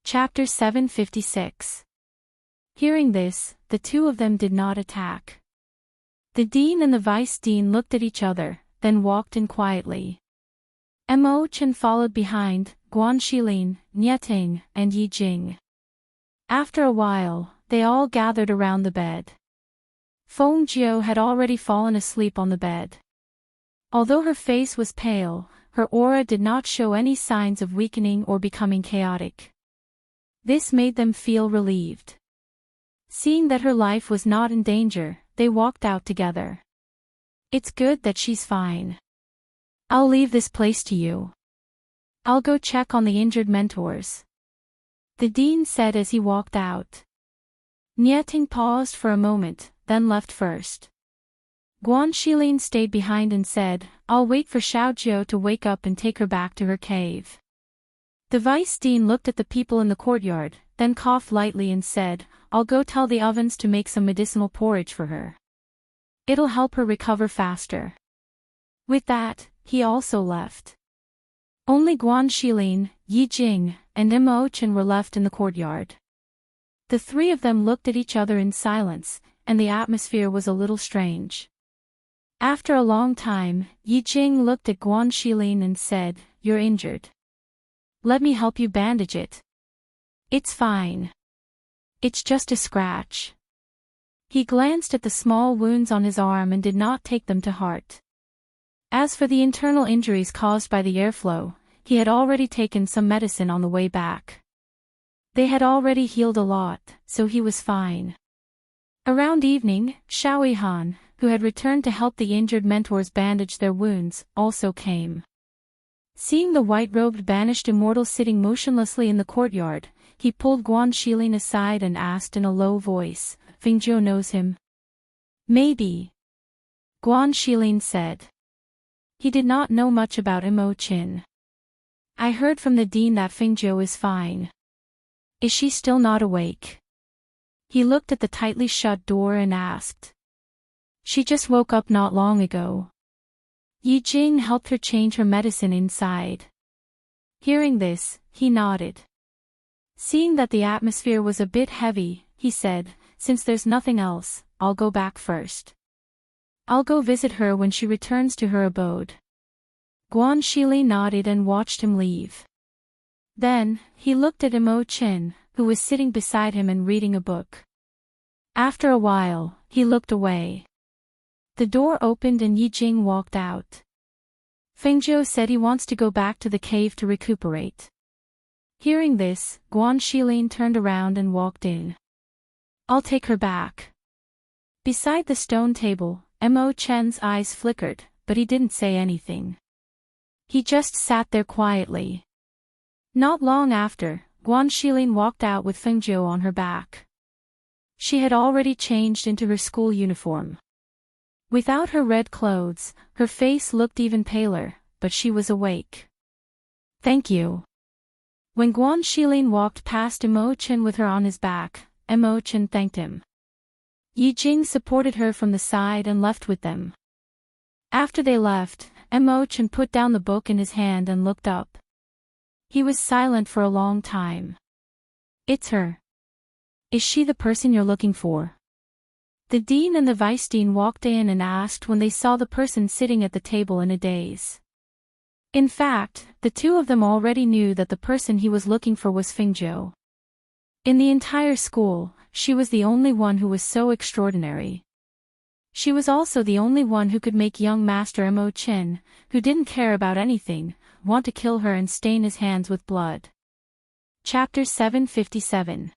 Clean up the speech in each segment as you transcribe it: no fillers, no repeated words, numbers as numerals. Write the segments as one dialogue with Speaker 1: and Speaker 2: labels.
Speaker 1: Chapter 756. Hearing this, the two of them did not attack. The dean and the vice-dean looked at each other, then walked in quietly. Emmo-chan followed behind, Guanxilin, Nyeting, and Yi Jing. After a while, they all gathered around the bed. Feng Jiu had already fallen asleep on the bed. Although her face was pale, her aura did not show any signs of weakening or becoming chaotic. This made them feel relieved. Seeing that her life was not in danger, they walked out together. "It's good that she's fine. I'll leave this place to you. I'll go check on the injured mentors," the dean said as he walked out. Nyeting paused for a moment, then left first. Guanxilin stayed behind and said, "I'll wait for Xiaojiu to wake up and take her back to her cave." The vice-dean looked at the people in the courtyard, then coughed lightly and said, "I'll go tell the ovens to make some medicinal porridge for her. It'll help her recover faster." With that, he also left. Only Guanxilin, Yi Jing, and Emmo-chan were left in the courtyard. The three of them looked at each other in silence, and the atmosphere was a little strange. After a long time, Yi Jing looked at Guanxilin and said, "You're injured. Let me help you bandage it." "It's fine. It's just a scratch." He glanced at the small wounds on his arm and did not take them to heart. As for the internal injuries caused by the airflow, he had already taken some medicine on the way back. They had already healed a lot, so he was fine. Around evening, Xiaoyihan, who had returned to help the injured mentors bandage their wounds, also came. Seeing the white-robed banished immortal sitting motionlessly in the courtyard, he pulled Guanxilin aside and asked in a low voice, "Fengjiu knows him?" "Maybe," Guanxilin said. He did not know much about Emmo-chan. "I heard from the dean that Fengjiu is fine. Is she still not awake?" He looked at the tightly shut door and asked. "She just woke up not long ago." Yi Jing helped her change her medicine inside. Hearing this, he nodded. Seeing that the atmosphere was a bit heavy, he said, "Since there's nothing else, I'll go back first. I'll go visit her when she returns to her abode." Guanxilin nodded and watched him leave. Then, he looked at Emmo-chan, who was sitting beside him and reading a book. After a while, he looked away. The door opened and Yi Jing walked out. Fengjiu said he wants to go back to the cave to recuperate. Hearing this, Guanxilin turned around and walked in. "I'll take her back." Beside the stone table, Emmo-chan's eyes flickered, but he didn't say anything. He just sat there quietly. Not long after, Guanxilin walked out with Fengjiu on her back. She had already changed into her school uniform. Without her red clothes, her face looked even paler, but she was awake. "Thank you." When Guanxilin walked past Emmo-chan with her on his back, Emmo-chan thanked him. Yi Jing supported her from the side and left with them. After they left, Emmo-chan put down the book in his hand and looked up. He was silent for a long time. "It's her. Is she the person you're looking for?" The dean and the vice-dean walked in and asked when they saw the person sitting at the table in a daze. In fact, the two of them already knew that the person he was looking for was Fengjiu. In the entire school, she was the only one who was so extraordinary. She was also the only one who could make young Master Emmo-chan, who didn't care about anything, want to kill her and stain his hands with blood. Chapter 757.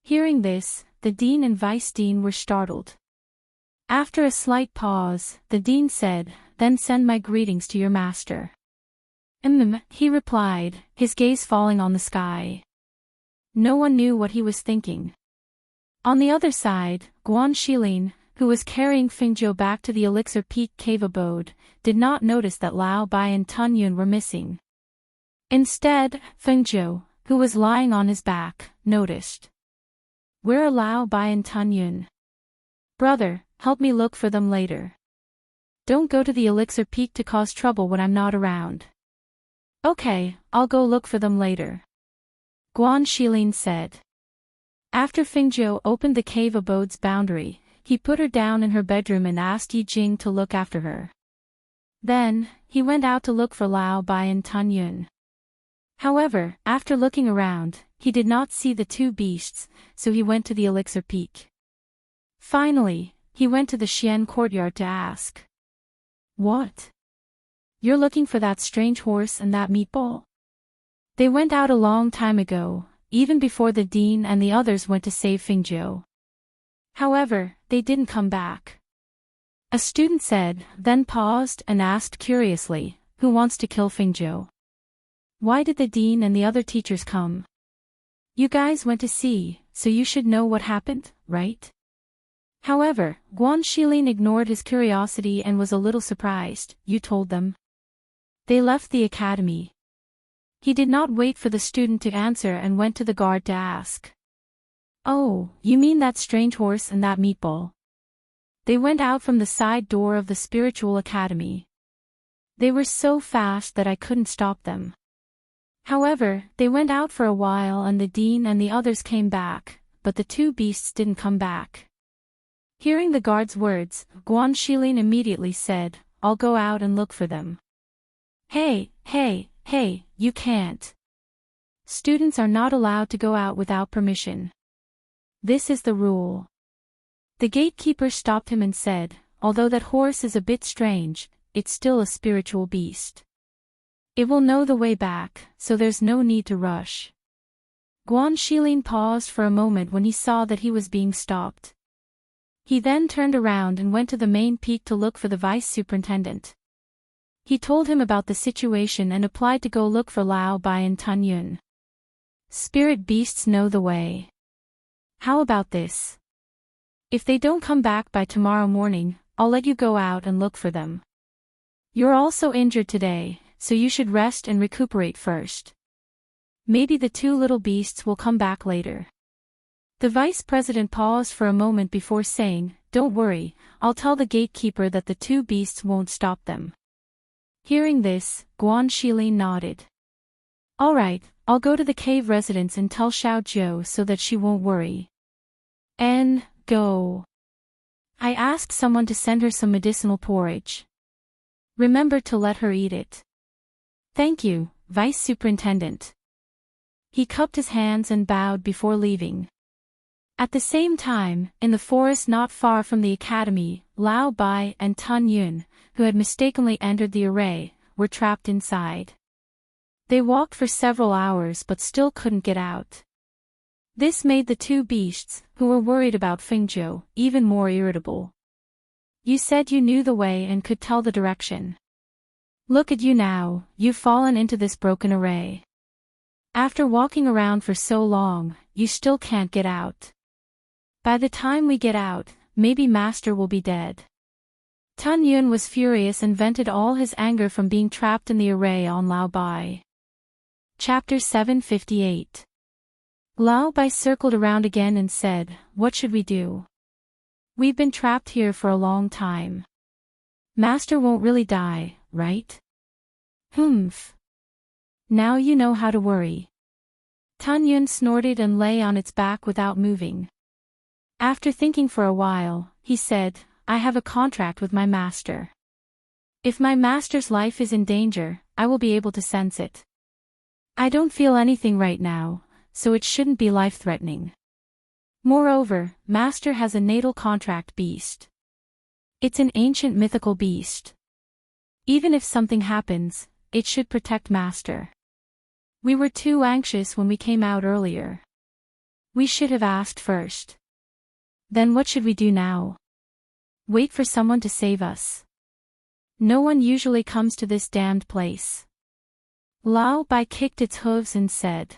Speaker 1: Hearing this, the dean and vice-dean were startled. After a slight pause, the dean said, "Then send my greetings to your master." He replied, his gaze falling on the sky. No one knew what he was thinking. On the other side, Guanxilin, who was carrying Fengjiu back to the Elixir Peak cave abode, did not notice that Lao Bai and Tun Yun were missing. Instead, Fengjiu, who was lying on his back, noticed. "Where are Lao Bai and Tun Yun? Brother, help me look for them later. Don't go to the Elixir Peak to cause trouble when I'm not around." "Okay, I'll go look for them later." Guan Shilin said. After Fingzhou opened the cave abode's boundary, he put her down in her bedroom and asked Yi Jing to look after her. Then, he went out to look for Lao Bai and Tun Yun. However, after looking around, he did not see the two beasts, so he went to the Elixir Peak. Finally, he went to the Xian courtyard to ask. What? You're looking for that strange horse and that meatball? They went out a long time ago, even before the dean and the others went to save Fingzhou. However, they didn't come back. A student said, then paused and asked curiously, who wants to kill Fingzhou? Why did the dean and the other teachers come? You guys went to see, so you should know what happened, right? However, Guan Shilin ignored his curiosity and was a little surprised. You told them? They left the academy. He did not wait for the student to answer and went to the guard to ask. Oh, you mean that strange horse and that meatball? They went out from the side door of the spiritual academy. They were so fast that I couldn't stop them. However, they went out for a while and the dean and the others came back, but the two beasts didn't come back. Hearing the guard's words, Guan Shilin immediately said, I'll go out and look for them. Hey, you can't. Students are not allowed to go out without permission. This is the rule. The gatekeeper stopped him and said, although that horse is a bit strange, it's still a spiritual beast. It will know the way back, so there's no need to rush. Guan Shilin paused for a moment when he saw that he was being stopped. He then turned around and went to the main peak to look for the vice superintendent. He told him about the situation and applied to go look for Lao Bai and Tun Yun. Spirit beasts know the way. How about this? If they don't come back by tomorrow morning, I'll let you go out and look for them. You're also injured today, so you should rest and recuperate first. Maybe the two little beasts will come back later. The vice president paused for a moment before saying, don't worry, I'll tell the gatekeeper that the two beasts won't stop them. Hearing this, Guan Shilin nodded. Alright, I'll go to the cave residence and tell Xiao Zhou so that she won't worry. And, go. I asked someone to send her some medicinal porridge. Remember to let her eat it. Thank you, Vice Superintendent. He cupped his hands and bowed before leaving. At the same time, in the forest not far from the academy, Lao Bai and Tun Yun, who had mistakenly entered the array, were trapped inside. They walked for several hours but still couldn't get out. This made the two beasts, who were worried about Fingzhou, even more irritable. You said you knew the way and could tell the direction. Look at you now, you've fallen into this broken array. After walking around for so long, you still can't get out. By the time we get out, maybe Master will be dead. Tun Yun was furious and vented all his anger from being trapped in the array on Lao Bai. Chapter 758. Lao Bai circled around again and said, what should we do? We've been trapped here for a long time. Master won't really die, right? Humph. Now you know how to worry. Tun Yun snorted and lay on its back without moving. After thinking for a while, he said, I have a contract with my master. If my master's life is in danger, I will be able to sense it. I don't feel anything right now, so it shouldn't be life-threatening. Moreover, master has a natal contract beast. It's an ancient mythical beast. Even if something happens, it should protect master. We were too anxious when we came out earlier. We should have asked first. Then what should we do now? Wait for someone to save us. No one usually comes to this damned place. Lao Bai kicked its hooves and said.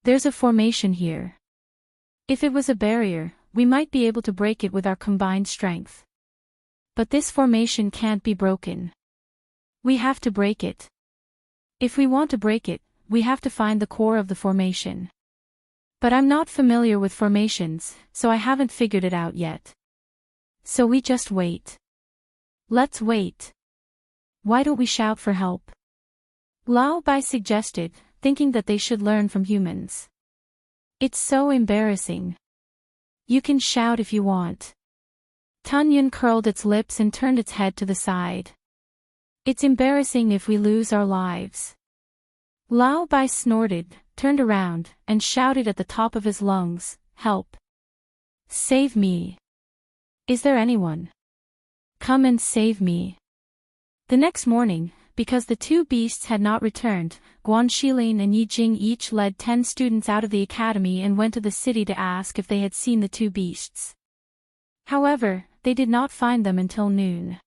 Speaker 1: There's a formation here. If it was a barrier, we might be able to break it with our combined strength. But this formation can't be broken. We have to break it. If we want to break it, we have to find the core of the formation. But I'm not familiar with formations, so I haven't figured it out yet. So we just wait. Let's wait. Why don't we shout for help? Lao Bai suggested, thinking that they should learn from humans. It's so embarrassing. You can shout if you want. Tunyun curled its lips and turned its head to the side. It's embarrassing if we lose our lives. Lao Bai snorted, turned around, and shouted at the top of his lungs, "Help! Save me! Is there anyone? Come and save me!" The next morning, because the two beasts had not returned, Guan Shilin and Yi Jing each led 10 students out of the academy and went to the city to ask if they had seen the two beasts. However, they did not find them until noon.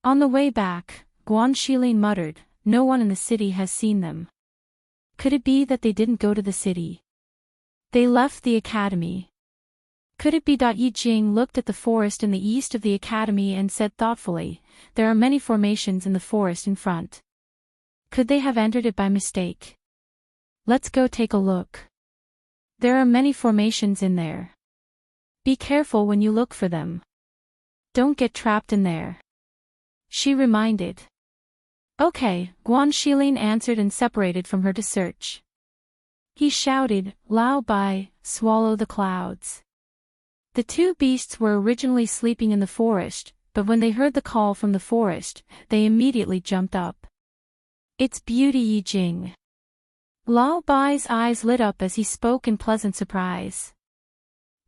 Speaker 1: On the way back, Guan Shilin muttered, "No one in the city has seen them. Could it be that they didn't go to the city? They left the academy. Could it be?" Yi Jing looked at the forest in the east of the academy and said thoughtfully, "There are many formations in the forest in front. Could they have entered it by mistake? Let's go take a look. There are many formations in there. Be careful when you look for them. Don't get trapped in there," she reminded. "Okay," Guan Shilin answered and separated from her to search. He shouted, "Lao Bai, swallow the clouds." The two beasts were originally sleeping in the forest, but when they heard the call from the forest, they immediately jumped up. "It's Beauty Yi Jing." Lao Bai's eyes lit up as he spoke in pleasant surprise.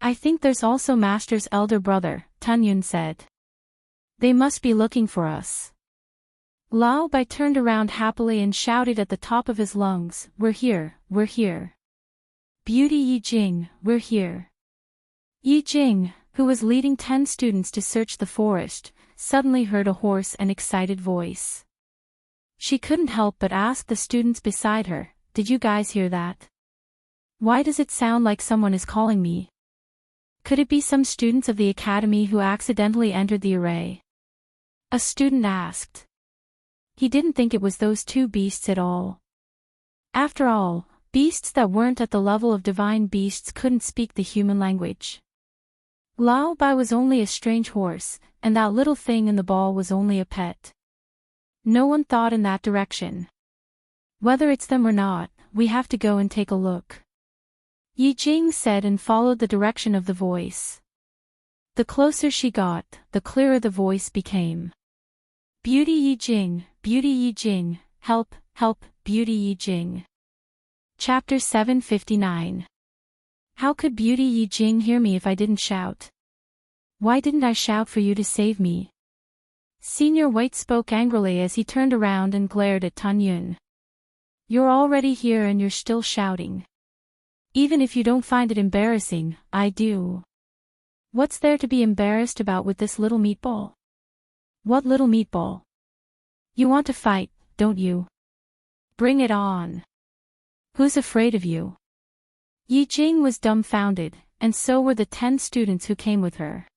Speaker 1: "I think there's also Master's elder brother," Tunyun said. "They must be looking for us." Lao Bai turned around happily and shouted at the top of his lungs, "We're here, we're here. Beauty Yi Jing, we're here." Yi Jing, who was leading 10 students to search the forest, suddenly heard a hoarse and excited voice. She couldn't help but ask the students beside her, "Did you guys hear that? Why does it sound like someone is calling me? Could it be some students of the academy who accidentally entered the array?" A student asked. He didn't think it was those two beasts at all. After all, beasts that weren't at the level of divine beasts couldn't speak the human language. Lao Bai was only a strange horse, and that little thing in the ball was only a pet. No one thought in that direction. "Whether it's them or not, we have to go and take a look," Yi Jing said and followed the direction of the voice. The closer she got, the clearer the voice became. "Beauty Yi Jing, help, help, Beauty Yi Jing." Chapter 759. How could Beauty Yi Jing hear me if I didn't shout? Why didn't I shout for you to save me? Senior White spoke angrily as he turned around and glared at Tunyun. "You're already here and you're still shouting. Even if you don't find it embarrassing, I do. What's there to be embarrassed about with this little meatball?" "What little meatball? You want to fight, don't you? Bring it on. Who's afraid of you?" Yi Jing was dumbfounded, and so were the 10 students who came with her.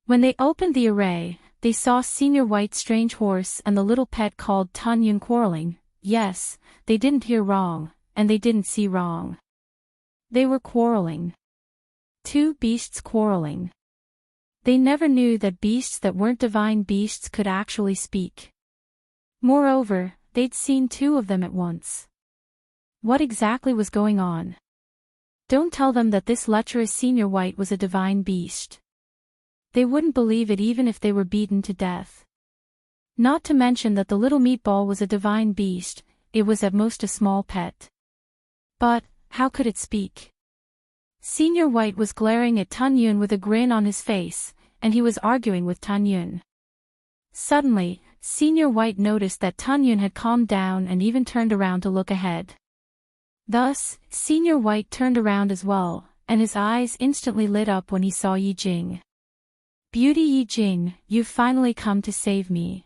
Speaker 1: When they opened the array, they saw Senior White's strange horse and the little pet called Tunyun quarreling. Yes, they didn't hear wrong, and they didn't see wrong. They were quarreling. Two beasts quarreling. They never knew that beasts that weren't divine beasts could actually speak. Moreover, they'd seen 2 of them at once. What exactly was going on? Don't tell them that this lecherous Senior White was a divine beast. They wouldn't believe it even if they were beaten to death. Not to mention that the little meatball was a divine beast, it was at most a small pet. But, how could it speak? Senior White was glaring at Tunyun with a grin on his face, and he was arguing with Tunyun. Suddenly, Senior White noticed that Tunyun had calmed down and even turned around to look ahead. Thus, Senior White turned around as well, and his eyes instantly lit up when he saw Yi Jing. "Beauty Yi Jing, you've finally come to save me."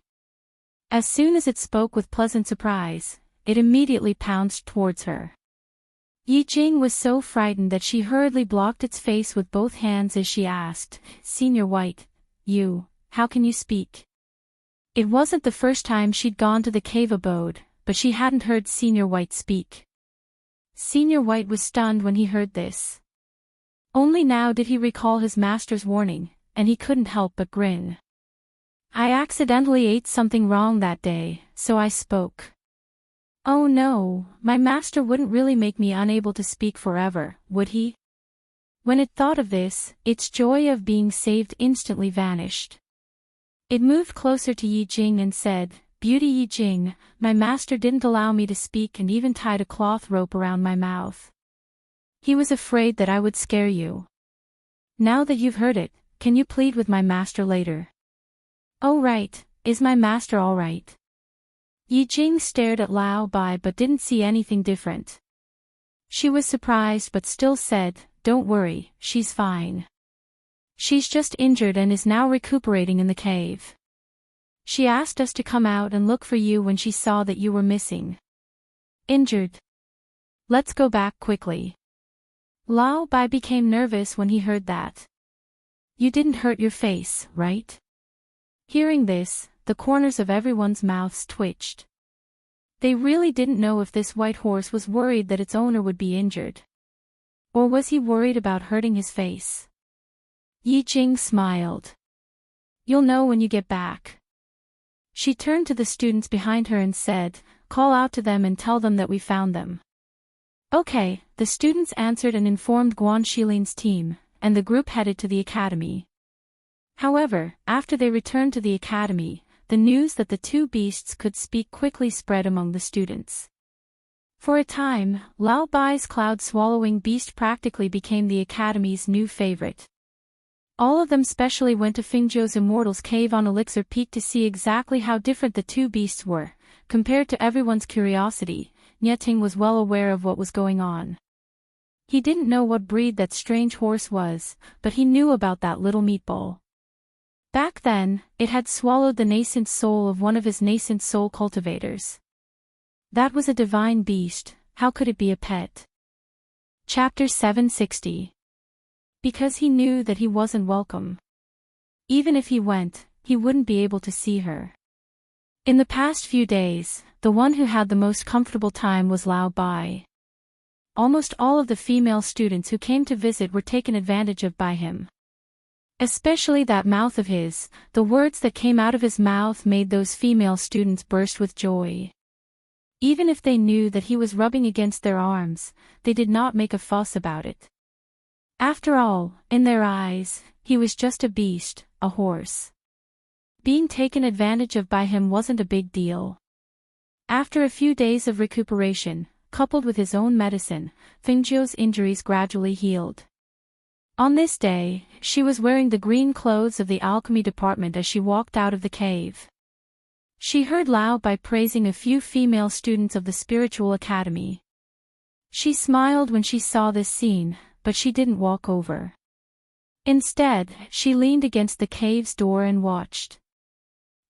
Speaker 1: As soon as it spoke with pleasant surprise, it immediately pounced towards her. Yi Jing was so frightened that she hurriedly blocked its face with both hands as she asked, "Senior White, how can you speak?" It wasn't the first time she'd gone to the cave abode, but she hadn't heard Senior White speak. Senior White was stunned when he heard this. Only now did he recall his master's warning, and he couldn't help but grin. "I accidentally ate something wrong that day, so I spoke." Oh no, my master wouldn't really make me unable to speak forever, would he? When it thought of this, its joy of being saved instantly vanished. It moved closer to Yi Jing and said, "Beauty Yi Jing, my master didn't allow me to speak and even tied a cloth rope around my mouth. He was afraid that I would scare you. Now that you've heard it, can you plead with my master later?" "Oh right, is my master all right?" Yi Jing stared at Lao Bai but didn't see anything different. She was surprised but still said, "Don't worry, she's fine. She's just injured and is now recuperating in the cave. She asked us to come out and look for you when she saw that you were missing." "Injured? Let's go back quickly." Lao Bai became nervous when he heard that. "You didn't hurt your face, right?" Hearing this, the corners of everyone's mouths twitched. They really didn't know if this white horse was worried that its owner would be injured. Or was he worried about hurting his face? Yi Jing smiled. "You'll know when you get back." She turned to the students behind her and said, "Call out to them and tell them that we found them." "Okay," the students answered and informed Guan Xilin's team, and the group headed to the academy. However, after they returned to the academy, the news that the two beasts could speak quickly spread among the students. For a time, Lao Bai's cloud-swallowing beast practically became the academy's new favorite. All of them specially went to Fingzhou's Immortal's cave on Elixir Peak to see exactly how different the two beasts were. Compared to everyone's curiosity, Enchanting was well aware of what was going on. He didn't know what breed that strange horse was, but he knew about that little meatball. Back then, it had swallowed the nascent soul of one of his nascent soul cultivators. That was a divine beast, how could it be a pet? Chapter 760. Because he knew that he wasn't welcome. Even if he went, he wouldn't be able to see her. In the past few days, the one who had the most comfortable time was Lao Bai. Almost all of the female students who came to visit were taken advantage of by him. Especially that mouth of his, the words that came out of his mouth made those female students burst with joy. Even if they knew that he was rubbing against their arms, they did not make a fuss about it. After all, in their eyes, he was just a beast, a horse. Being taken advantage of by him wasn't a big deal. After a few days of recuperation, coupled with his own medicine, Fingzhou's injuries gradually healed. On this day, she was wearing the green clothes of the alchemy department as she walked out of the cave. She heard Lao Bai praising a few female students of the spiritual academy. She smiled when she saw this scene, but she didn't walk over. Instead, she leaned against the cave's door and watched.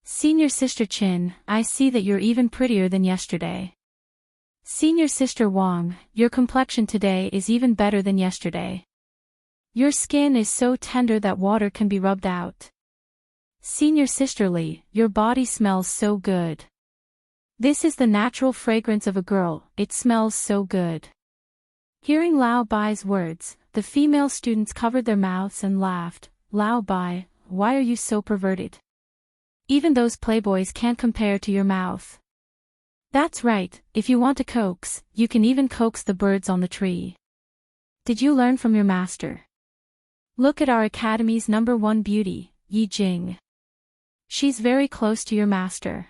Speaker 1: "Senior Sister Qin, I see that you're even prettier than yesterday. Senior Sister Wang, your complexion today is even better than yesterday. Your skin is so tender that water can be rubbed out. Senior Sister Li, your body smells so good. This is the natural fragrance of a girl, it smells so good." Hearing Lao Bai's words, the female students covered their mouths and laughed. "Lao Bai, why are you so perverted? Even those playboys can't compare to your mouth." "That's right, if you want to coax, you can even coax the birds on the tree. Did you learn from your master? Look at our academy's #1 beauty, Yi Jing. She's very close to your master.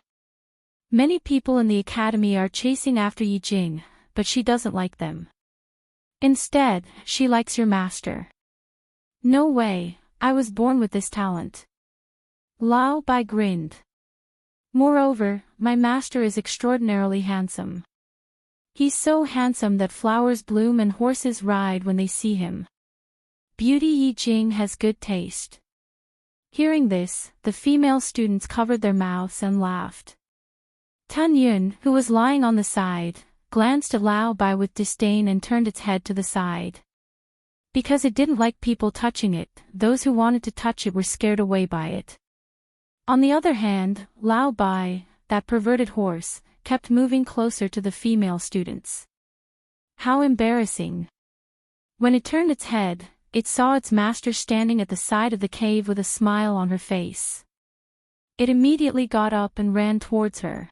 Speaker 1: Many people in the academy are chasing after Yi Jing, but she doesn't like them. Instead, she likes your master." "No way, I was born with this talent." Lao Bai grinned. "Moreover, my master is extraordinarily handsome. He's so handsome that flowers bloom and horses ride when they see him. Beauty Yi Jing has good taste." Hearing this, the female students covered their mouths and laughed. Tun Yun, who was lying on the side, glanced at Lao Bai with disdain and turned its head to the side. Because it didn't like people touching it, those who wanted to touch it were scared away by it. On the other hand, Lao Bai, that perverted horse, kept moving closer to the female students. How embarrassing. When it turned its head, it saw its master standing at the side of the cave with a smile on her face. It immediately got up and ran towards her.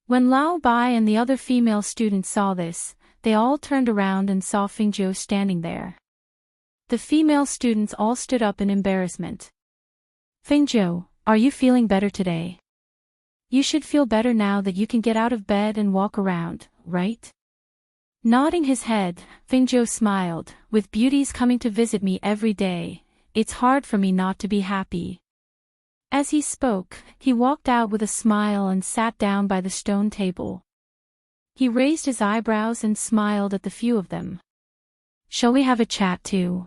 Speaker 1: When Lao Bai and the other female students saw this, they all turned around and saw Fingzhou standing there. The female students all stood up in embarrassment. Fingzhou, are you feeling better today? You should feel better now that you can get out of bed and walk around, right? Nodding his head, Fingzhou smiled, with beauties coming to visit me every day, it's hard for me not to be happy. As he spoke, he walked out with a smile and sat down by the stone table. He raised his eyebrows and smiled at the few of them. Shall we have a chat too?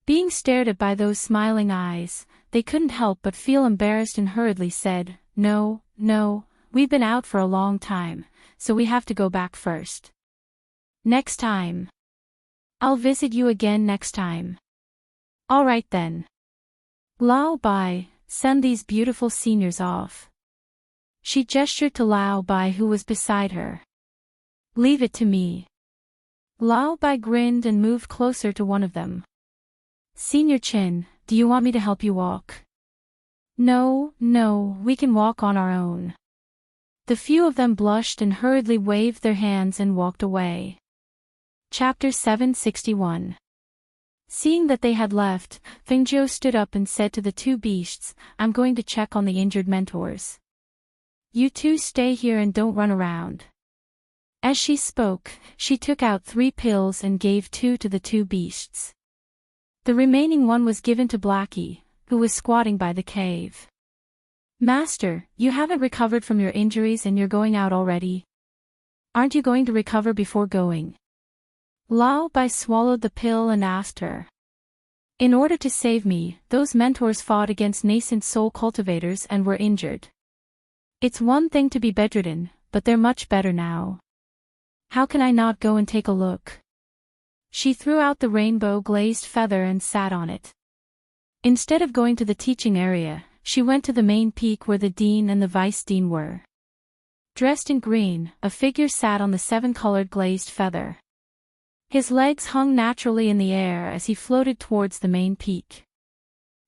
Speaker 1: Being stared at by those smiling eyes, they couldn't help but feel embarrassed and hurriedly said, No, we've been out for a long time, so we have to go back first. Next time. I'll visit you again next time. All right then. Lao Bai, send these beautiful seniors off. She gestured to Lao Bai who was beside her. Leave it to me. Lao Bai grinned and moved closer to one of them. Senior Chin, do you want me to help you walk? No, we can walk on our own. The few of them blushed and hurriedly waved their hands and walked away. Chapter 761. Seeing that they had left, Fingzhou stood up and said to the two beasts, I'm going to check on the injured mentors. You two stay here and don't run around. As she spoke, she took out 3 pills and gave 2 to the two beasts. The remaining one was given to Blackie, who was squatting by the cave. Master, you haven't recovered from your injuries and you're going out already. Aren't you going to recover before going? Lao Bai swallowed the pill and asked her. In order to save me, those mentors fought against nascent soul cultivators and were injured. It's one thing to be bedridden, but they're much better now. How can I not go and take a look? She threw out the rainbow-glazed feather and sat on it. Instead of going to the teaching area, she went to the main peak where the dean and the vice-dean were. Dressed in green, a figure sat on the 7-colored glazed feather. His legs hung naturally in the air as he floated towards the main peak.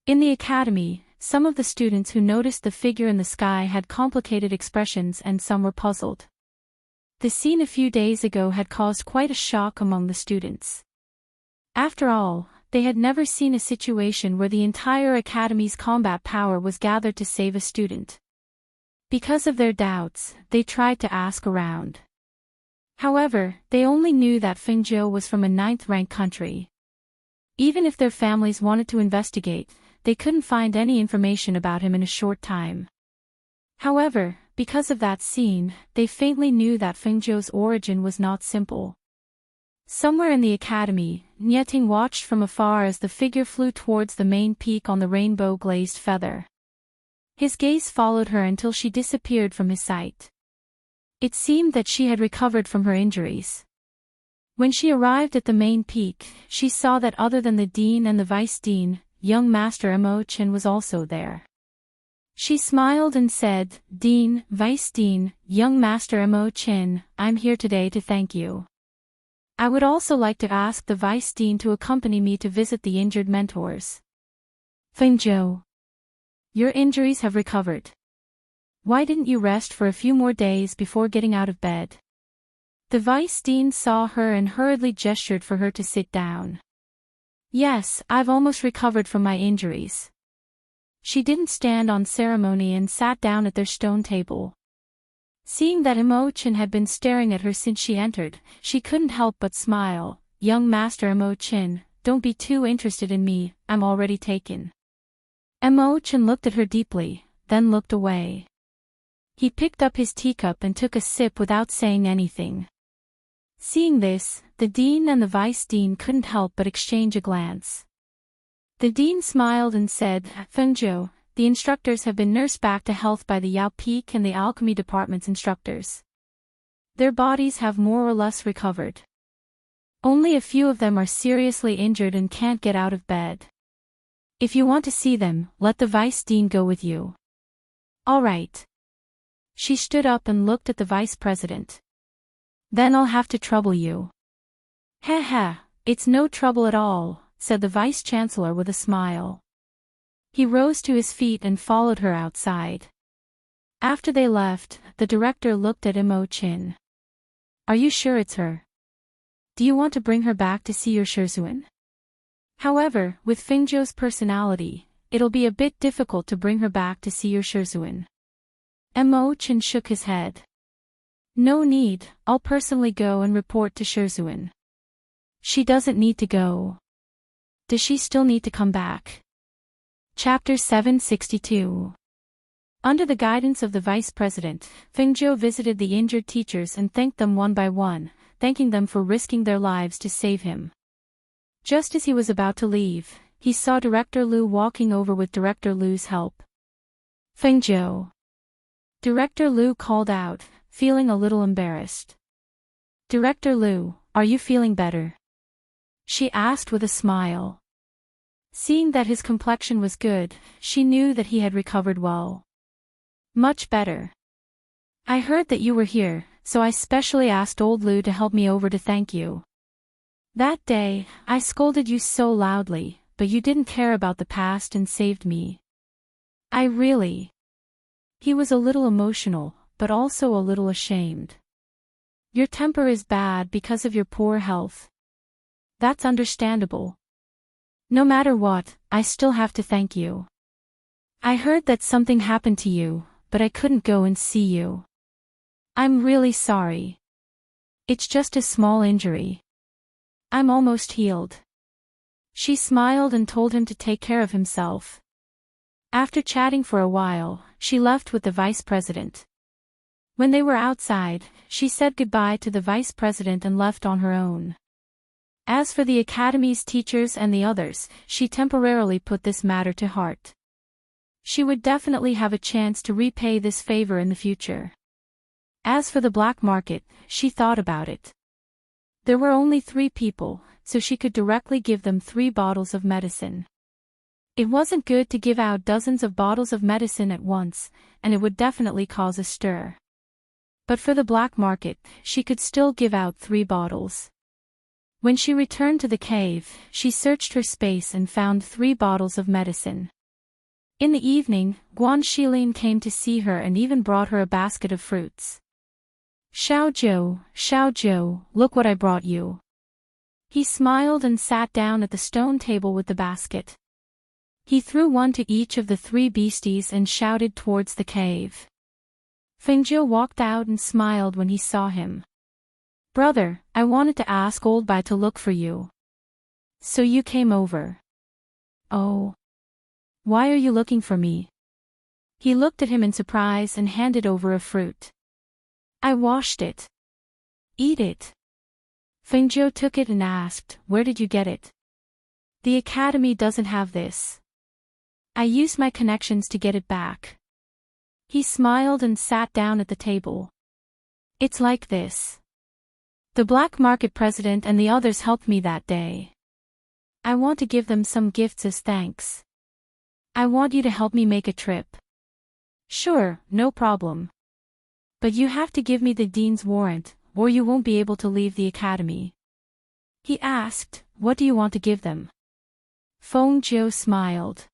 Speaker 1: In the academy, some of the students who noticed the figure in the sky had complicated expressions and some were puzzled. The scene a few days ago had caused quite a shock among the students. After all, they had never seen a situation where the entire academy's combat power was gathered to save a student. Because of their doubts, they tried to ask around. However, they only knew that Fingzhou was from a 9th-ranked country. Even if their families wanted to investigate, they couldn't find any information about him in a short time. However, because of that scene, they faintly knew that Fingzhou's origin was not simple. Somewhere in the academy, Nyeting watched from afar as the figure flew towards the main peak on the rainbow-glazed feather. His gaze followed her until she disappeared from his sight. It seemed that she had recovered from her injuries. When she arrived at the main peak, she saw that other than the dean and the vice-dean, young Master Mo Chen was also there. She smiled and said, Dean, Vice-Dean, young Master Mo Chen, I'm here today to thank you. I would also like to ask the Vice-Dean to accompany me to visit the injured mentors. Fingzhou. Your injuries have recovered. Why didn't you rest for a few more days before getting out of bed? The Vice-Dean saw her and hurriedly gestured for her to sit down. Yes, I've almost recovered from my injuries. She didn't stand on ceremony and sat down at their stone table. Seeing that Mo Chen had been staring at her since she entered, she couldn't help but smile. Young Master Mo Chen, don't be too interested in me, I'm already taken. Mo Chen looked at her deeply, then looked away. He picked up his teacup and took a sip without saying anything. Seeing this, the dean and the vice-dean couldn't help but exchange a glance. The dean smiled and said, Fengzhou, the instructors have been nursed back to health by the Yao Peak and the alchemy department's instructors. Their bodies have more or less recovered. Only a few of them are seriously injured and can't get out of bed. If you want to see them, let the vice-dean go with you. All right. She stood up and looked at the vice-president. Then I'll have to trouble you. Heh, it's no trouble at all, said the vice-chancellor with a smile. He rose to his feet and followed her outside. After they left, the director looked at Imo-chin. Are you sure it's her? Do you want to bring her back to see your Shirzuan? However, with Fingzhou's personality, it'll be a bit difficult to bring her back to see your Shirzuan. Imo-chin shook his head. No need, I'll personally go and report to Shirzuan. She doesn't need to go. Does she still need to come back? Chapter 762. Under the guidance of the vice president, Fingzhou visited the injured teachers and thanked them one by one, thanking them for risking their lives to save him. Just as he was about to leave, he saw Director Liu walking over with Director Liu's help. Fingzhou. Director Liu called out, feeling a little embarrassed. Director Liu, are you feeling better? She asked with a smile. Seeing that his complexion was good, she knew that he had recovered well. Much better. I heard that you were here, so I specially asked old Liu to help me over to thank you. That day, I scolded you so loudly, but you didn't care about the past and saved me. He was a little emotional, but also a little ashamed. Your temper is bad because of your poor health. That's understandable. No matter what, I still have to thank you. I heard that something happened to you, but I couldn't go and see you. I'm really sorry. It's just a small injury. I'm almost healed. She smiled and told him to take care of himself. After chatting for a while, she left with the vice president. When they were outside, she said goodbye to the vice president and left on her own. As for the academy's teachers and the others, she temporarily put this matter to heart. She would definitely have a chance to repay this favor in the future. As for the black market, she thought about it. There were only 3 people, so she could directly give them 3 bottles of medicine. It wasn't good to give out dozens of bottles of medicine at once, and it would definitely cause a stir. But for the black market, she could still give out 3 bottles. When she returned to the cave, she searched her space and found 3 bottles of medicine. In the evening, Guan Shilin came to see her and even brought her a basket of fruits. Xiaozhou, look what I brought you. He smiled and sat down at the stone table with the basket. He threw one to each of the 3 beasties and shouted towards the cave. Fingzhou walked out and smiled when he saw him. Brother, I wanted to ask Old Bai to look for you. So you came over. Oh. Why are you looking for me? He looked at him in surprise and handed over a fruit. I washed it. Eat it. Fingzhou took it and asked, where did you get it? The academy doesn't have this. I used my connections to get it back. He smiled and sat down at the table. It's like this. The black market president and the others helped me that day. I want to give them some gifts as thanks. I want you to help me make a trip. Sure, no problem. But you have to give me the dean's warrant, or you won't be able to leave the academy. He asked, what do you want to give them? Fengzhou smiled.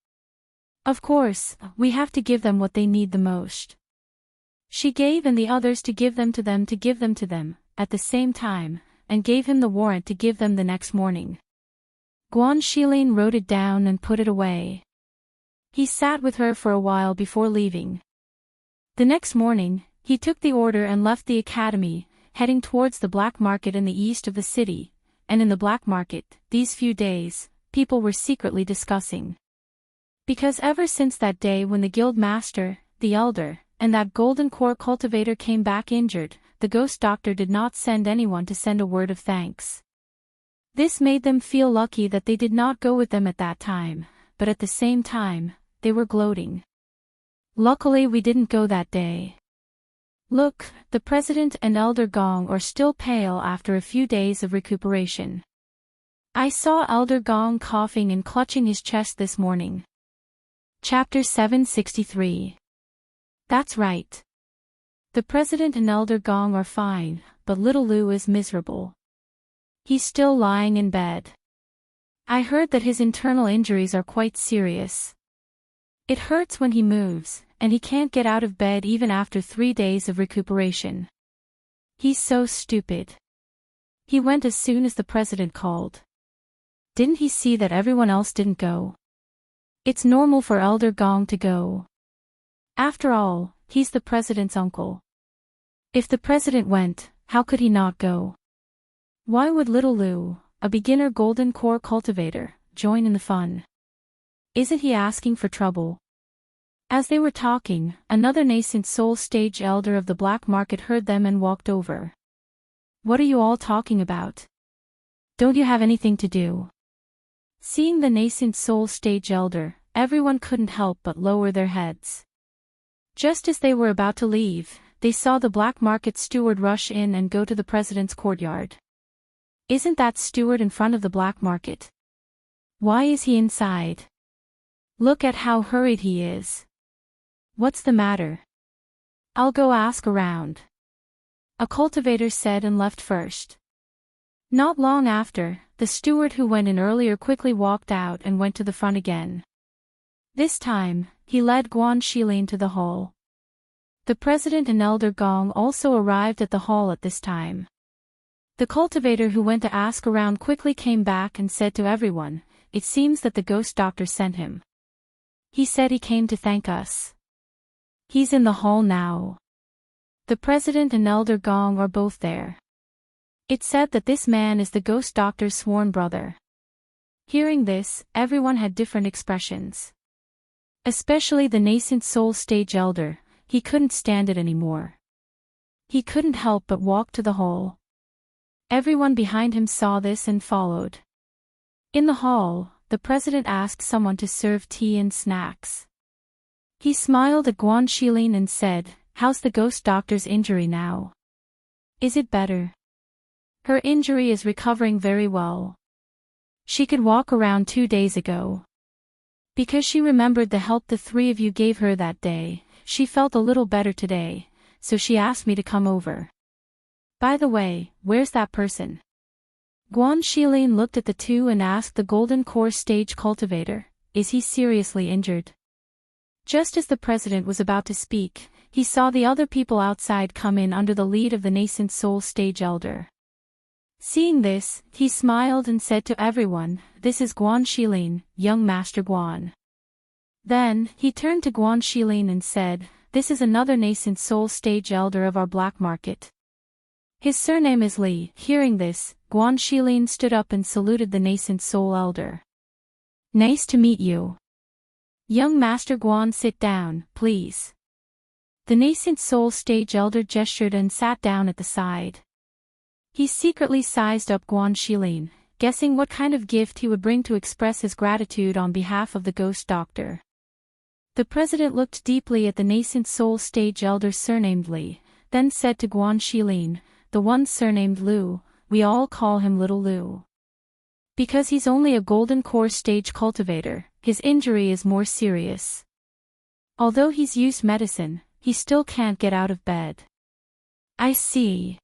Speaker 1: Of course, we have to give them what they need the most. She gave and the others to give them to them, at the same time, and gave him the warrant to give them the next morning. Guan Shilin wrote it down and put it away. He sat with her for a while before leaving. The next morning, he took the order and left the academy, heading towards the black market in the east of the city, and in the black market, these few days, people were secretly discussing. Because ever since that day when the guild master, the elder, and that golden core cultivator came back injured, the ghost doctor did not send anyone to send a word of thanks. This made them feel lucky that they did not go with them at that time, but at the same time, they were gloating. Luckily we didn't go that day. Look, the president and Elder Gong are still pale after a few days of recuperation. I saw Elder Gong coughing and clutching his chest this morning. Chapter 763. That's right. The president and Elder Gong are fine, but little Liu is miserable. He's still lying in bed. I heard that his internal injuries are quite serious. It hurts when he moves, and he can't get out of bed even after 3 days of recuperation. He's so stupid. He went as soon as the president called. Didn't he see that everyone else didn't go? It's normal for Elder Gong to go. After all, he's the president's uncle. If the president went, how could he not go? Why would little Lu, a beginner golden core cultivator, join in the fun? Isn't he asking for trouble? As they were talking, another nascent soul stage elder of the black market heard them and walked over. What are you all talking about? Don't you have anything to do? Seeing the nascent soul stage elder, everyone couldn't help but lower their heads. Just as they were about to leave, they saw the black market steward rush in and go to the president's courtyard. Isn't that steward in front of the black market? Why is he inside? Look at how hurried he is. What's the matter? I'll go ask around. A cultivator said and left first. Not long after, the steward who went in earlier quickly walked out and went to the front again. This time, he led Guan Shilin to the hall. The president and Elder Gong also arrived at the hall at this time. The cultivator who went to ask around quickly came back and said to everyone, "It seems that the ghost doctor sent him. He said he came to thank us. He's in the hall now." The president and Elder Gong are both there. It's said that this man is the ghost doctor's sworn brother. Hearing this, everyone had different expressions. Especially the nascent soul stage elder, he couldn't stand it anymore. He couldn't help but walk to the hall. Everyone behind him saw this and followed. In the hall, the president asked someone to serve tea and snacks. He smiled at Guan Shilin and said, "How's the ghost doctor's injury now? Is it better?" Her injury is recovering very well. She could walk around 2 days ago. Because she remembered the help the 3 of you gave her that day, she felt a little better today, so she asked me to come over. By the way, where's that person? Guan Shilin looked at the 2 and asked the golden core stage cultivator, "Is he seriously injured?" Just as the president was about to speak, he saw the other people outside come in under the lead of the nascent soul stage elder. Seeing this, he smiled and said to everyone, "This is Guan Shilin, young Master Guan." Then, he turned to Guan Shilin and said, "This is another nascent soul stage elder of our black market. His surname is Li." Hearing this, Guan Shilin stood up and saluted the nascent soul elder. "Nice to meet you. Young Master Guan, sit down, please." The nascent soul stage elder gestured and sat down at the side. He secretly sized up Guan Shilin, guessing what kind of gift he would bring to express his gratitude on behalf of the ghost doctor. The president looked deeply at the nascent soul stage elder surnamed Li, then said to Guan Shilin, "The one surnamed Lu, we all call him Little Lu. Because he's only a golden core stage cultivator, his injury is more serious. Although he's used medicine, he still can't get out of bed." "I see."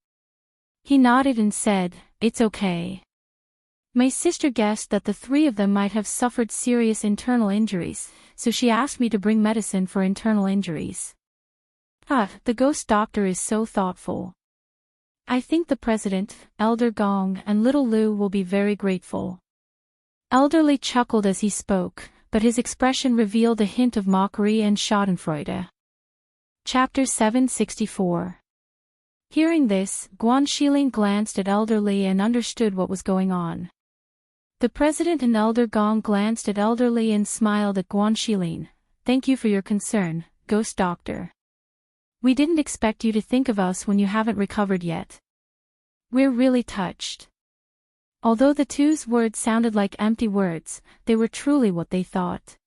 Speaker 1: He nodded and said, "It's okay. My sister guessed that the 3 of them might have suffered serious internal injuries, so she asked me to bring medicine for internal injuries." The ghost doctor is so thoughtful. I think the president, Elder Gong and Little Lu will be very grateful. Elderly chuckled as he spoke, but his expression revealed a hint of mockery and schadenfreude. Chapter 764. Hearing this, Guan Shilin glanced at Elder Li and understood what was going on. The president and Elder Gong glanced at Elder Li and smiled at Guan Shilin. "Thank you for your concern, ghost doctor. We didn't expect you to think of us when you haven't recovered yet. We're really touched." Although the 2's words sounded like empty words, they were truly what they thought.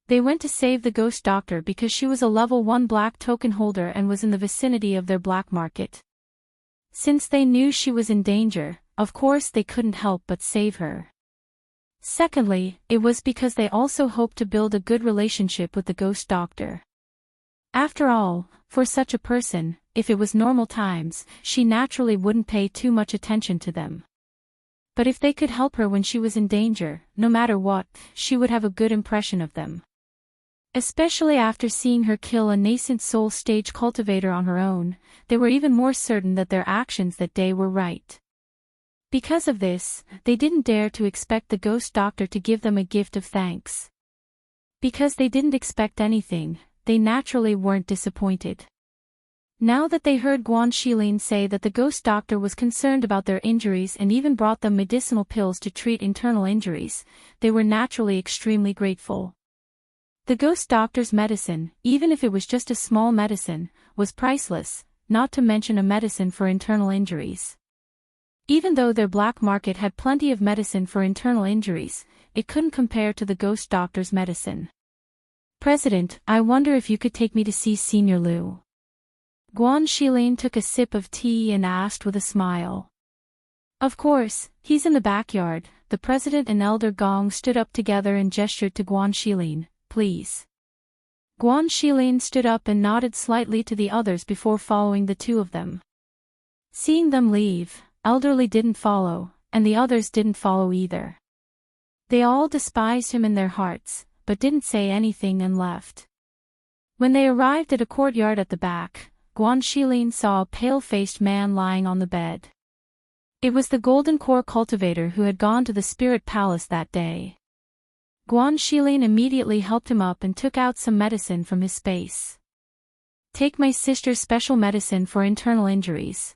Speaker 1: They went to save the ghost doctor because she was a level 1 black token holder and was in the vicinity of their black market. Since they knew she was in danger, of course they couldn't help but save her. Secondly, it was because they also hoped to build a good relationship with the ghost doctor. After all, for such a person, if it was normal times, she naturally wouldn't pay too much attention to them. But if they could help her when she was in danger, no matter what, she would have a good impression of them. Especially after seeing her kill a nascent soul stage cultivator on her own, they were even more certain that their actions that day were right. Because of this, they didn't dare to expect the ghost doctor to give them a gift of thanks. Because they didn't expect anything, they naturally weren't disappointed. Now that they heard Guan Shilin say that the ghost doctor was concerned about their injuries and even brought them medicinal pills to treat internal injuries, they were naturally extremely grateful. The ghost doctor's medicine, even if it was just a small medicine, was priceless, not to mention a medicine for internal injuries. Even though their black market had plenty of medicine for internal injuries, it couldn't compare to the ghost doctor's medicine. "President, I wonder if you could take me to see Senior Liu." Guan Shilin took a sip of tea and asked with a smile. "Of course, he's in the backyard." The president and Elder Gong stood up together and gestured to Guan Shilin, "Please." Guan Shilin stood up and nodded slightly to the others before following the two of them. Seeing them leave, Elderly didn't follow, and the others didn't follow either. They all despised him in their hearts, but didn't say anything and left. When they arrived at a courtyard at the back, Guan Shilin saw a pale-faced man lying on the bed. It was the Golden Core cultivator who had gone to the Spirit Palace that day. Guan Shilin immediately helped him up and took out some medicine from his space. "Take my sister's special medicine for internal injuries.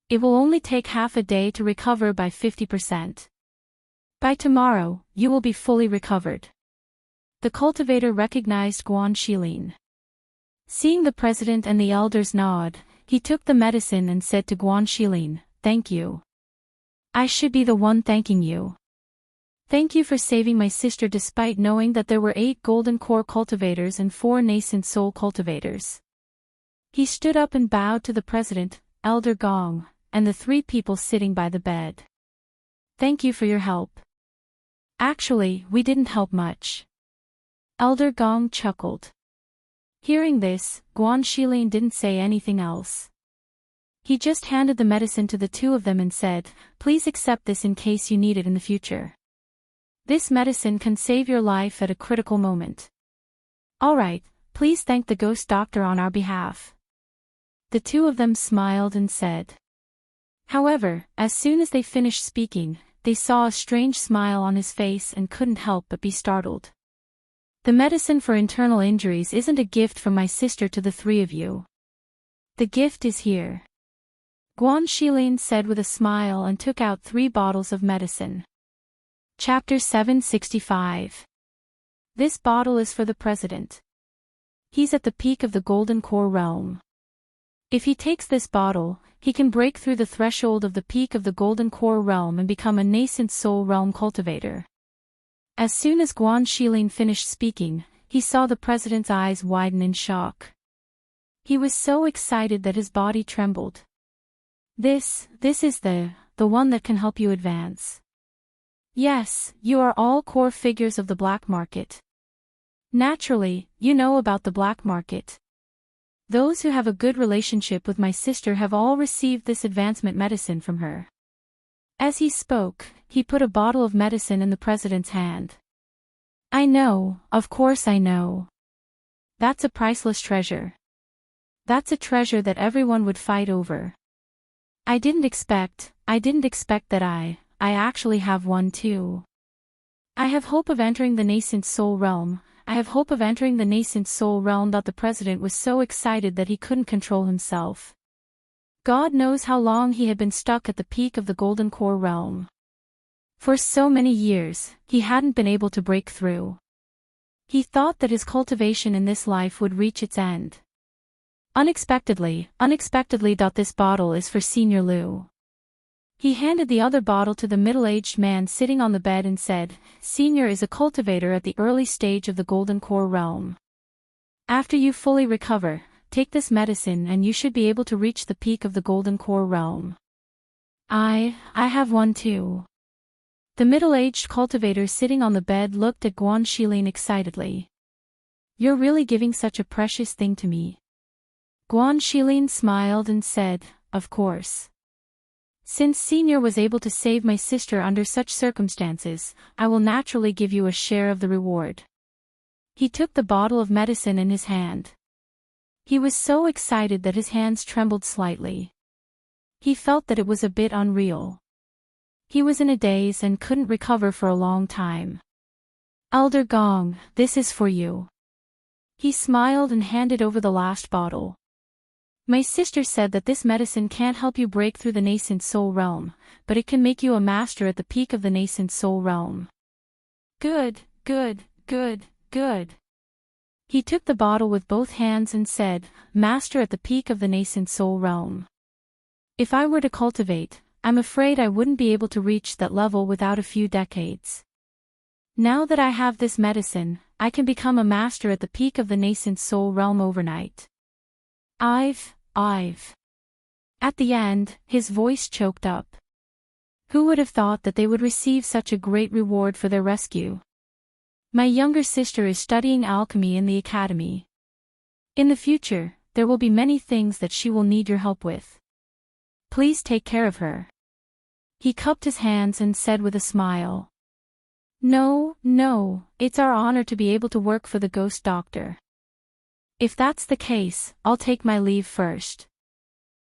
Speaker 1: It will only take half a day to recover by 50%. By tomorrow, you will be fully recovered." The cultivator recognized Guan Shilin. Seeing the president and the elders nod, he took the medicine and said to Guan Shilin, "Thank you. I should be the one thanking you. Thank you for saving my sister despite knowing that there were 8 golden core cultivators and 4 nascent soul cultivators." He stood up and bowed to the president, Elder Gong, and the 3 people sitting by the bed. "Thank you for your help. Actually, we didn't help much." Elder Gong chuckled. Hearing this, Guan Shilin didn't say anything else. He just handed the medicine to the 2 of them and said, "Please accept this in case you need it in the future. This medicine can save your life at a critical moment. Alright, please thank the ghost doctor on our behalf." The 2 of them smiled and said. However, as soon as they finished speaking, they saw a strange smile on his face and couldn't help but be startled. "The medicine for internal injuries isn't a gift from my sister to the 3 of you. The gift is here." Guan Shilin said with a smile and took out 3 bottles of medicine. Chapter 765. This bottle is for the president. He's at the peak of the Golden Core realm. If he takes this bottle, he can break through the threshold of the peak of the Golden Core realm and become a nascent soul realm cultivator. As soon as Guan Shilin finished speaking, he saw the president's eyes widen in shock. He was so excited that his body trembled. This is the one that can help you advance. Yes, you are all core figures of the black market. Naturally, you know about the black market. Those who have a good relationship with my sister have all received this advancement medicine from her." As he spoke, he put a bottle of medicine in the president's hand. "I know, of course I know. That's a priceless treasure. That's a treasure that everyone would fight over. I didn't expect that I actually have one too. I have hope of entering the nascent soul realm. The president was so excited that he couldn't control himself. God knows how long he had been stuck at the peak of the Golden Core realm. For so many years, he hadn't been able to break through. He thought that his cultivation in this life would reach its end. Unexpectedly, this bottle is for Senior Liu." He handed the other bottle to the middle-aged man sitting on the bed and said, "Senior is a cultivator at the early stage of the Golden Core realm. After you fully recover, take this medicine and you should be able to reach the peak of the Golden Core realm." I have one too." The middle-aged cultivator sitting on the bed looked at Guan Shilin excitedly. "You're really giving such a precious thing to me." Guan Shilin smiled and said, "Of course. Since Senior was able to save my sister under such circumstances, I will naturally give you a share of the reward." He took the bottle of medicine in his hand. He was so excited that his hands trembled slightly. He felt that it was a bit unreal. He was in a daze and couldn't recover for a long time. Elder Gong, this is for you. He smiled and handed over the last bottle. My sister said that this medicine can't help you break through the nascent soul realm, but it can make you a master at the peak of the nascent soul realm. Good, good, good, good. He took the bottle with both hands and said, Master at the peak of the nascent soul realm. If I were to cultivate, I'm afraid I wouldn't be able to reach that level without a few decades. Now that I have this medicine, I can become a master at the peak of the nascent soul realm overnight. I've. At the end, his voice choked up. Who would have thought that they would receive such a great reward for their rescue? My younger sister is studying alchemy in the academy. In the future, there will be many things that she will need your help with. Please take care of her. He cupped his hands and said with a smile. No, it's our honor to be able to work for the ghost doctor. If that's the case, I'll take my leave first.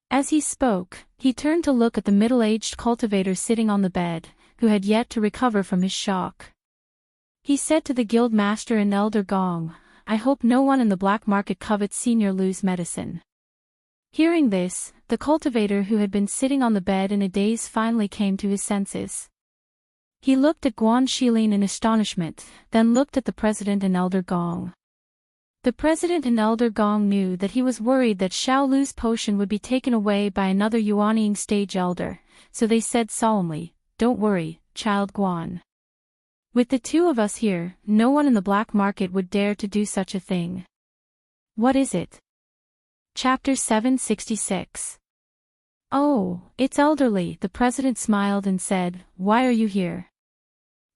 Speaker 1: As he spoke, he turned to look at the middle-aged cultivator sitting on the bed, who had yet to recover from his shock. He said to the guild master and Elder Gong, I hope no one in the black market covets Senior Lu's medicine. Hearing this, the cultivator who had been sitting on the bed in a daze finally came to his senses. He looked at Guan Shilin in astonishment, then looked at the president and Elder Gong. The president and Elder Gong knew that he was worried that Xiao Lu's potion would be taken away by another Yuanying stage elder, so they said solemnly, Don't worry, child Guan. With the two of us here, no one in the black market would dare to do such a thing. What is it? Chapter 766. Oh, it's Elderly, the president smiled and said, Why are you here?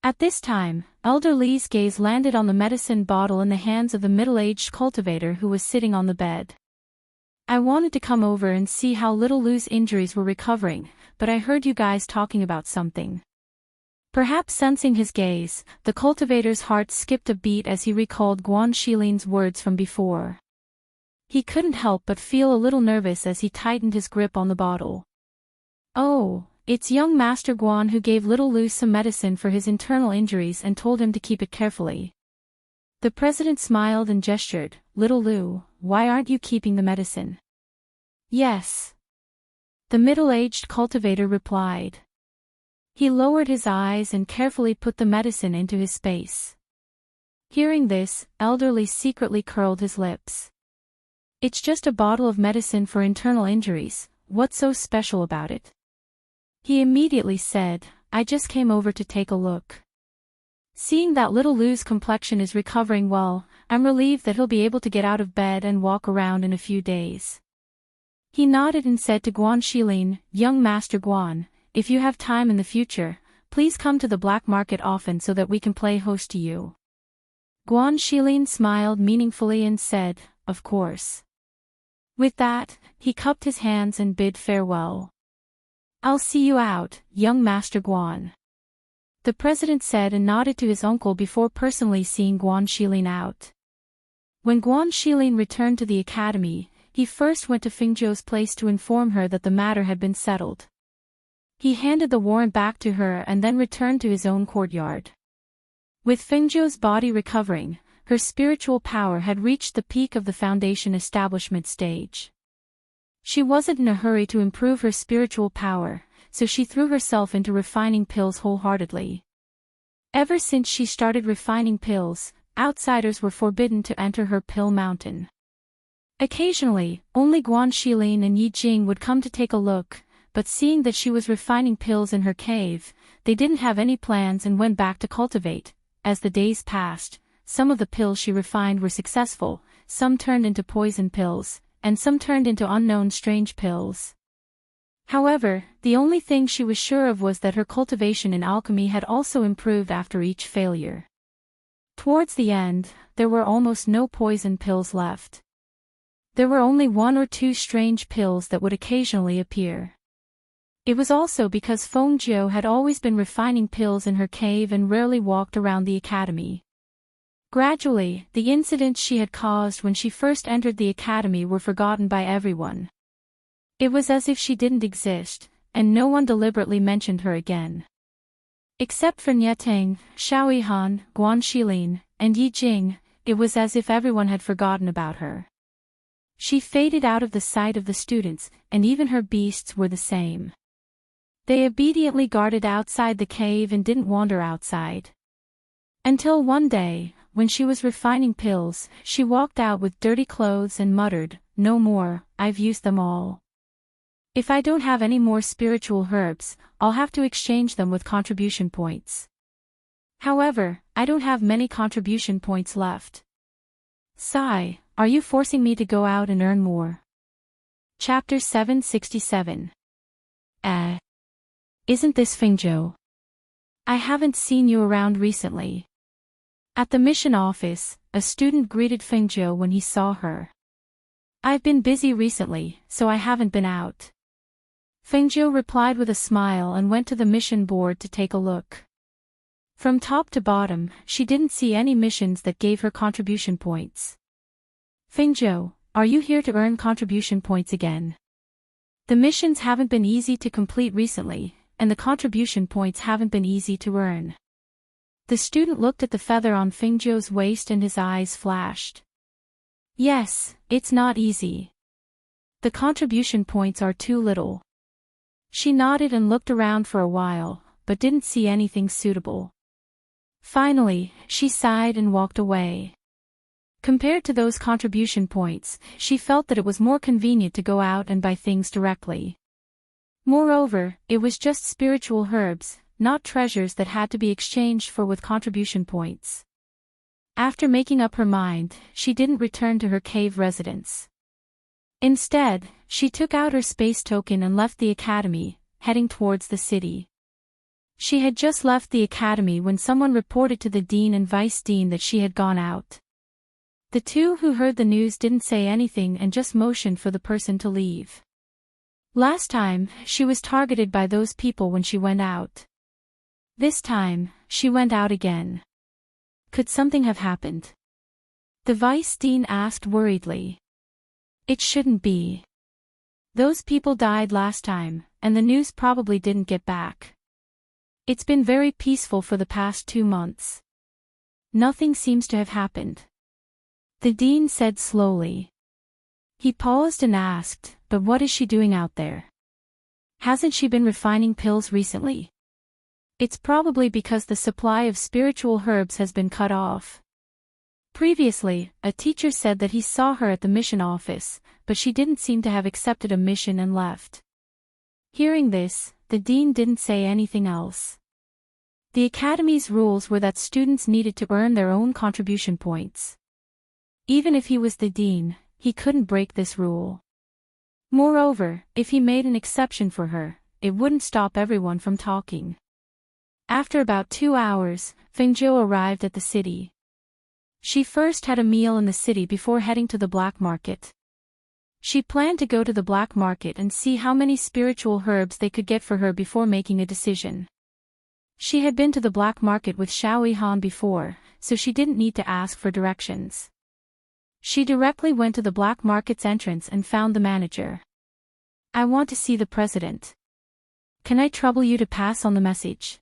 Speaker 1: At this time, Elder Li's gaze landed on the medicine bottle in the hands of the middle-aged cultivator who was sitting on the bed. I wanted to come over and see how little Lu's injuries were recovering, but I heard you guys talking about something. Perhaps sensing his gaze, the cultivator's heart skipped a beat as he recalled Guan Shilin's words from before. He couldn't help but feel a little nervous as he tightened his grip on the bottle. Oh, it's young Master Guan who gave little Lu some medicine for his internal injuries and told him to keep it carefully. The president smiled and gestured, Little Lu, why aren't you keeping the medicine? Yes. The middle-aged cultivator replied. He lowered his eyes and carefully put the medicine into his space. Hearing this, Elderly secretly curled his lips. It's just a bottle of medicine for internal injuries, what's so special about it? He immediately said, I just came over to take a look. Seeing that little Lu's complexion is recovering well, I'm relieved that he'll be able to get out of bed and walk around in a few days. He nodded and said to Guan Shilin, Young Master Guan, if you have time in the future, please come to the black market often so that we can play host to you. Guan Shilin smiled meaningfully and said, Of course. With that, he cupped his hands and bid farewell. I'll see you out, young Master Guan. The president said and nodded to his uncle before personally seeing Guan Shilin out. When Guan Shilin returned to the academy, he first went to Fengzhou's place to inform her that the matter had been settled. He handed the warrant back to her and then returned to his own courtyard. With Fengzhou's body recovering, her spiritual power had reached the peak of the foundation establishment stage. She wasn't in a hurry to improve her spiritual power, so she threw herself into refining pills wholeheartedly. Ever since she started refining pills, outsiders were forbidden to enter her pill mountain. Occasionally, only Guan Shilin and Yi Jing would come to take a look, but seeing that she was refining pills in her cave, they didn't have any plans and went back to cultivate. As the days passed, some of the pills she refined were successful, some turned into poison pills, and some turned into unknown strange pills. However, the only thing she was sure of was that her cultivation in alchemy had also improved after each failure. Towards the end, there were almost no poison pills left. There were only one or two strange pills that would occasionally appear. It was also because Fengzhou had always been refining pills in her cave and rarely walked around the academy. Gradually, the incidents she had caused when she first entered the academy were forgotten by everyone. It was as if she didn't exist, and no one deliberately mentioned her again. Except for Nietang, Xiaoyihan, Guan Shilin, and Yi Jing, it was as if everyone had forgotten about her. She faded out of the sight of the students, and even her beasts were the same. They obediently guarded outside the cave and didn't wander outside. Until one day, when she was refining pills, she walked out with dirty clothes and muttered, "No more, I've used them all. If I don't have any more spiritual herbs, I'll have to exchange them with contribution points. However, I don't have many contribution points left. Sigh, are you forcing me to go out and earn more?" Chapter 767. Isn't this Fengzhou? I haven't seen you around recently. At the mission office, a student greeted Fengzhou when he saw her. I've been busy recently, so I haven't been out. Fengzhou replied with a smile and went to the mission board to take a look. From top to bottom, she didn't see any missions that gave her contribution points. Fengzhou, are you here to earn contribution points again? The missions haven't been easy to complete recently, and the contribution points haven't been easy to earn. The student looked at the feather on Fengzhou's waist and his eyes flashed. Yes, it's not easy. The contribution points are too little. She nodded and looked around for a while, but didn't see anything suitable. Finally, she sighed and walked away. Compared to those contribution points, she felt that it was more convenient to go out and buy things directly. Moreover, it was just spiritual herbs, not treasures that had to be exchanged for with contribution points. After making up her mind, she didn't return to her cave residence. Instead, she took out her space token and left the academy, heading towards the city. She had just left the academy when someone reported to the dean and vice dean that she had gone out. The two who heard the news didn't say anything and just motioned for the person to leave. Last time, she was targeted by those people when she went out. This time, she went out again. Could something have happened? The vice dean asked worriedly. It shouldn't be. Those people died last time, and the news probably didn't get back. It's been very peaceful for the past 2 months. Nothing seems to have happened. The dean said slowly. He paused and asked, but what is she doing out there? Hasn't she been refining pills recently? It's probably because the supply of spiritual herbs has been cut off. Previously, a teacher said that he saw her at the mission office, but she didn't seem to have accepted a mission and left. Hearing this, the dean didn't say anything else. The academy's rules were that students needed to earn their own contribution points. Even if he was the dean, he couldn't break this rule. Moreover, if he made an exception for her, it wouldn't stop everyone from talking. After about 2 hours, Fengzhou arrived at the city. She first had a meal in the city before heading to the black market. She planned to go to the black market and see how many spiritual herbs they could get for her before making a decision. She had been to the black market with Xiaoyihan before, so she didn't need to ask for directions. She directly went to the black market's entrance and found the manager. I want to see the president. Can I trouble you to pass on the message?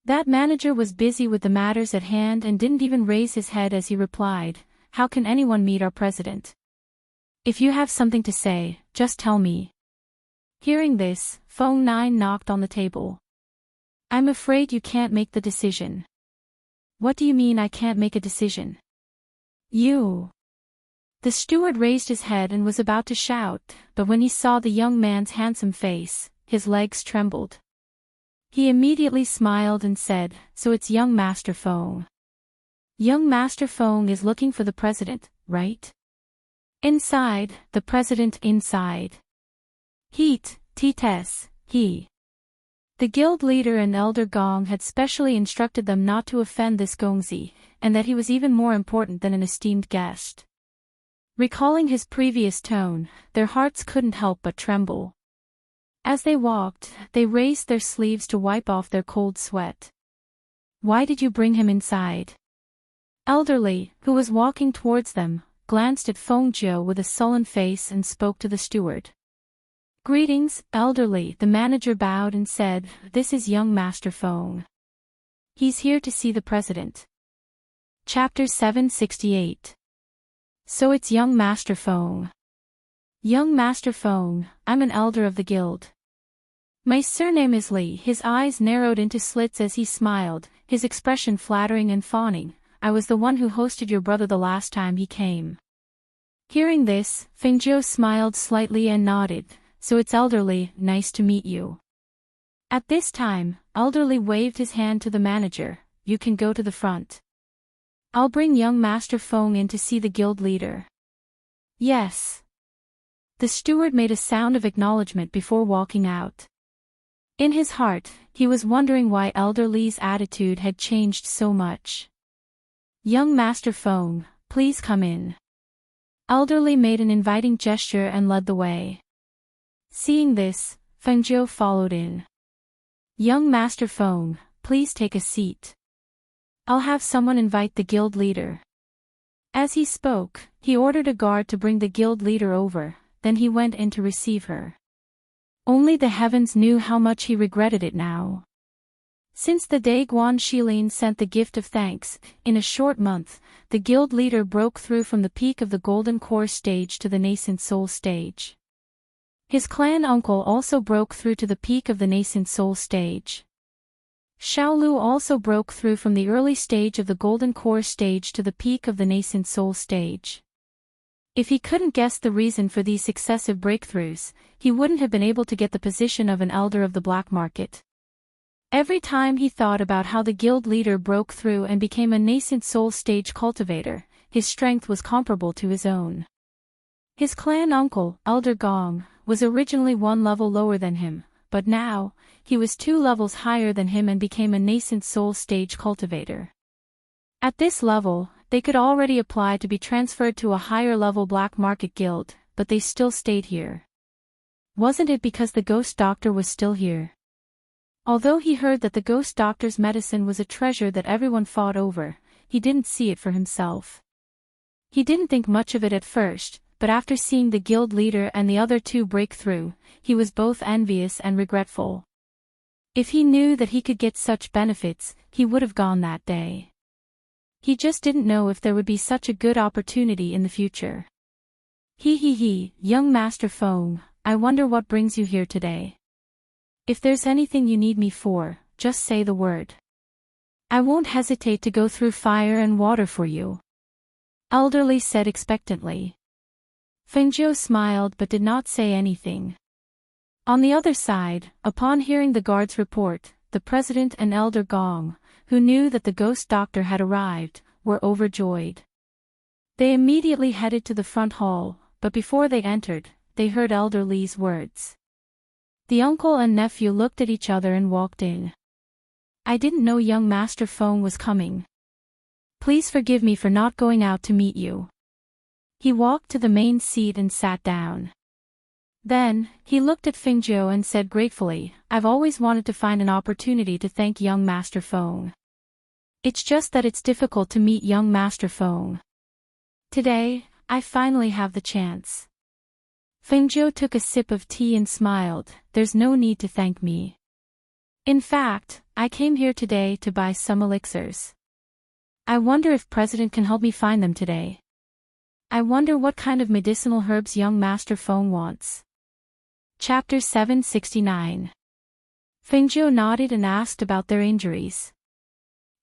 Speaker 1: That manager was busy with the matters at hand and didn't even raise his head as he replied, how can anyone meet our president? If you have something to say, just tell me. Hearing this, Feng Nine knocked on the table. I'm afraid you can't make the decision. What do you mean I can't make a decision? You. The steward raised his head and was about to shout, but when he saw the young man's handsome face, his legs trembled. He immediately smiled and said, so it's young Master Feng. Young Master Feng is looking for the president, right? Inside, the president inside. Heat, Tites, he. The guild leader and elder Gong had specially instructed them not to offend this Gongzi, and that he was even more important than an esteemed guest. Recalling his previous tone, their hearts couldn't help but tremble. As they walked, they raised their sleeves to wipe off their cold sweat. Why did you bring him inside? Elderly, who was walking towards them, glanced at Feng Jiu with a sullen face and spoke to the steward. "Greetings, elderly," the manager bowed and said, "This is young Master Feng. He's here to see the president." Chapter 768. So it's young Master Feng. Young Master Feng, I'm an elder of the guild. My surname is Li. His eyes narrowed into slits as he smiled, his expression flattering and fawning. I was the one who hosted your brother the last time he came. Hearing this, Feng Jiu smiled slightly and nodded. So it's elderly, nice to meet you. At this time, elderly waved his hand to the manager. You can go to the front. I'll bring young Master Feng in to see the guild leader. Yes. The steward made a sound of acknowledgement before walking out. In his heart, he was wondering why elderly's attitude had changed so much. Young Master Feng, please come in. Elderly made an inviting gesture and led the way. Seeing this, Feng Jiu followed in. Young Master Feng, please take a seat. I'll have someone invite the guild leader. As he spoke, he ordered a guard to bring the guild leader over, then he went in to receive her. Only the heavens knew how much he regretted it now. Since the day Guan Shilin sent the gift of thanks, in a short month, the guild leader broke through from the peak of the Golden Core stage to the Nascent Soul stage. His clan uncle also broke through to the peak of the Nascent Soul stage. Xiaolu also broke through from the early stage of the Golden Core stage to the peak of the Nascent Soul stage. If he couldn't guess the reason for these successive breakthroughs, he wouldn't have been able to get the position of an elder of the black market. Every time he thought about how the guild leader broke through and became a Nascent Soul stage cultivator, his strength was comparable to his own. His clan uncle, Elder Gong, was originally one level lower than him, but now, he was 2 levels higher than him and became a Nascent Soul stage cultivator. At this level, they could already apply to be transferred to a higher level black market guild, but they still stayed here. Wasn't it because the ghost doctor was still here? Although he heard that the ghost doctor's medicine was a treasure that everyone fought over, he didn't see it for himself. He didn't think much of it at first, but after seeing the guild leader and the other 2 break through, he was both envious and regretful. If he knew that he could get such benefits, he would have gone that day. He just didn't know if there would be such a good opportunity in the future. Young Master Feng, I wonder what brings you here today. If there's anything you need me for, just say the word. I won't hesitate to go through fire and water for you. Elderly said expectantly. Feng Jiu smiled but did not say anything. On the other side, upon hearing the guard's report, the president and Elder Gong, who knew that the ghost doctor had arrived, were overjoyed. They immediately headed to the front hall, but before they entered, they heard Elder Li's words. The uncle and nephew looked at each other and walked in. I didn't know young Master Feng was coming. Please forgive me for not going out to meet you. He walked to the main seat and sat down. Then, he looked at Feng Jiu and said gratefully, I've always wanted to find an opportunity to thank young Master Feng. It's just that it's difficult to meet young Master Feng. Today, I finally have the chance. Feng Jiu took a sip of tea and smiled, there's no need to thank me. In fact, I came here today to buy some elixirs. I wonder if President can help me find them today. I wonder what kind of medicinal herbs young Master Feng wants. Chapter 769. Feng Jiu nodded and asked about their injuries.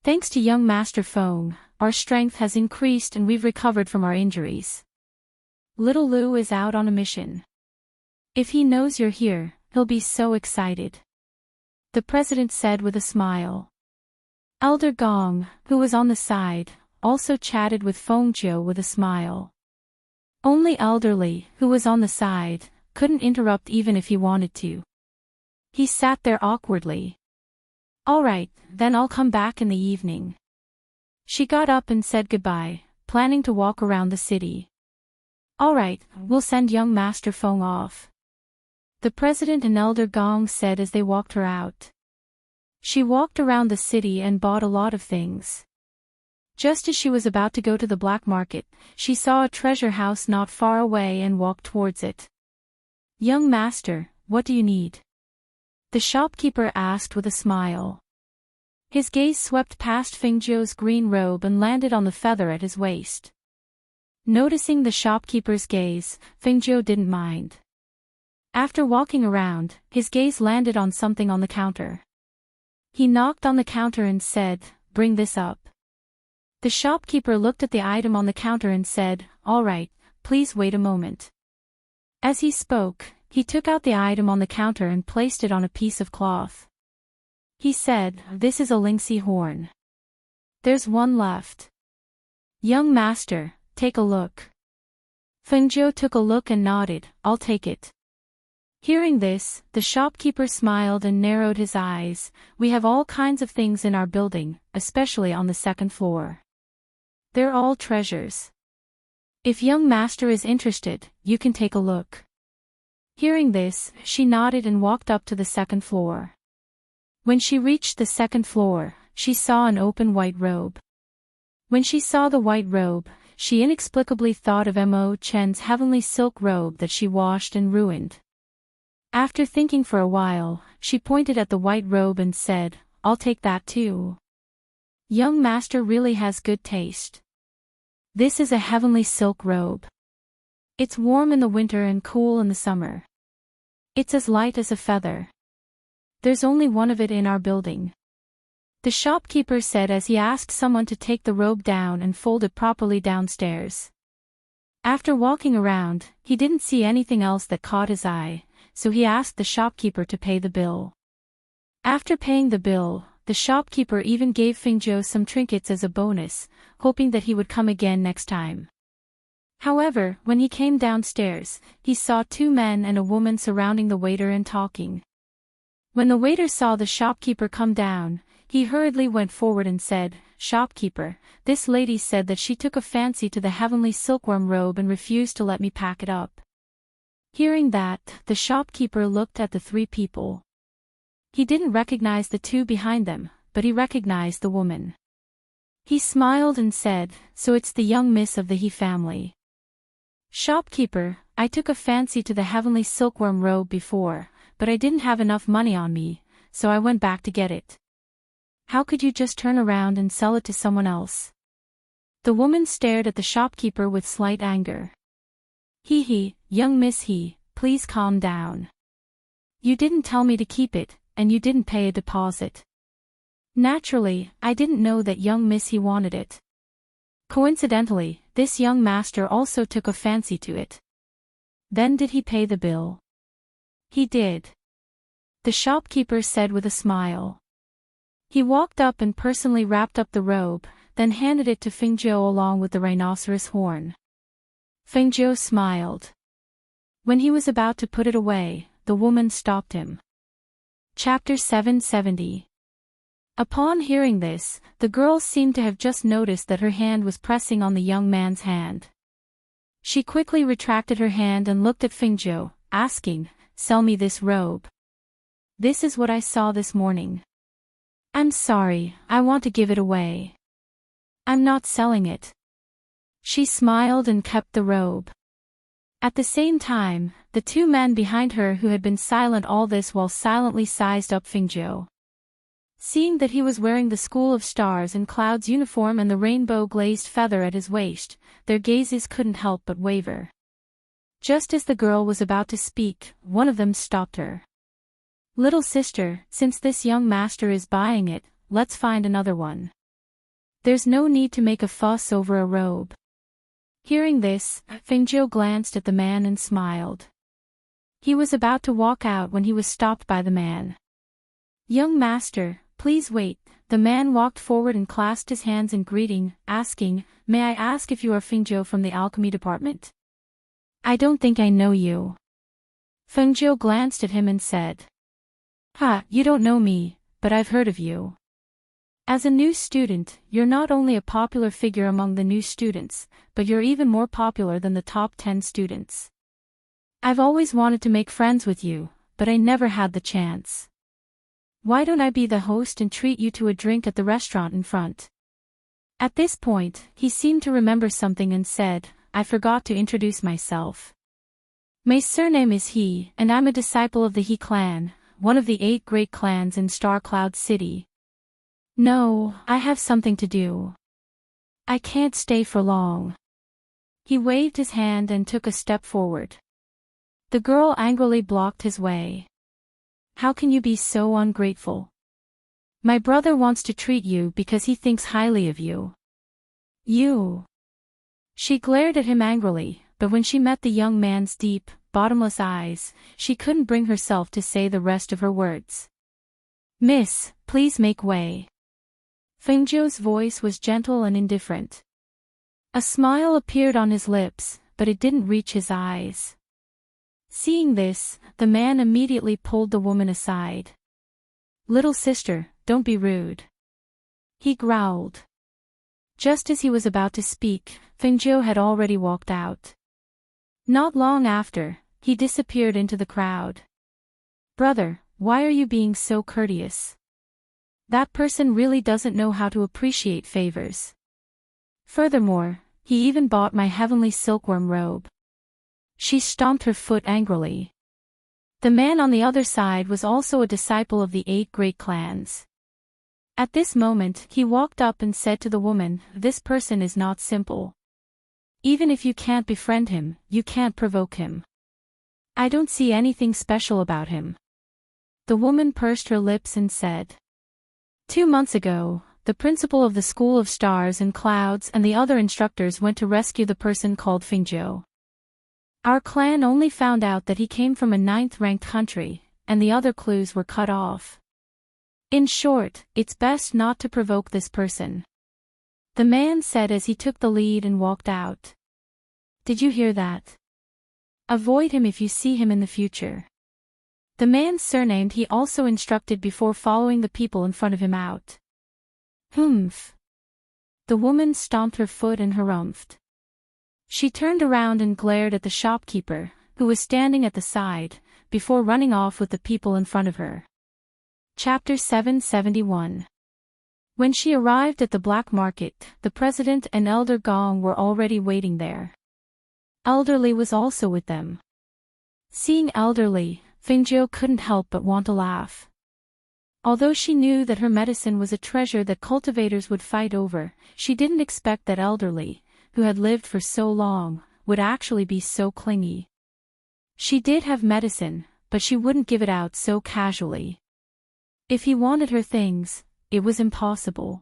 Speaker 1: Thanks to young Master Feng, our strength has increased and we've recovered from our injuries. Little Lu is out on a mission. If he knows you're here, he'll be so excited. The president said with a smile. Elder Gong, who was on the side, also chatted with Feng Jiu with a smile. Only Elderly, who was on the side, couldn't interrupt even if he wanted to. He sat there awkwardly. All right, then I'll come back in the evening. She got up and said goodbye, planning to walk around the city. All right, we'll send young Master Feng off. The president and Elder Gong said as they walked her out. She walked around the city and bought a lot of things. Just as she was about to go to the black market, she saw a treasure house not far away and walked towards it. "Young master, what do you need?" the shopkeeper asked with a smile. His gaze swept past Fengzhou's green robe and landed on the feather at his waist. Noticing the shopkeeper's gaze, Fengzhou didn't mind. After walking around, his gaze landed on something on the counter. He knocked on the counter and said, "Bring this up." The shopkeeper looked at the item on the counter and said, "All right, please wait a moment." As he spoke, he took out the item on the counter and placed it on a piece of cloth. He said, "This is a lynxy horn. There's one left. Young master, take a look." Fengzhou took a look and nodded, "I'll take it." Hearing this, the shopkeeper smiled and narrowed his eyes. "We have all kinds of things in our building, especially on the second floor. They're all treasures. If young master is interested, you can take a look." Hearing this, she nodded and walked up to the second floor. When she reached the second floor, she saw an open white robe. When she saw the white robe, she inexplicably thought of Mo Chen's heavenly silk robe that she washed and ruined. After thinking for a while, she pointed at the white robe and said, "I'll take that too. Young master really has good taste. This is a heavenly silk robe. It's warm in the winter and cool in the summer. It's as light as a feather. There's only one of it in our building," the shopkeeper said as he asked someone to take the robe down and fold it properly downstairs. After walking around, he didn't see anything else that caught his eye, so he asked the shopkeeper to pay the bill. After paying the bill, the shopkeeper even gave Fengzhou some trinkets as a bonus, hoping that he would come again next time. However, when he came downstairs, he saw two men and a woman surrounding the waiter and talking. When the waiter saw the shopkeeper come down, he hurriedly went forward and said, "Shopkeeper, this lady said that she took a fancy to the heavenly silkworm robe and refused to let me pack it up." Hearing that, the shopkeeper looked at the three people. He didn't recognize the two behind them, but he recognized the woman. He smiled and said, "So it's the young miss of the He family." "Shopkeeper, I took a fancy to the heavenly silkworm robe before, but I didn't have enough money on me, so I went back to get it." "How could you just turn around and sell it to someone else?" The woman stared at the shopkeeper with slight anger. He, young miss he, please calm down. You didn't tell me to keep it, and you didn't pay a deposit. Naturally, I didn't know that young miss he wanted it. Coincidentally, this young master also took a fancy to it. Then did he pay the bill?" "He did," the shopkeeper said with a smile. He walked up and personally wrapped up the robe, then handed it to Fengzhou along with the rhinoceros horn. Fengzhou smiled. When he was about to put it away, the woman stopped him. Chapter 770. Upon hearing this, the girl seemed to have just noticed that her hand was pressing on the young man's hand. She quickly retracted her hand and looked at Fengzhou, asking, "Sell me this robe. This is what I saw this morning." "I'm sorry, I want to give it away. I'm not selling it." She smiled and kept the robe. At the same time, the two men behind her who had been silent all this while silently sized up Fengzhou. Seeing that he was wearing the School of Stars and Clouds uniform and the rainbow-glazed feather at his waist, their gazes couldn't help but waver. Just as the girl was about to speak, one of them stopped her. "Little sister, since this young master is buying it, let's find another one. There's no need to make a fuss over a robe." Hearing this, Fengzhou glanced at the man and smiled. He was about to walk out when he was stopped by the man. "Young master, please wait." The man walked forward and clasped his hands in greeting, asking, "May I ask if you are Fengzhou from the alchemy department?" "I don't think I know you." Fengzhou glanced at him and said, "Ha, you don't know me, but I've heard of you. As a new student, you're not only a popular figure among the new students, but you're even more popular than the top 10 students. I've always wanted to make friends with you, but I never had the chance. Why don't I be the host and treat you to a drink at the restaurant in front?" At this point, he seemed to remember something and said, I forgot to introduce myself. My surname is He, and I'm a disciple of the He clan, one of the 8 great clans in Star Cloud City. No, I have something to do. I can't stay for long. He waved his hand and took a step forward. The girl angrily blocked his way. How can you be so ungrateful? My brother wants to treat you because he thinks highly of you. You. She glared at him angrily, but when she met the young man's deep, bottomless eyes, she couldn't bring herself to say the rest of her words. Miss, please make way. Fengzhou's voice was gentle and indifferent. A smile appeared on his lips, but it didn't reach his eyes. Seeing this, the man immediately pulled the woman aside. Little sister, don't be rude. He growled. Just as he was about to speak, Fengzhou had already walked out. Not long after, he disappeared into the crowd. Brother, why are you being so courteous? That person really doesn't know how to appreciate favors. Furthermore, he even bought my heavenly silkworm robe. She stomped her foot angrily. The man on the other side was also a disciple of the 8 great clans. At this moment, he walked up and said to the woman, this person is not simple. Even if you can't befriend him, you can't provoke him. I don't see anything special about him. The woman pursed her lips and said. 2 months ago, the principal of the School of Stars and Clouds and the other instructors went to rescue the person called Fengzhou. Our clan only found out that he came from a 9th-ranked country, and the other clues were cut off. In short, it's best not to provoke this person. The man said as he took the lead and walked out. Did you hear that? Avoid him if you see him in the future. The man's surname he also instructed before following the people in front of him out. Humph. The woman stomped her foot and harumphed. She turned around and glared at the shopkeeper, who was standing at the side, before running off with the people in front of her. Chapter 771. When she arrived at the black market, the president and Elder Gong were already waiting there. Elderly was also with them. Seeing Elderly, Fengzhou couldn't help but want to laugh. Although she knew that her medicine was a treasure that cultivators would fight over, she didn't expect that Elderly, who had lived for so long, would actually be so clingy. She did have medicine, but she wouldn't give it out so casually. If he wanted her things, it was impossible.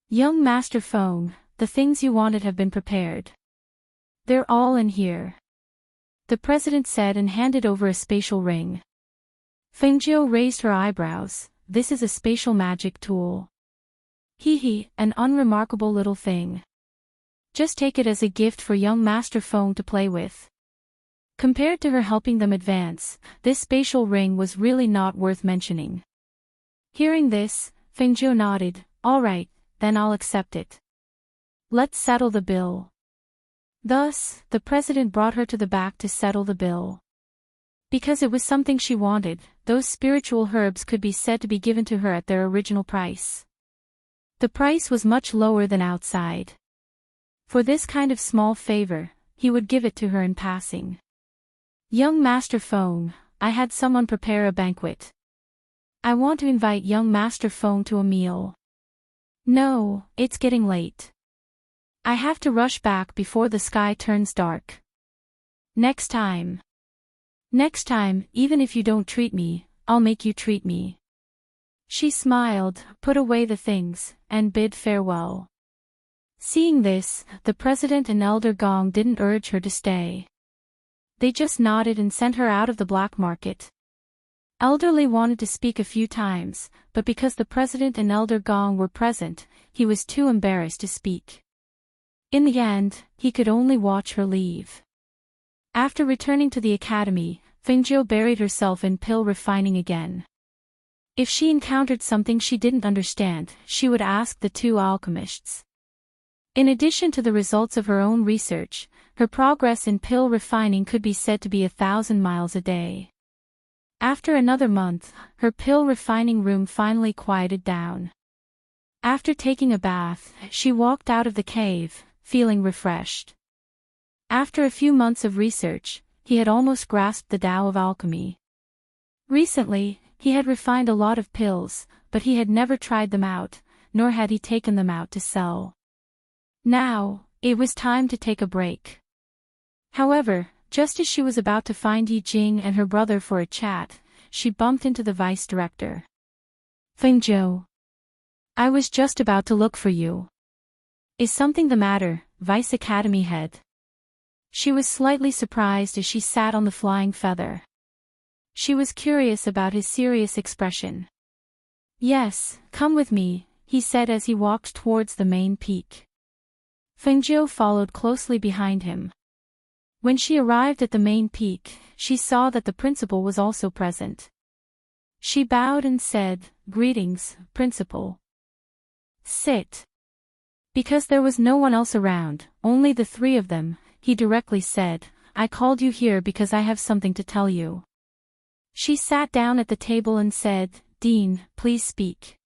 Speaker 1: Young Master Feng, the things you wanted have been prepared. They're all in here. The president said and handed over a spatial ring. Fengzhou raised her eyebrows. This is a spatial magic tool. Hee, an unremarkable little thing. Just take it as a gift for young Master Feng to play with. Compared to her helping them advance, this spatial ring was really not worth mentioning. Hearing this, Fengzhou nodded. All right, then I'll accept it. Let's settle the bill. Thus, the president brought her to the back to settle the bill. Because it was something she wanted, those spiritual herbs could be said to be given to her at their original price. The price was much lower than outside. For this kind of small favor, he would give it to her in passing. Young Master Feng, I had someone prepare a banquet. I want to invite young Master Feng to a meal. No, it's getting late. I have to rush back before the sky turns dark. Next time. Next time, even if you don't treat me, I'll make you treat me. She smiled, put away the things, and bid farewell. Seeing this, the president and Elder Gong didn't urge her to stay. They just nodded and sent her out of the black market. Elderly wanted to speak a few times, but because the president and Elder Gong were present, he was too embarrassed to speak. In the end, he could only watch her leave. After returning to the academy, Fengzhou buried herself in pill refining again. If she encountered something she didn't understand, she would ask the 2 alchemists. In addition to the results of her own research, her progress in pill refining could be said to be 1,000 miles a day. After another month, her pill refining room finally quieted down. After taking a bath, she walked out of the cave, feeling refreshed. After a few months of research, he had almost grasped the Tao of alchemy. Recently, he had refined a lot of pills, but he had never tried them out, nor had he taken them out to sell. Now, it was time to take a break. However, just as she was about to find Yi Jing and her brother for a chat, she bumped into the vice director. Feng Zhou. I was just about to look for you. Is something the matter, Vice Academy head? She was slightly surprised as she sat on the flying feather. She was curious about his serious expression. Yes, come with me, he said as he walked towards the main peak. Feng Zhou followed closely behind him. When she arrived at the main peak, she saw that the principal was also present. She bowed and said, "Greetings, Principal." "Sit." Because there was no one else around, only the three of them, he directly said, "I called you here because I have something to tell you." She sat down at the table and said, "Dean, please speak.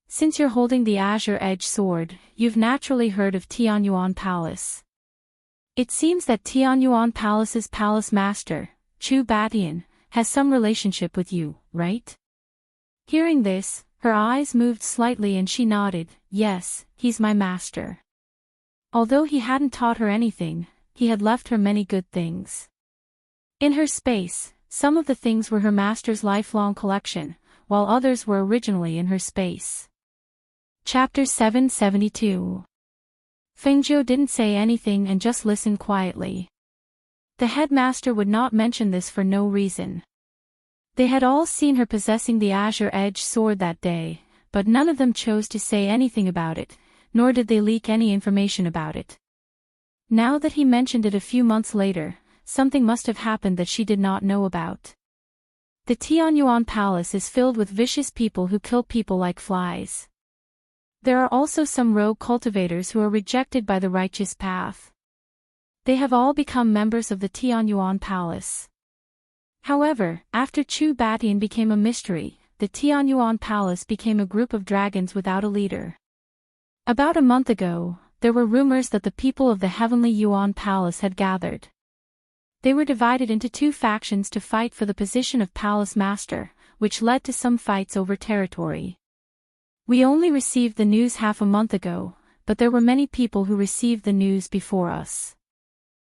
Speaker 1: Since you're holding the Azure Edge sword, you've naturally heard of Tianyuan Palace. It seems that Tianyuan Palace's palace master, Chu Batian, has some relationship with you, right?" Hearing this, her eyes moved slightly and she nodded, "Yes, he's my master." Although he hadn't taught her anything, he had left her many good things. In her space, some of the things were her master's lifelong collection, while others were originally in her space. Chapter 772. Feng Zhou didn't say anything and just listened quietly. The headmaster would not mention this for no reason. They had all seen her possessing the Azure Edge sword that day, but none of them chose to say anything about it, nor did they leak any information about it. Now that he mentioned it a few months later, something must have happened that she did not know about. The Tianyuan Palace is filled with vicious people who kill people like flies. There are also some rogue cultivators who are rejected by the righteous path. They have all become members of the Tianyuan Palace. However, after Chu Batian became a mystery, the Tianyuan Palace became a group of dragons without a leader. About a month ago, there were rumors that the people of the Heavenly Yuan Palace had gathered. They were divided into two factions to fight for the position of Palace Master, which led to some fights over territory. We only received the news half a month ago, but there were many people who received the news before us.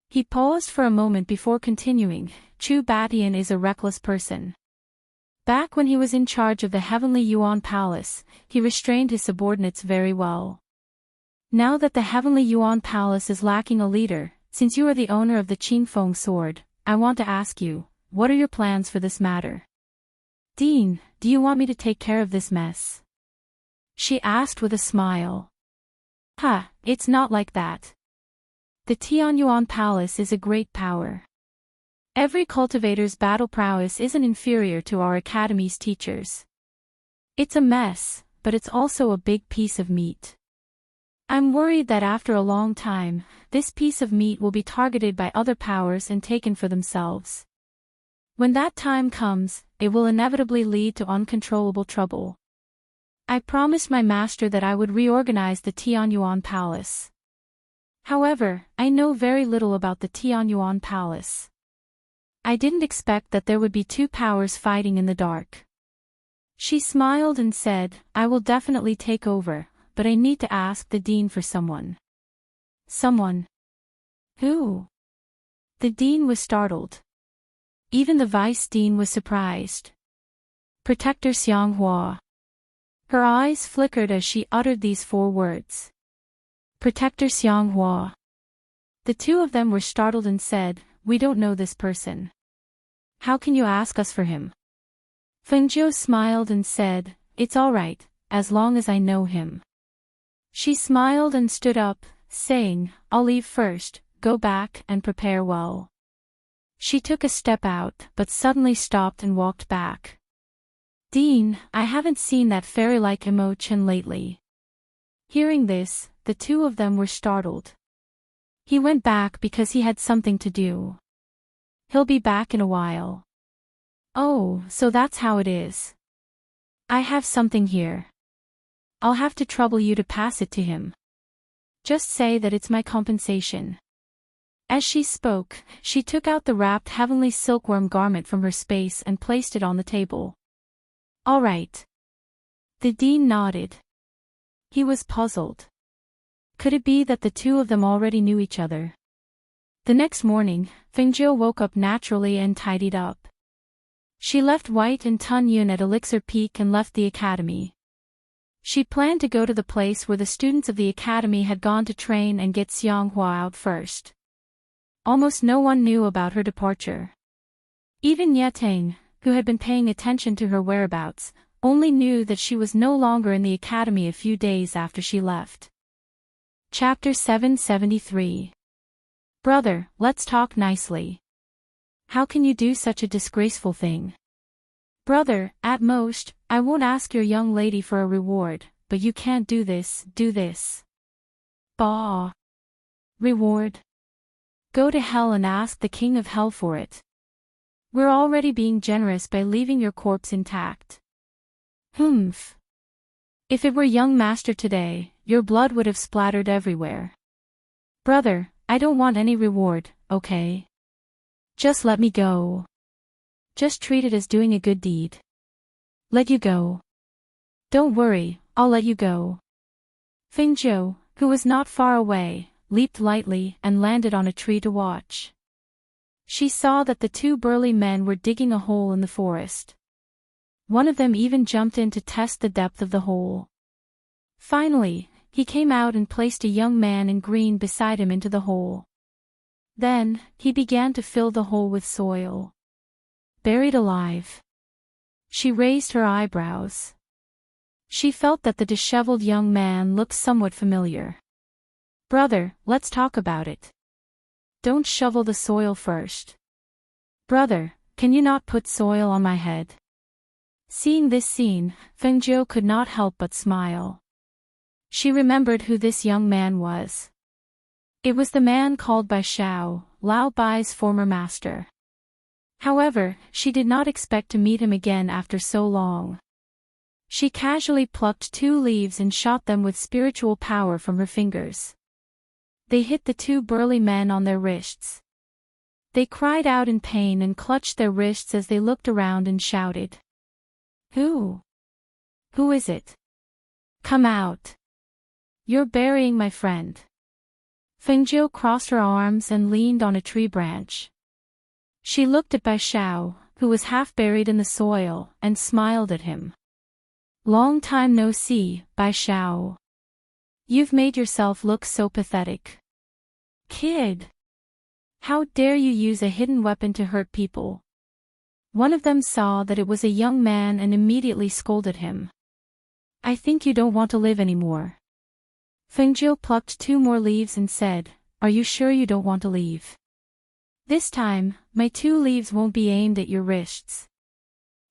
Speaker 1: He paused for a moment before continuing. Chu Batian is a reckless person. Back when he was in charge of the Heavenly Yuan Palace, he restrained his subordinates very well. Now that the Heavenly Yuan Palace is lacking a leader, since you are the owner of the Qingfeng sword, I want to ask you, what are your plans for this matter? Dean, do you want me to take care of this mess? She asked with a smile. It's not like that. The Tianyuan Palace is a great power. Every cultivator's battle prowess isn't inferior to our academy's teachers. It's a mess, but it's also a big piece of meat. I'm worried that after a long time, this piece of meat will be targeted by other powers and taken for themselves. When that time comes, it will inevitably lead to uncontrollable trouble. I promised my master that I would reorganize the Tianyuan Palace. However, I know very little about the Tianyuan Palace. I didn't expect that there would be two powers fighting in the dark. She smiled and said, I will definitely take over, but I need to ask the dean for someone. Someone? Who? The dean was startled. Even the vice dean was surprised. Protector Xianghua. Her eyes flickered as she uttered these four words. Protector Xianghua. The two of them were startled and said, We don't know this person. How can you ask us for him? Feng Zhou smiled and said, It's all right, as long as I know him. She smiled and stood up, saying, I'll leave first, go back and prepare well. She took a step out, but suddenly stopped and walked back. Dean, I haven't seen that fairy-like Imo-chan lately. Hearing this, the two of them were startled. He went back because he had something to do. He'll be back in a while. Oh, so that's how it is. I have something here. I'll have to trouble you to pass it to him. Just say that it's my compensation." As she spoke, she took out the wrapped heavenly silkworm garment from her space and placed it on the table. "All right." The dean nodded. He was puzzled. Could it be that the two of them already knew each other? The next morning, Fengjiu woke up naturally and tidied up. She left White and Tun Yun at Elixir Peak and left the academy. She planned to go to the place where the students of the academy had gone to train and get Xianghua out first. Almost no one knew about her departure. Even Yetang, who had been paying attention to her whereabouts, only knew that she was no longer in the academy a few days after she left. Chapter 773. "Brother, let's talk nicely. How can you do such a disgraceful thing?" "Brother, at most, I won't ask your young lady for a reward, but you can't do this. Bah. Reward? Go to hell and ask the king of hell for it. We're already being generous by leaving your corpse intact." "Humph. If it were young master today, your blood would have splattered everywhere." "Brother, I don't want any reward, okay? Just let me go. Just treat it as doing a good deed." "Let you go." "Don't worry, I'll let you go." Fengjiu, who was not far away, leaped lightly and landed on a tree to watch. She saw that the two burly men were digging a hole in the forest. One of them even jumped in to test the depth of the hole. Finally, he came out and placed a young man in green beside him into the hole. Then, he began to fill the hole with soil. Buried alive. She raised her eyebrows. She felt that the disheveled young man looked somewhat familiar. "Brother, let's talk about it. Don't shovel the soil first." "Brother, can you not put soil on my head?" Seeing this scene, Fengjiu could not help but smile. She remembered who this young man was. It was the man called Bai Shao, Lao Bai's former master. However, she did not expect to meet him again after so long. She casually plucked 2 leaves and shot them with spiritual power from her fingers. They hit the 2 burly men on their wrists. They cried out in pain and clutched their wrists as they looked around and shouted. "Who? Who is it? Come out. You're burying my friend." Fengjiu crossed her arms and leaned on a tree branch. She looked at Bai Shao, who was half buried in the soil, and smiled at him. "Long time no see, Bai Shao. You've made yourself look so pathetic. Kid! How dare you use a hidden weapon to hurt people?" One of them saw that it was a young man and immediately scolded him. "I think you don't want to live anymore." Fengjiu plucked 2 more leaves and said, "Are you sure you don't want to leave? This time, my 2 leaves won't be aimed at your wrists."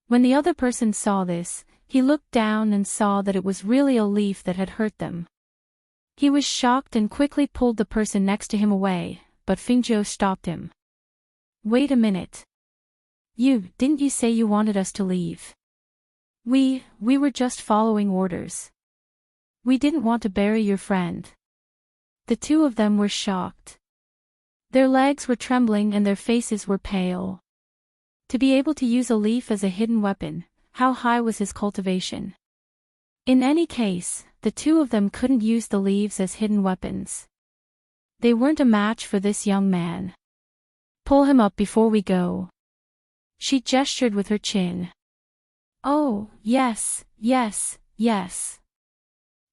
Speaker 1: When the other person saw this, he looked down and saw that it was really a leaf that had hurt them. He was shocked and quickly pulled the person next to him away, but Fengjiu stopped him. "Wait a minute. Didn't you say you wanted us to leave?" We were just following orders. We didn't want to bury your friend." The 2 of them were shocked. Their legs were trembling and their faces were pale. To be able to use a leaf as a hidden weapon, how high was his cultivation? In any case, the 2 of them couldn't use the leaves as hidden weapons. They weren't a match for this young man. "Pull him up before we go." She gestured with her chin. "Oh, yes.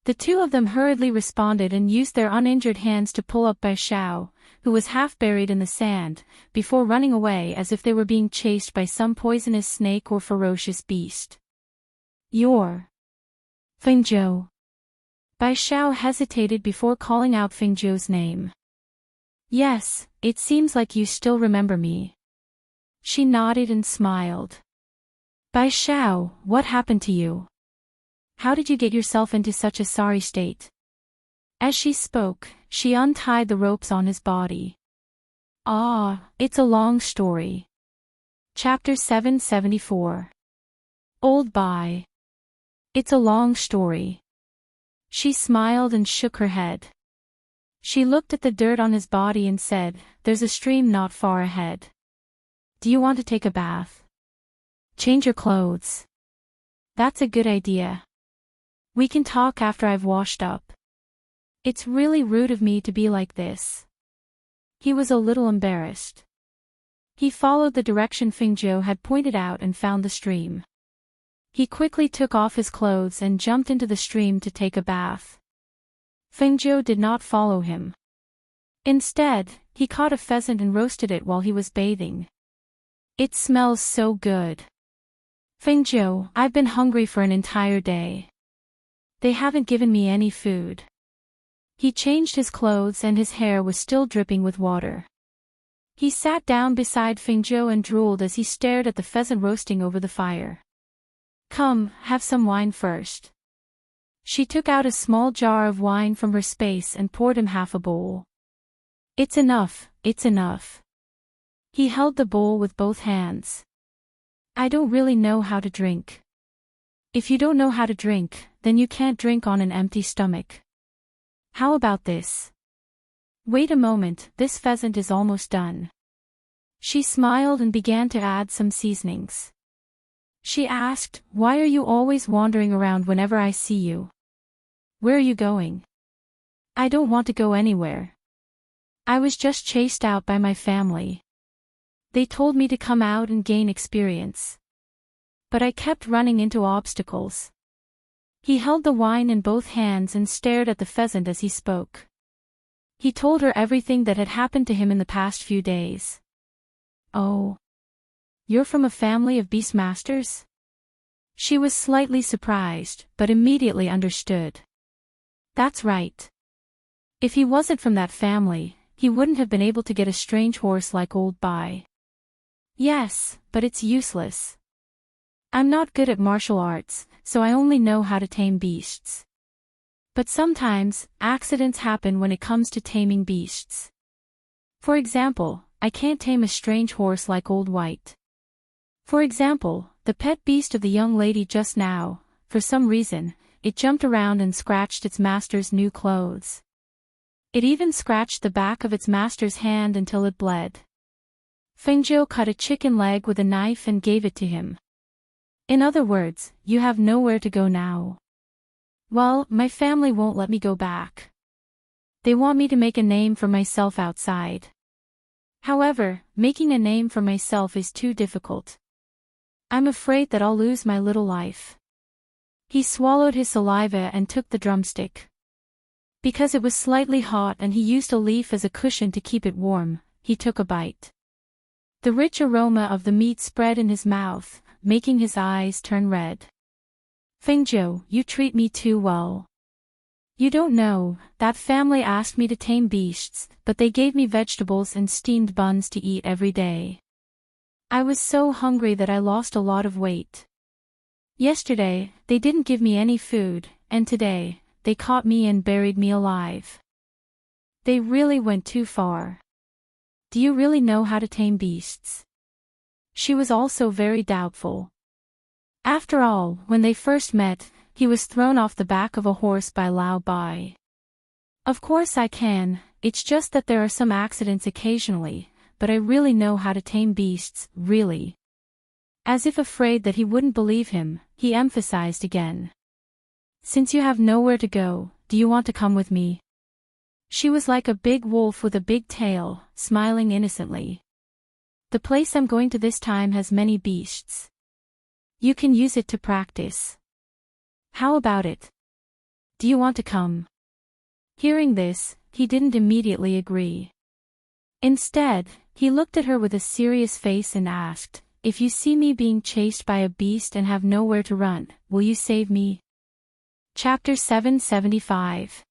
Speaker 1: The 2 of them hurriedly responded and used their uninjured hands to pull up Bai Shao, who was half buried in the sand, before running away as if they were being chased by some poisonous snake or ferocious beast. "You're Fengjiu." Bai Shao hesitated before calling out Fengjiu's name. "Yes, it seems like you still remember me." She nodded and smiled. "Bai Shao, what happened to you? How did you get yourself into such a sorry state?" As she spoke, she untied the ropes on his body. It's a long story. Chapter 774. Old Bai. It's a long story. She smiled and shook her head. She looked at the dirt on his body and said, "There's a stream not far ahead. Do you want to take a bath? Change your clothes." "That's a good idea. We can talk after I've washed up. It's really rude of me to be like this." He was a little embarrassed. He followed the direction Fengjiu had pointed out and found the stream. He quickly took off his clothes and jumped into the stream to take a bath. Fengjiu did not follow him. Instead, he caught a pheasant and roasted it while he was bathing. "It smells so good. Fengjiu, I've been hungry for an entire day. They haven't given me any food." He changed his clothes and his hair was still dripping with water. He sat down beside Fengjiu and drooled as he stared at the pheasant roasting over the fire. "Come, have some wine first." She took out a small jar of wine from her space and poured him half a bowl. It's enough, it's enough." He held the bowl with both hands. "I don't really know how to drink." "If you don't know how to drink, then you can't drink on an empty stomach. How about this? Wait a moment, this pheasant is almost done." She smiled and began to add some seasonings. She asked, "Why are you always wandering around whenever I see you? Where are you going?" "I don't want to go anywhere. I was just chased out by my family. They told me to come out and gain experience. But I kept running into obstacles." He held the wine in both hands and stared at the pheasant as he spoke. He told her everything that had happened to him in the past few days. "Oh. You're from a family of beastmasters?" She was slightly surprised, but immediately understood. "That's right. If he wasn't from that family, he wouldn't have been able to get a strange horse like Old Bai." "Yes, but it's useless. I'm not good at martial arts, so I only know how to tame beasts. But sometimes, accidents happen when it comes to taming beasts. For example, I can't tame a strange horse like Old White. For example, the pet beast of the young lady just now, for some reason, it jumped around and scratched its master's new clothes. It even scratched the back of its master's hand until it bled." Fengjiu cut a chicken leg with a knife and gave it to him. "In other words, you have nowhere to go now." "Well, my family won't let me go back. They want me to make a name for myself outside. However, making a name for myself is too difficult. I'm afraid that I'll lose my little life." He swallowed his saliva and took the drumstick. Because it was slightly hot and he used a leaf as a cushion to keep it warm, he took a bite. The rich aroma of the meat spread in his mouth, making his eyes turn red. "Fengjiu, you treat me too well. You don't know, that family asked me to tame beasts, but they gave me vegetables and steamed buns to eat every day. I was so hungry that I lost a lot of weight. Yesterday, they didn't give me any food, and today, they caught me and buried me alive. They really went too far. Do you really know how to tame beasts?" She was also very doubtful. After all, when they first met, he was thrown off the back of a horse by Lao Bai. "Of course I can, it's just that there are some accidents occasionally, but I really know how to tame beasts, really." As if afraid that he wouldn't believe him, he emphasized again. "Since you have nowhere to go, do you want to come with me?" She was like a big wolf with a big tail, smiling innocently. "The place I'm going to this time has many beasts. You can use it to practice. How about it? Do you want to come?" Hearing this, he didn't immediately agree. Instead, he looked at her with a serious face and asked, "If you see me being chased by a beast and have nowhere to run, will you save me?" Chapter 775.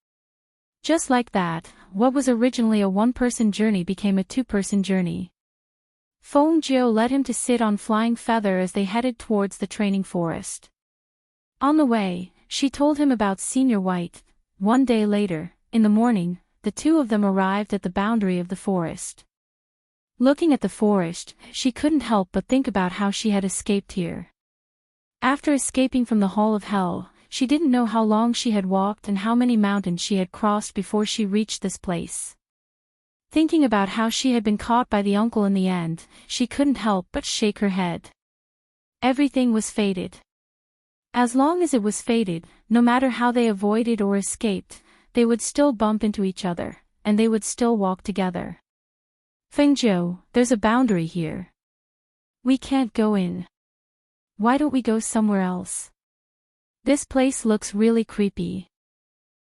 Speaker 1: Just like that, what was originally a one-person journey became a two-person journey. Fengjiu led him to sit on Flying Feather as they headed towards the training forest. On the way, she told him about Senior White. One day later, in the morning, the two of them arrived at the boundary of the forest. Looking at the forest, she couldn't help but think about how she had escaped here. After escaping from the Hall of Hell, she didn't know how long she had walked and how many mountains she had crossed before she reached this place. Thinking about how she had been caught by the uncle in the end, she couldn't help but shake her head. Everything was fated. As long as it was fated, no matter how they avoided or escaped, they would still bump into each other, and they would still walk together. Fengzhou, there's a boundary here. We can't go in. Why don't we go somewhere else? This place looks really creepy.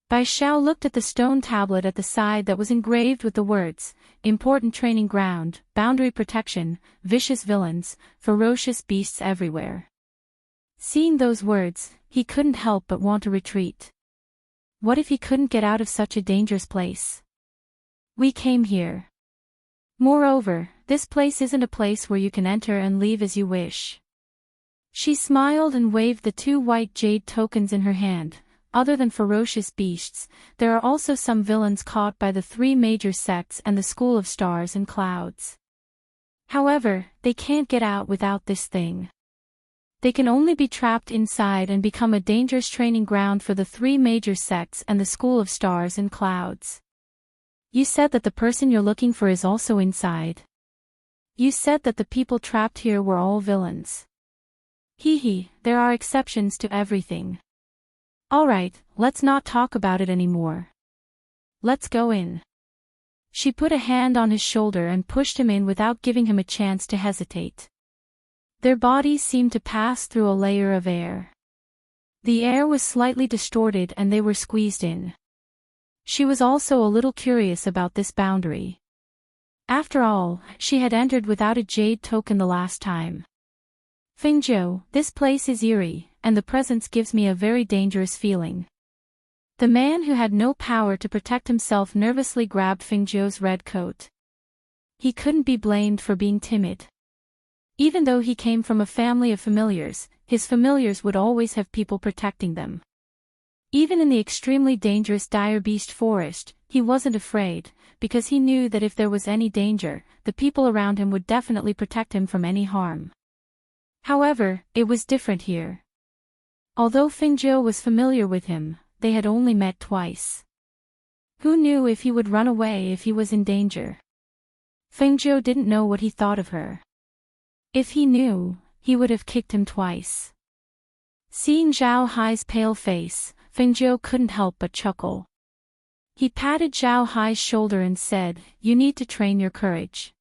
Speaker 1: Bai Xiao looked at the stone tablet at the side that was engraved with the words, important training ground, boundary protection, vicious villains, ferocious beasts everywhere. Seeing those words, he couldn't help but want to retreat. What if he couldn't get out of such a dangerous place? We came here. Moreover, this place isn't a place where you can enter and leave as you wish. She smiled and waved the 2 white jade tokens in her hand. Other than ferocious beasts, there are also some villains caught by the 3 major sects and the School of Stars and Clouds. However, they can't get out without this thing. They can only be trapped inside and become a dangerous training ground for the 3 major sects and the School of Stars and Clouds. You said that the person you're looking for is also inside. You said that the people trapped here were all villains. Hee, there are exceptions to everything. Alright, let's not talk about it anymore. Let's go in. She put a hand on his shoulder and pushed him in without giving him a chance to hesitate. Their bodies seemed to pass through a layer of air. The air was slightly distorted and they were squeezed in. She was also a little curious about this boundary. After all, she had entered without a jade token the last time. Fengzhou, this place is eerie, and the presence gives me a very dangerous feeling. The man who had no power to protect himself nervously grabbed Fengzhou's red coat. He couldn't be blamed for being timid. Even though he came from a family of familiars, his familiars would always have people protecting them. Even in the extremely dangerous dire beast forest, he wasn't afraid, because he knew that if there was any danger, the people around him would definitely protect him from any harm. However, it was different here. Although Fengzhou was familiar with him, they had only met twice. Who knew if he would run away if he was in danger? Fengzhou didn't know what he thought of her. If he knew, he would have kicked him twice. Seeing Zhao Hai's pale face, Fengzhou couldn't help but chuckle. He patted Zhao Hai's shoulder and said, "You need to train your courage.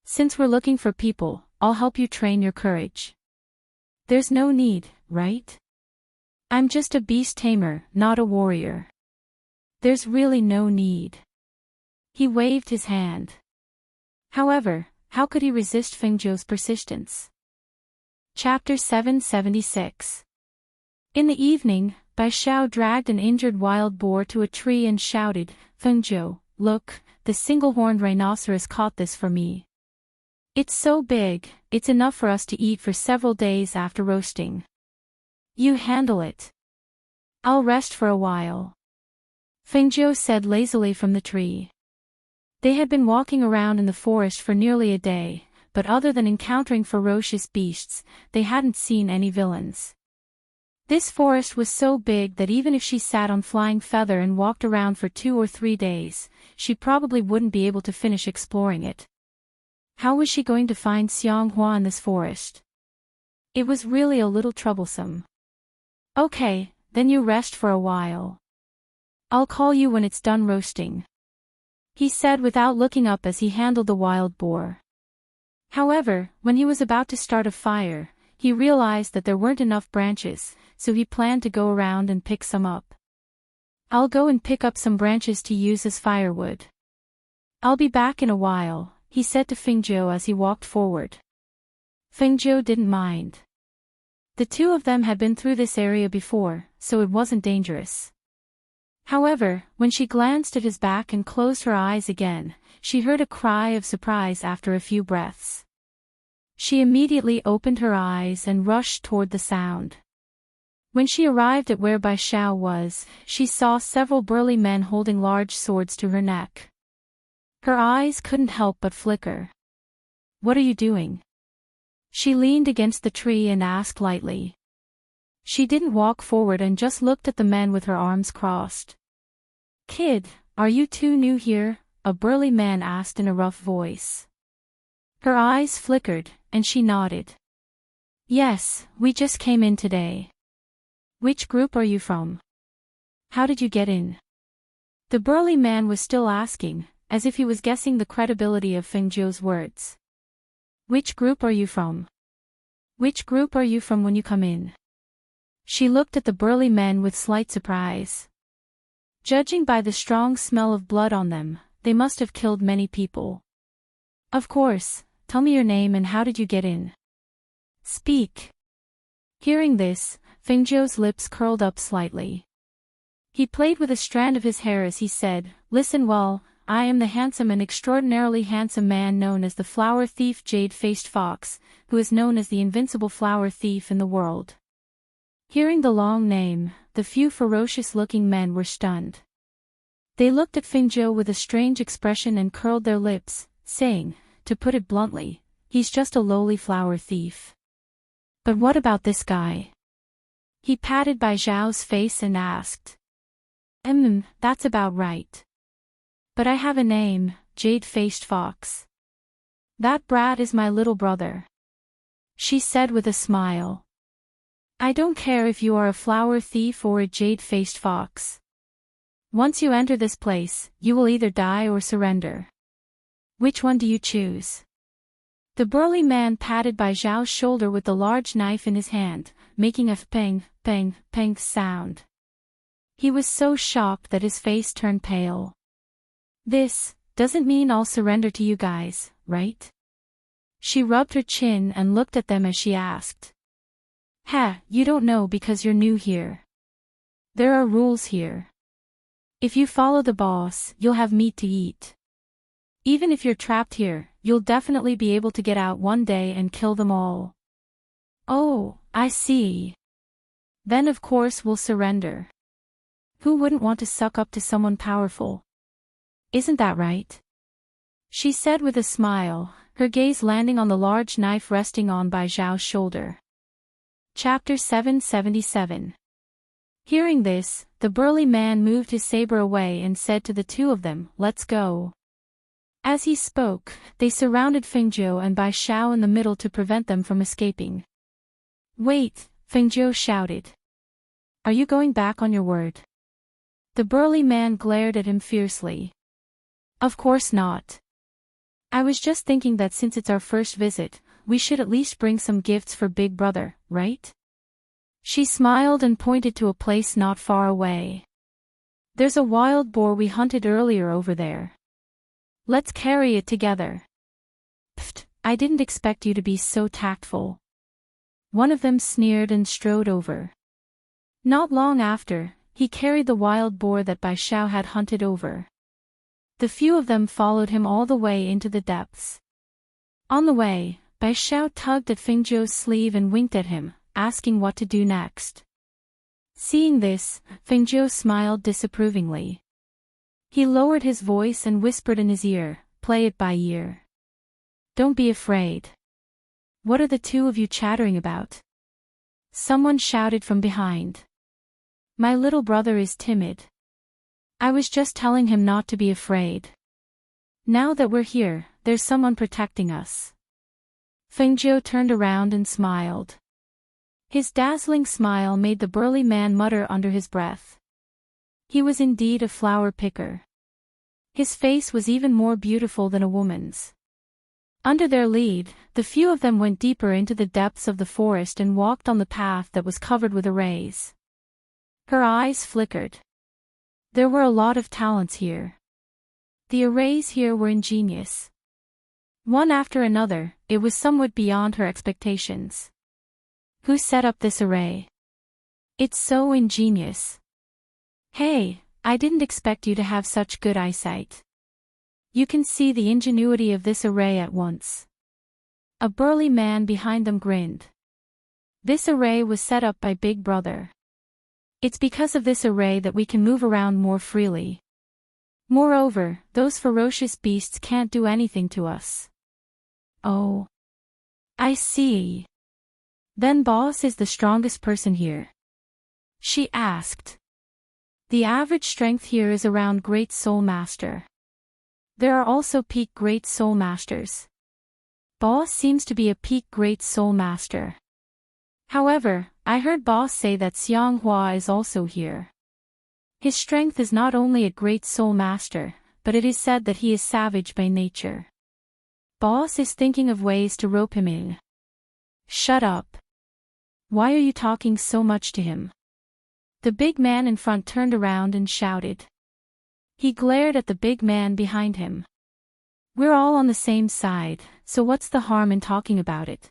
Speaker 1: Since we're looking for people, I'll help you train your courage." "There's no need, right? I'm just a beast tamer, not a warrior. There's really no need." He waved his hand. However, how could he resist Fengzhou's persistence? Chapter 776. In the evening, Bai Xiao dragged an injured wild boar to a tree and shouted, "Fengzhou, look, the single-horned rhinoceros caught this for me. It's so big, it's enough for us to eat for several days after roasting. You handle it. I'll rest for a while." Fengzhou said lazily from the tree. They had been walking around in the forest for nearly a day, but other than encountering ferocious beasts, they hadn't seen any villains. This forest was so big that even if she sat on Flying Feather and walked around for 2 or 3 days, she probably wouldn't be able to finish exploring it. How was she going to find Xianghua in this forest? It was really a little troublesome. "Okay, then you rest for a while. I'll call you when it's done roasting," he said without looking up as he handled the wild boar. However, when he was about to start a fire, he realized that there weren't enough branches, so he planned to go around and pick some up. "I'll go and pick up some branches to use as firewood. I'll be back in a while," he said to Fengzhou as he walked forward. Fengzhou didn't mind. The 2 of them had been through this area before, so it wasn't dangerous. However, when she glanced at his back and closed her eyes again, she heard a cry of surprise after a few breaths. She immediately opened her eyes and rushed toward the sound. When she arrived at where Bai Xiao was, she saw several burly men holding large swords to her neck. Her eyes couldn't help but flicker. "What are you doing?" She leaned against the tree and asked lightly. She didn't walk forward and just looked at the men with her arms crossed. "Kid, are you too new here?" a burly man asked in a rough voice. Her eyes flickered, and she nodded. "Yes, we just came in today." "Which group are you from? How did you get in?" The burly man was still asking, as if he was guessing the credibility of Fengzhou's words. "Which group are you from? Which group are you from when you come in?" She looked at the burly men with slight surprise. Judging by the strong smell of blood on them, they must have killed many people. "Of course, tell me your name and how did you get in? Speak." Hearing this, Fengzhou's lips curled up slightly. He played with a strand of his hair as he said, "Listen well, I am the handsome and extraordinarily handsome man known as the flower thief Jade-Faced Fox, who is known as the invincible flower thief in the world." Hearing the long name, the few ferocious-looking men were stunned. They looked at Fengzhou with a strange expression and curled their lips, saying, to put it bluntly, "He's just a lowly flower thief." "But what about this guy?" He patted Bai Zhao's face and asked. That's about right. But I have a name, Jade-Faced Fox. That brat is my little brother," she said with a smile. "I don't care if you are a flower thief or a jade-faced fox. Once you enter this place, you will either die or surrender. Which one do you choose?" The burly man patted Bai Zhao's shoulder with the large knife in his hand, making a pang, pang, pang sound. He was so shocked that his face turned pale. "This doesn't mean I'll surrender to you guys, right?" She rubbed her chin and looked at them as she asked. You don't know because you're new here. There are rules here. If you follow the boss, you'll have meat to eat. Even if you're trapped here, you'll definitely be able to get out one day and kill them all." "Oh, I see. Then of course we'll surrender. Who wouldn't want to suck up to someone powerful? Isn't that right?" she said with a smile, her gaze landing on the large knife resting on Bai Zhao's shoulder. Chapter 777. Hearing this, the burly man moved his saber away and said to the two of them, "Let's go." As he spoke, they surrounded Fengzhou and Bai Zhao in the middle to prevent them from escaping. "Wait," Fengzhou shouted. "Are you going back on your word?" The burly man glared at him fiercely. "Of course not. I was just thinking that since it's our first visit, we should at least bring some gifts for Big Brother, right?" She smiled and pointed to a place not far away. "There's a wild boar we hunted earlier over there. Let's carry it together." "Pfft, I didn't expect you to be so tactful." One of them sneered and strode over. Not long after, he carried the wild boar that Bai Zhao had hunted over. The few of them followed him all the way into the depths. On the way, Bai Zhao tugged at Fengzhou's sleeve and winked at him, asking what to do next. Seeing this, Fengzhou smiled disapprovingly. He lowered his voice and whispered in his ear, "Play it by ear. Don't be afraid." "What are the two of you chattering about?" someone shouted from behind. "My little brother is timid. I was just telling him not to be afraid. Now that we're here, there's someone protecting us." Fengzhou turned around and smiled. His dazzling smile made the burly man mutter under his breath. He was indeed a flower picker. His face was even more beautiful than a woman's. Under their lead, the few of them went deeper into the depths of the forest and walked on the path that was covered with arrays. Her eyes flickered. There were a lot of talents here. The arrays here were ingenious. One after another, it was somewhat beyond her expectations. Who set up this array? It's so ingenious. Hey, I didn't expect you to have such good eyesight. You can see the ingenuity of this array at once. A burly man behind them grinned. This array was set up by Big Brother. It's because of this array that we can move around more freely. Moreover, those ferocious beasts can't do anything to us. Oh. I see. Then boss is the strongest person here. she asked. The average strength here is around Great Soul Master. There are also peak Great Soul Masters. Boss seems to be a peak Great Soul Master. However, I heard Boss say that Xiang Hua is also here. His strength is not only a Great Soul Master, but it is said that he is savage by nature. Boss is thinking of ways to rope him in. Shut up. Why are you talking so much to him? The big man in front turned around and shouted. He glared at the big man behind him. We're all on the same side, so what's the harm in talking about it?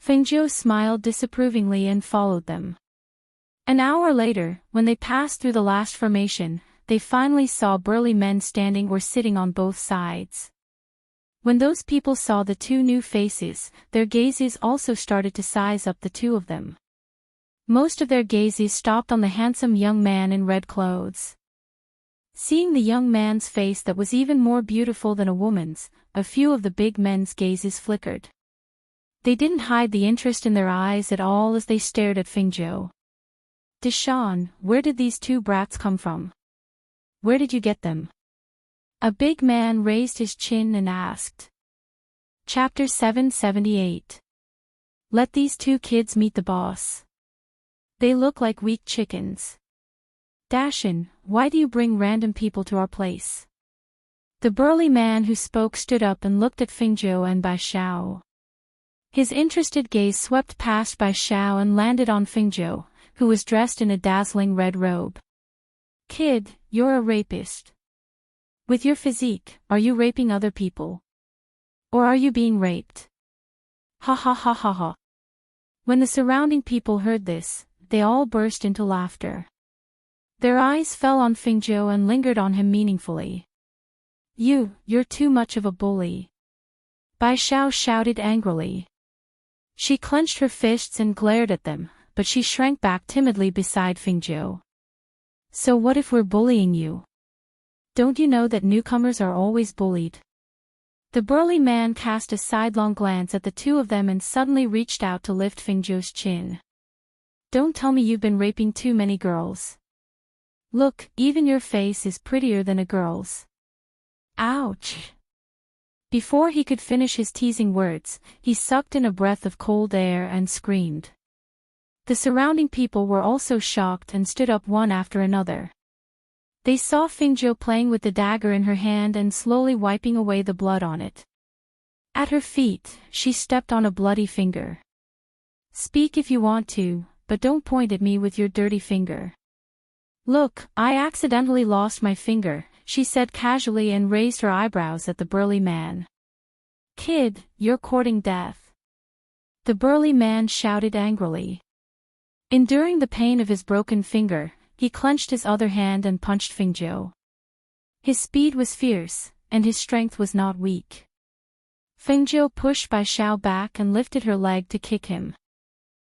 Speaker 1: Fengzhou smiled disapprovingly and followed them. An hour later, when they passed through the last formation, they finally saw burly men standing or sitting on both sides. When those people saw the two new faces, their gazes also started to size up the two of them. Most of their gazes stopped on the handsome young man in red clothes. Seeing the young man's face that was even more beautiful than a woman's, a few of the big men's gazes flickered. They didn't hide the interest in their eyes at all as they stared at Fengzhou. Deshan, where did these two brats come from? Where did you get them? A big man raised his chin and asked. Chapter 778. Let these two kids meet the boss. They look like weak chickens. Dashin, why do you bring random people to our place? The burly man who spoke stood up and looked at Fengzhou and Bai Xiao. His interested gaze swept past Bai Xiao and landed on Fengzhou, who was dressed in a dazzling red robe. Kid, you're a rapist. With your physique, are you raping other people? Or are you being raped? Ha ha ha ha ha. When the surrounding people heard this, they all burst into laughter. Their eyes fell on Fengzhou and lingered on him meaningfully. You're too much of a bully. Bai Xiao shouted angrily. She clenched her fists and glared at them, but she shrank back timidly beside Fengzhou. So what if we're bullying you? Don't you know that newcomers are always bullied? The burly man cast a sidelong glance at the two of them and suddenly reached out to lift Fengzhou's chin. Don't tell me you've been raping too many girls. Look, even your face is prettier than a girl's. Ouch! Before he could finish his teasing words, he sucked in a breath of cold air and screamed. The surrounding people were also shocked and stood up one after another. They saw Fengzhou playing with the dagger in her hand and slowly wiping away the blood on it. At her feet, she stepped on a bloody finger. Speak if you want to, but don't point at me with your dirty finger. Look, I accidentally lost my finger, she said casually and raised her eyebrows at the burly man. Kid, you're courting death. The burly man shouted angrily. Enduring the pain of his broken finger, he clenched his other hand and punched Fengzhou. His speed was fierce, and his strength was not weak. Fengzhou pushed Bai Xiao back and lifted her leg to kick him.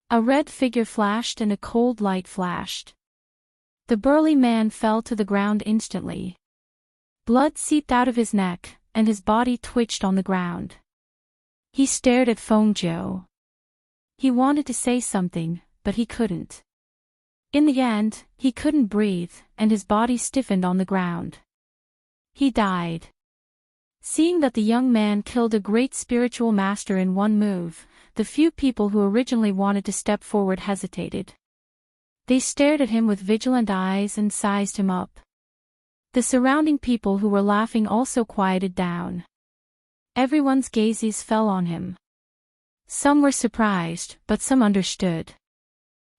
Speaker 1: A red figure flashed and a cold light flashed. The burly man fell to the ground instantly. Blood seeped out of his neck, and his body twitched on the ground. He stared at Fengzhou. He wanted to say something, but he couldn't. In the end, he couldn't breathe, and his body stiffened on the ground. He died. Seeing that the young man killed a great spiritual master in one move, the few people who originally wanted to step forward hesitated. They stared at him with vigilant eyes and sized him up. The surrounding people who were laughing also quieted down. Everyone's gazes fell on him. Some were surprised, but some understood.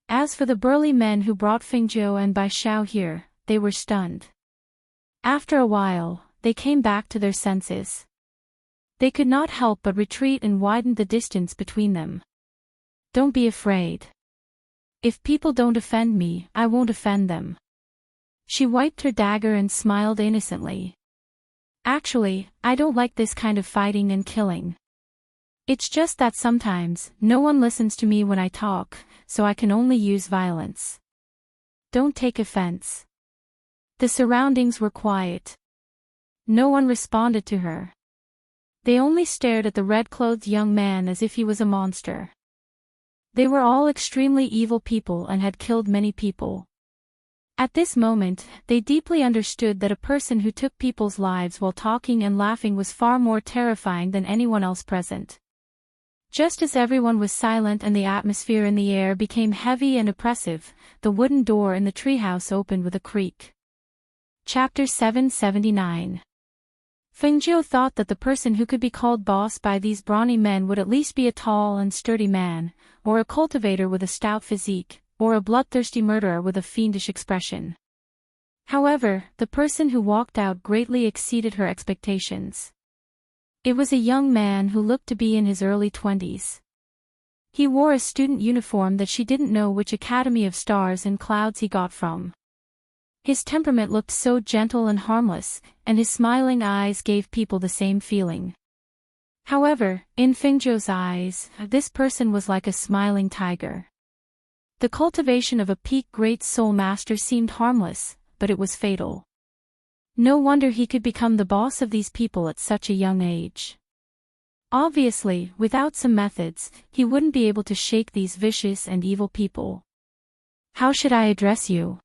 Speaker 1: As for the burly men who brought Fengzhou and Bai Xiao here, they were stunned. After a while, they came back to their senses. They could not help but retreat and widened the distance between them. Don't be afraid. If people don't offend me, I won't offend them. She wiped her dagger and smiled innocently. Actually, I don't like this kind of fighting and killing. It's just that sometimes, no one listens to me when I talk, so I can only use violence. Don't take offense. The surroundings were quiet. No one responded to her. They only stared at the red-clothed young man as if he was a monster. They were all extremely evil people and had killed many people. At this moment, they deeply understood that a person who took people's lives while talking and laughing was far more terrifying than anyone else present. Just as everyone was silent and the atmosphere in the air became heavy and oppressive, the wooden door in the treehouse opened with a creak. Chapter 779. Fengjiu thought that the person who could be called boss by these brawny men would at least be a tall and sturdy man, or a cultivator with a stout physique, or a bloodthirsty murderer with a fiendish expression. However, the person who walked out greatly exceeded her expectations. It was a young man who looked to be in his early 20s. He wore a student uniform that she didn't know which Academy of Stars and Clouds he got from. His temperament looked so gentle and harmless, and his smiling eyes gave people the same feeling. However, in Fengjiu's eyes, this person was like a smiling tiger. The cultivation of a peak great soul master seemed harmless, but it was fatal. No wonder he could become the boss of these people at such a young age. Obviously, without some methods, he wouldn't be able to shake these vicious and evil people. How should I address you?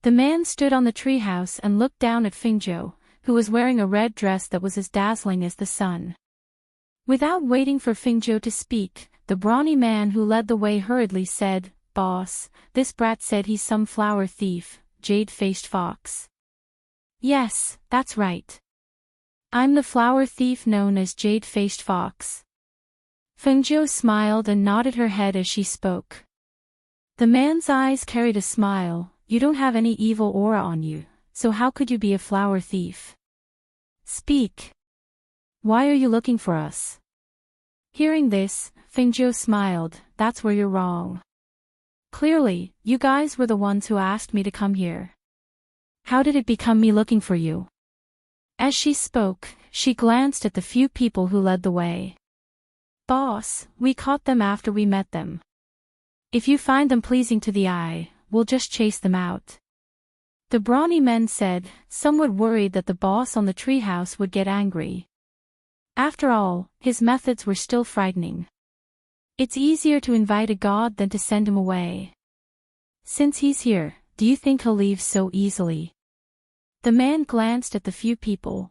Speaker 1: The man stood on the treehouse and looked down at Fengjiu, who was wearing a red dress that was as dazzling as the sun. Without waiting for Fengjiu to speak, the brawny man who led the way hurriedly said, "Boss, this brat said he's some flower thief, jade-faced fox." "Yes, that's right. I'm the flower thief known as Jade-Faced Fox." Fengjiu smiled and nodded her head as she spoke. The man's eyes carried a smile. "You don't have any evil aura on you, so how could you be a flower thief? Speak. Why are you looking for us?" Hearing this, Fengjiu smiled. "That's where you're wrong. Clearly, you guys were the ones who asked me to come here. How did it become me looking for you?" As she spoke, she glanced at the few people who led the way. "Boss, we caught them after we met them. If you find them pleasing to the eye, we'll just chase them out." The brawny men said, somewhat worried that the boss on the treehouse would get angry. After all, his methods were still frightening. It's easier to invite a god than to send him away. Since he's here, do you think he'll leave so easily? The man glanced at the few people.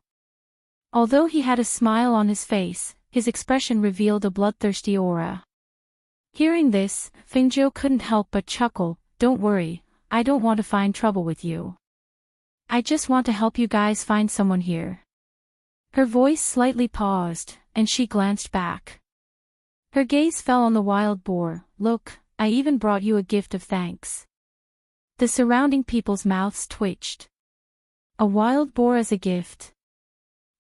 Speaker 1: Although he had a smile on his face, his expression revealed a bloodthirsty aura. Hearing this, Fengjiu couldn't help but chuckle. "Don't worry, I don't want to find trouble with you. I just want to help you guys find someone here." Her voice slightly paused, and she glanced back. Her gaze fell on the wild boar. "Look, I even brought you a gift of thanks." The surrounding people's mouths twitched. A wild boar as a gift?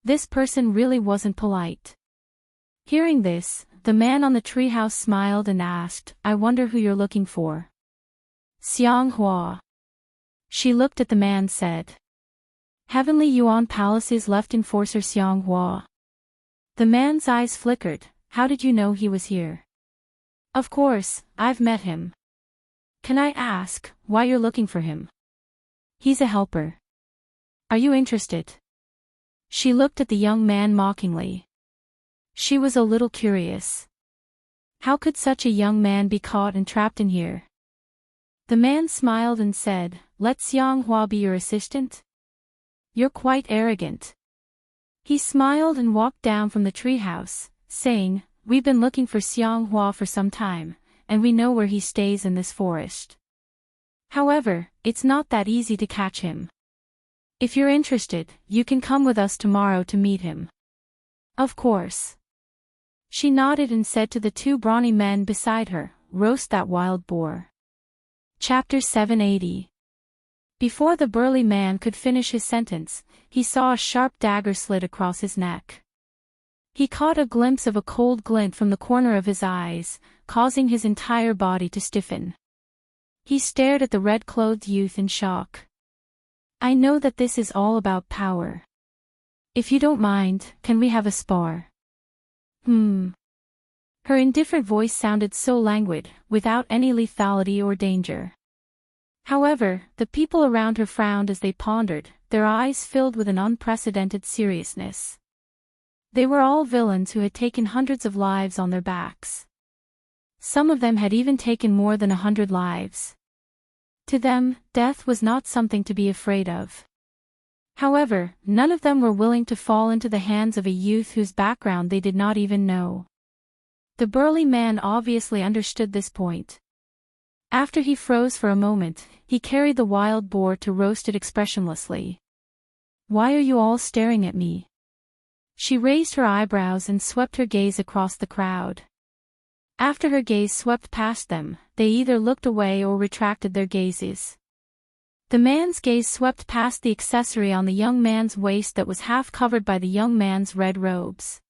Speaker 1: This person really wasn't polite. Hearing this, the man on the treehouse smiled and asked, "I wonder who you're looking for." "Xianghua." She looked at the man and said, "Heavenly Yuan Palace's left enforcer Xianghua." The man's eyes flickered. "How did you know he was here?" "Of course, I've met him." "Can I ask why you're looking for him?" "He's a helper." "Are you interested?" She looked at the young man mockingly. She was a little curious. How could such a young man be caught and trapped in here? The man smiled and said, "Let Xianghua be your assistant? You're quite arrogant." He smiled and walked down from the treehouse, saying, "We've been looking for Xianghua for some time, and we know where he stays in this forest. However, it's not that easy to catch him. If you're interested, you can come with us tomorrow to meet him." "Of course." She nodded and said to the two brawny men beside her, "Roast that wild boar." Chapter 780. Before the burly man could finish his sentence, he saw a sharp dagger slid across his neck. He caught a glimpse of a cold glint from the corner of his eyes, causing his entire body to stiffen. He stared at the red-clothed youth in shock. "I know that this is all about power. If you don't mind, can we have a spar?" Her indifferent voice sounded so languid, without any lethality or danger. However, the people around her frowned as they pondered, their eyes filled with an unprecedented seriousness. They were all villains who had taken hundreds of lives on their backs. Some of them had even taken more than 100 lives. To them, death was not something to be afraid of. However, none of them were willing to fall into the hands of a youth whose background they did not even know. The burly man obviously understood this point. After he froze for a moment, he carried the wild boar to roast it expressionlessly. "Why are you all staring at me?" She raised her eyebrows and swept her gaze across the crowd. After her gaze swept past them, they either looked away or retracted their gazes. The man's gaze swept past the accessory on the young man's waist that was half covered by the young man's red robes.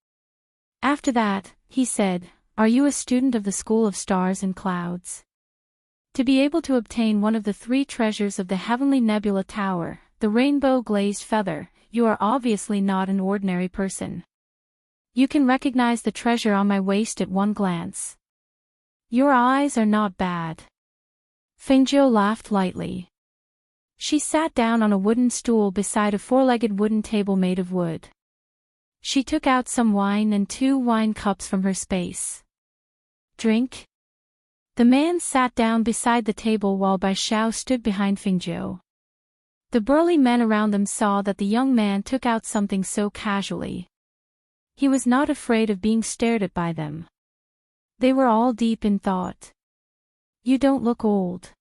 Speaker 1: After that, he said, "Are you a student of the School of Stars and Clouds? To be able to obtain one of the 3 treasures of the Heavenly Nebula Tower, the rainbow-glazed feather, you are obviously not an ordinary person. You can recognize the treasure on my waist at one glance. Your eyes are not bad." Fengjiu laughed lightly. She sat down on a wooden stool beside a 4-legged wooden table made of wood. She took out some wine and 2 wine cups from her space. "Drink?" The man sat down beside the table while Bai Xiao stood behind Fengjiu. The burly men around them saw that the young man took out something so casually. He was not afraid of being stared at by them. They were all deep in thought. "You don't look old.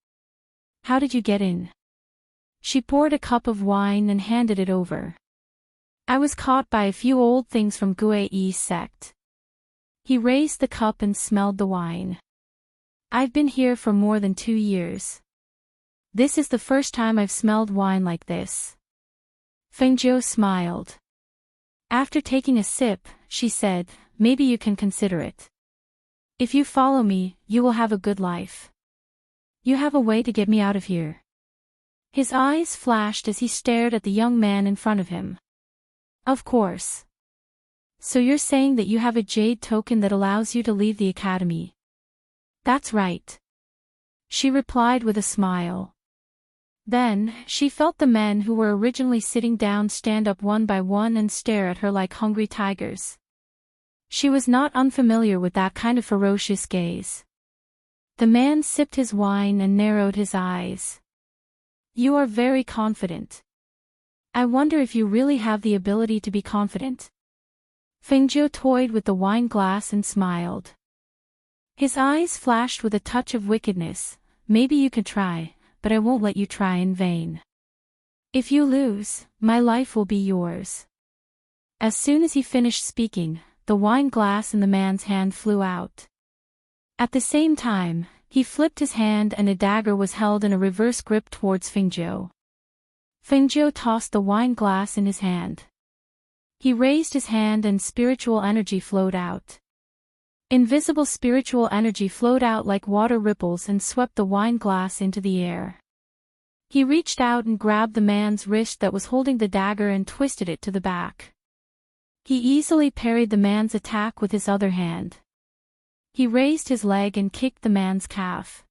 Speaker 1: How did you get in?" She poured a cup of wine and handed it over. "I was caught by a few old things from Gui's sect." He raised the cup and smelled the wine. "I've been here for more than 2 years. This is the first time I've smelled wine like this." Fengjiu smiled. After taking a sip, she said, "Maybe you can consider it. If you follow me, you will have a good life. You have a way to get me out of here." His eyes flashed as he stared at the young man in front of him. "Of course. So you're saying that you have a jade token that allows you to leave the academy?" "That's right," she replied with a smile. Then, she felt the men who were originally sitting down stand up one by one and stare at her like hungry tigers. She was not unfamiliar with that kind of ferocious gaze. The man sipped his wine and narrowed his eyes. "You are very confident. I wonder if you really have the ability to be confident." Fengjiu toyed with the wine glass and smiled. His eyes flashed with a touch of wickedness. "Maybe you could try, but I won't let you try in vain. If you lose, my life will be yours." As soon as he finished speaking, the wine glass in the man's hand flew out. At the same time, he flipped his hand and a dagger was held in a reverse grip towards Fengjiu. Fengjiu tossed the wine glass in his hand. He raised his hand and spiritual energy flowed out. Invisible spiritual energy flowed out like water ripples and swept the wine glass into the air. He reached out and grabbed the man's wrist that was holding the dagger and twisted it to the back. He easily parried the man's attack with his other hand. He raised his leg and kicked the man's calf.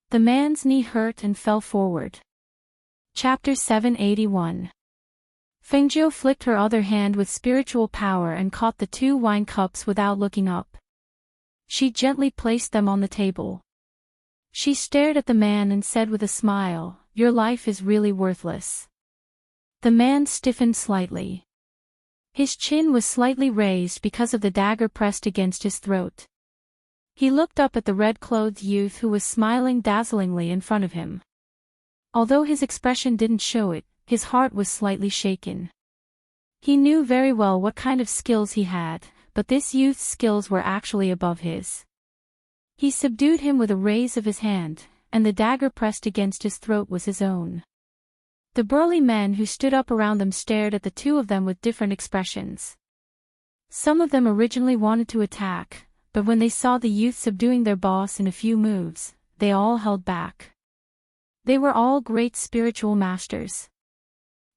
Speaker 1: The man's knee hurt and fell forward. Chapter 781. Fengjiu flicked her other hand with spiritual power and caught the 2 wine cups without looking up. She gently placed them on the table. She stared at the man and said with a smile, "Your life is really worthless." The man stiffened slightly. His chin was slightly raised because of the dagger pressed against his throat. He looked up at the red-clothed youth who was smiling dazzlingly in front of him. Although his expression didn't show it, his heart was slightly shaken. He knew very well what kind of skills he had, but this youth's skills were actually above his. He subdued him with a raise of his hand, and the dagger pressed against his throat was his own. The burly men who stood up around them stared at the 2 of them with different expressions. Some of them originally wanted to attack, but when they saw the youth subduing their boss in a few moves, they all held back. They were all great spiritual masters.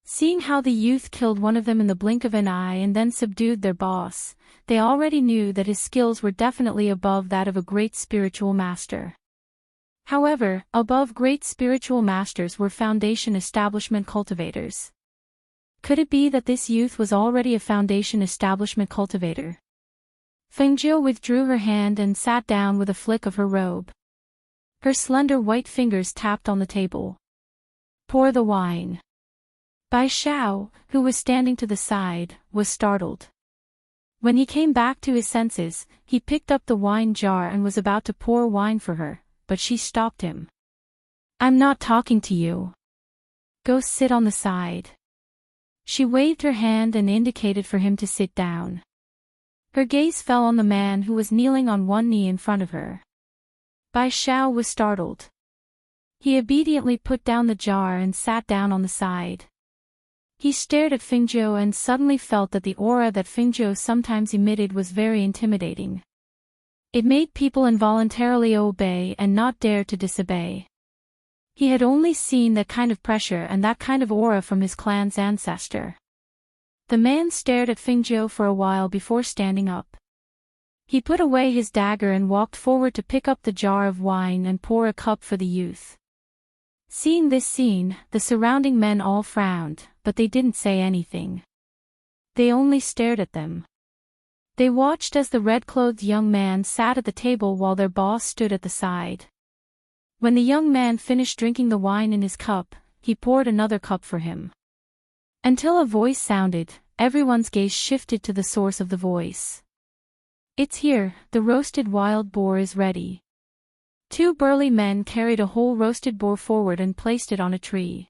Speaker 1: Seeing how the youth killed one of them in the blink of an eye and then subdued their boss, they already knew that his skills were definitely above that of a great spiritual master. However, above great spiritual masters were foundation establishment cultivators. Could it be that this youth was already a foundation establishment cultivator? Fengjiu withdrew her hand and sat down with a flick of her robe. Her slender white fingers tapped on the table. Pour the wine. Bai Xiao, who was standing to the side, was startled. When he came back to his senses, he picked up the wine jar and was about to pour wine for her, but she stopped him. I'm not talking to you. Go sit on the side. She waved her hand and indicated for him to sit down. Her gaze fell on the man who was kneeling on one knee in front of her. Bai Xiao was startled. He obediently put down the jar and sat down on the side. He stared at Fengjiu and suddenly felt that the aura that Fengjiu sometimes emitted was very intimidating. It made people involuntarily obey and not dare to disobey. He had only seen that kind of pressure and that kind of aura from his clan's ancestor. The man stared at Fengjiu for a while before standing up. He put away his dagger and walked forward to pick up the jar of wine and pour a cup for the youth. Seeing this scene, the surrounding men all frowned, but they didn't say anything. They only stared at them. They watched as the red-clothed young man sat at the table while their boss stood at the side. When the young man finished drinking the wine in his cup, he poured another cup for him. Until a voice sounded, everyone's gaze shifted to the source of the voice. It's here, the roasted wild boar is ready. Two burly men carried a whole roasted boar forward and placed it on a tree.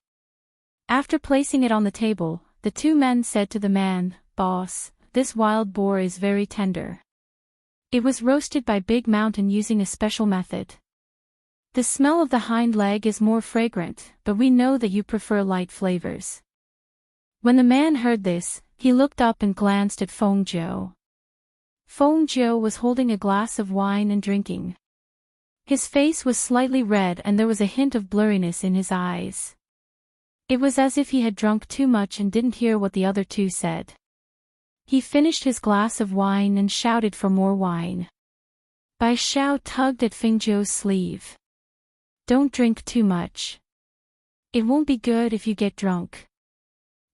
Speaker 1: After placing it on the table, the two men said to the man, "Boss, this wild boar is very tender. It was roasted by Big Mountain using a special method. The smell of the hind leg is more fragrant, but we know that you prefer light flavors." When the man heard this, he looked up and glanced at Fengjiu. Fengjiu was holding a glass of wine and drinking. His face was slightly red and there was a hint of blurriness in his eyes. It was as if he had drunk too much and didn't hear what the other two said. He finished his glass of wine and shouted for more wine. Bai Xiao tugged at Fengjiu's sleeve. Don't drink too much. It won't be good if you get drunk.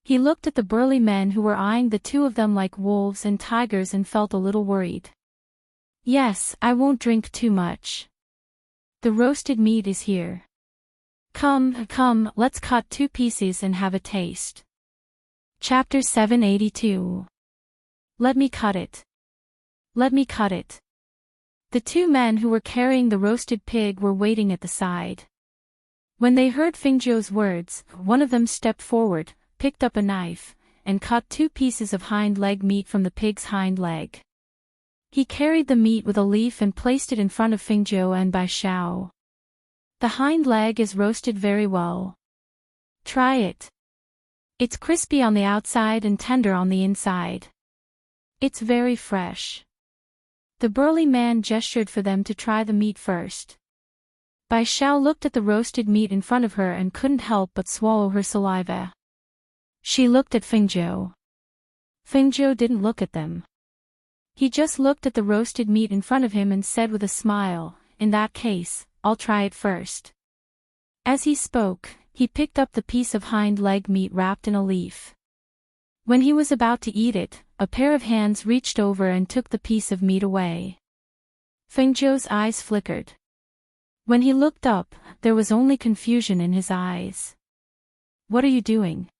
Speaker 1: He looked at the burly men who were eyeing the two of them like wolves and tigers and felt a little worried. Yes, I won't drink too much. The roasted meat is here. Come, let's cut 2 pieces and have a taste. Chapter 782. Let me cut it. Let me cut it. The two men who were carrying the roasted pig were waiting at the side. When they heard Fengjiu's words, one of them stepped forward, picked up a knife, and cut 2 pieces of hind leg meat from the pig's hind leg. He carried the meat with a leaf and placed it in front of Fengjiu and Bai Xiao. The hind leg is roasted very well. Try it. It's crispy on the outside and tender on the inside. It's very fresh. The burly man gestured for them to try the meat first. Bai Xiao looked at the roasted meat in front of her and couldn't help but swallow her saliva. She looked at Fengjiu. Fengjiu didn't look at them. He just looked at the roasted meat in front of him and said with a smile, "In that case, I'll try it first." As he spoke, he picked up the piece of hind leg meat wrapped in a leaf. When he was about to eat it, a pair of hands reached over and took the piece of meat away. Fengjiu's eyes flickered. When he looked up, there was only confusion in his eyes. "What are you doing?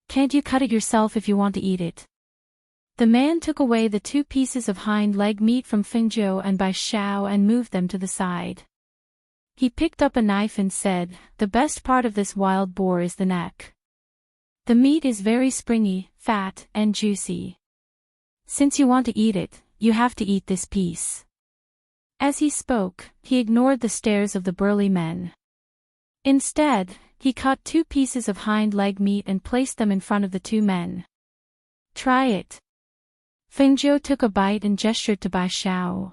Speaker 1: Can't you cut it yourself if you want to eat it?" The man took away the 2 pieces of hind leg meat from Fengjiu and Bai Xiao and moved them to the side. He picked up a knife and said, "The best part of this wild boar is the neck. The meat is very springy, fat, and juicy. Since you want to eat it, you have to eat this piece." As he spoke, he ignored the stares of the burly men. Instead, he cut 2 pieces of hind leg meat and placed them in front of the 2 men. "Try it." Fengjiu took a bite and gestured to Bai Xiao.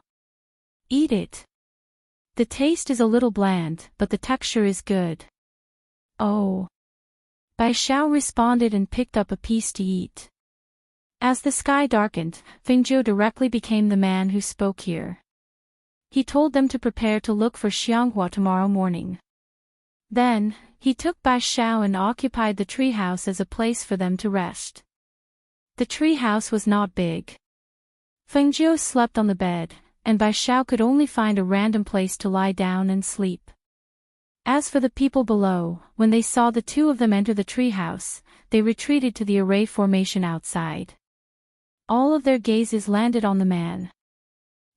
Speaker 1: "Eat it. The taste is a little bland, but the texture is good." "Oh." Bai Xiao responded and picked up a piece to eat. As the sky darkened, Fengjiu directly became the man who spoke here. He told them to prepare to look for Xianghua tomorrow morning. Then, he took Bai Xiao and occupied the treehouse as a place for them to rest. The treehouse was not big. Fengjiu slept on the bed, and Bai Xiao could only find a random place to lie down and sleep. As for the people below, when they saw the two of them enter the treehouse, they retreated to the array formation outside. All of their gazes landed on the man.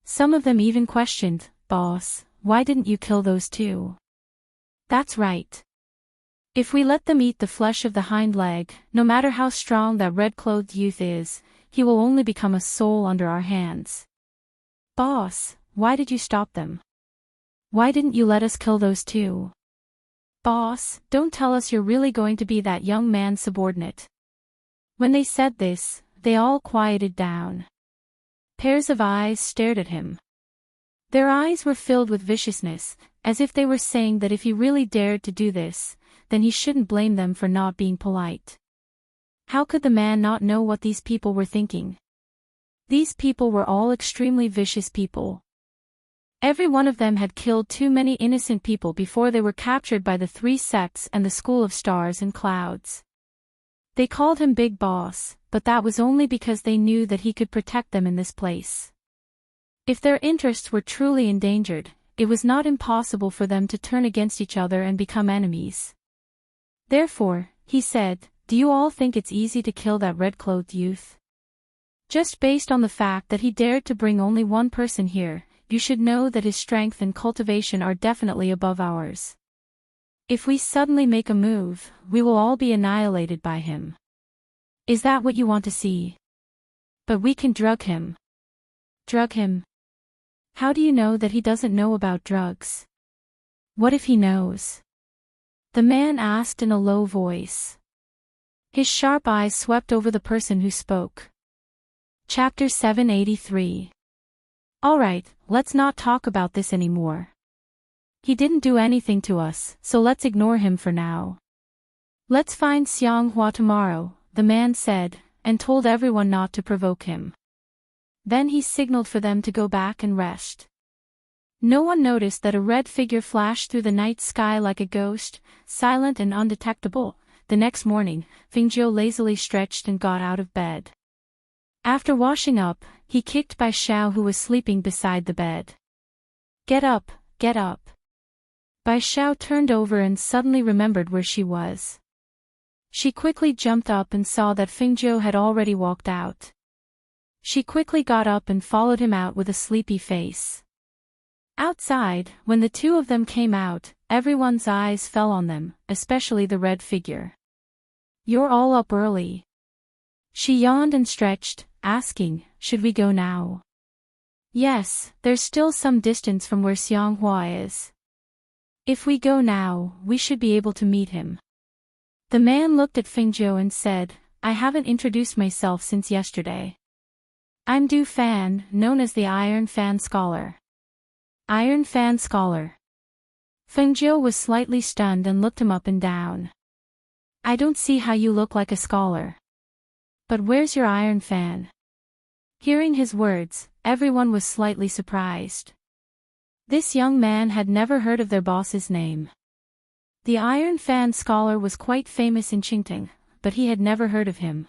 Speaker 1: Some of them even questioned, "Boss, why didn't you kill those two?" "That's right. If we let them eat the flesh of the hind leg, no matter how strong that red-clothed youth is, he will only become a soul under our hands." "Boss, why did you stop them? Why didn't you let us kill those two?" "Boss, don't tell us you're really going to be that young man's subordinate." When they said this, they all quieted down. Pairs of eyes stared at him. Their eyes were filled with viciousness, as if they were saying that if he really dared to do this, then he shouldn't blame them for not being polite. How could the man not know what these people were thinking? These people were all extremely vicious people. Every one of them had killed too many innocent people before they were captured by the three sects and the School of Stars and Clouds. They called him Big Boss, but that was only because they knew that he could protect them in this place. If their interests were truly endangered, it was not impossible for them to turn against each other and become enemies. Therefore, he said, "Do you all think it's easy to kill that red-clothed youth? Just based on the fact that he dared to bring only one person here, you should know that his strength and cultivation are definitely above ours. If we suddenly make a move, we will all be annihilated by him. Is that what you want to see? But we can drug him." "Drug him? How do you know that he doesn't know about drugs? What if he knows?" the man asked in a low voice. His sharp eyes swept over the person who spoke. Chapter 783. Alright, let's not talk about this anymore. He didn't do anything to us, so let's ignore him for now. "Let's find Xianghua tomorrow," the man said, and told everyone not to provoke him. Then he signaled for them to go back and rest. No one noticed that a red figure flashed through the night sky like a ghost, silent and undetectable. The next morning, Fengjiu lazily stretched and got out of bed. After washing up, he kicked Bai Xiao who was sleeping beside the bed. Get up, get up." Bai Xiao turned over and suddenly remembered where she was. She quickly jumped up and saw that Fengjiu had already walked out. She quickly got up and followed him out with a sleepy face. Outside, when the two of them came out, everyone's eyes fell on them, especially the red figure. "You're all up early." She yawned and stretched, asking, "Should we go now?" "Yes, there's still some distance from where Xianghua is. If we go now, we should be able to meet him." The man looked at Fengjiu and said, "I haven't introduced myself since yesterday. I'm Du Fan, known as the Iron Fan Scholar." "Iron Fan Scholar?" Fengjiu was slightly stunned and looked him up and down. "I don't see how you look like a scholar. But where's your Iron Fan?" Hearing his words, everyone was slightly surprised. This young man had never heard of their boss's name. The Iron Fan Scholar was quite famous in Enchanting, but he had never heard of him.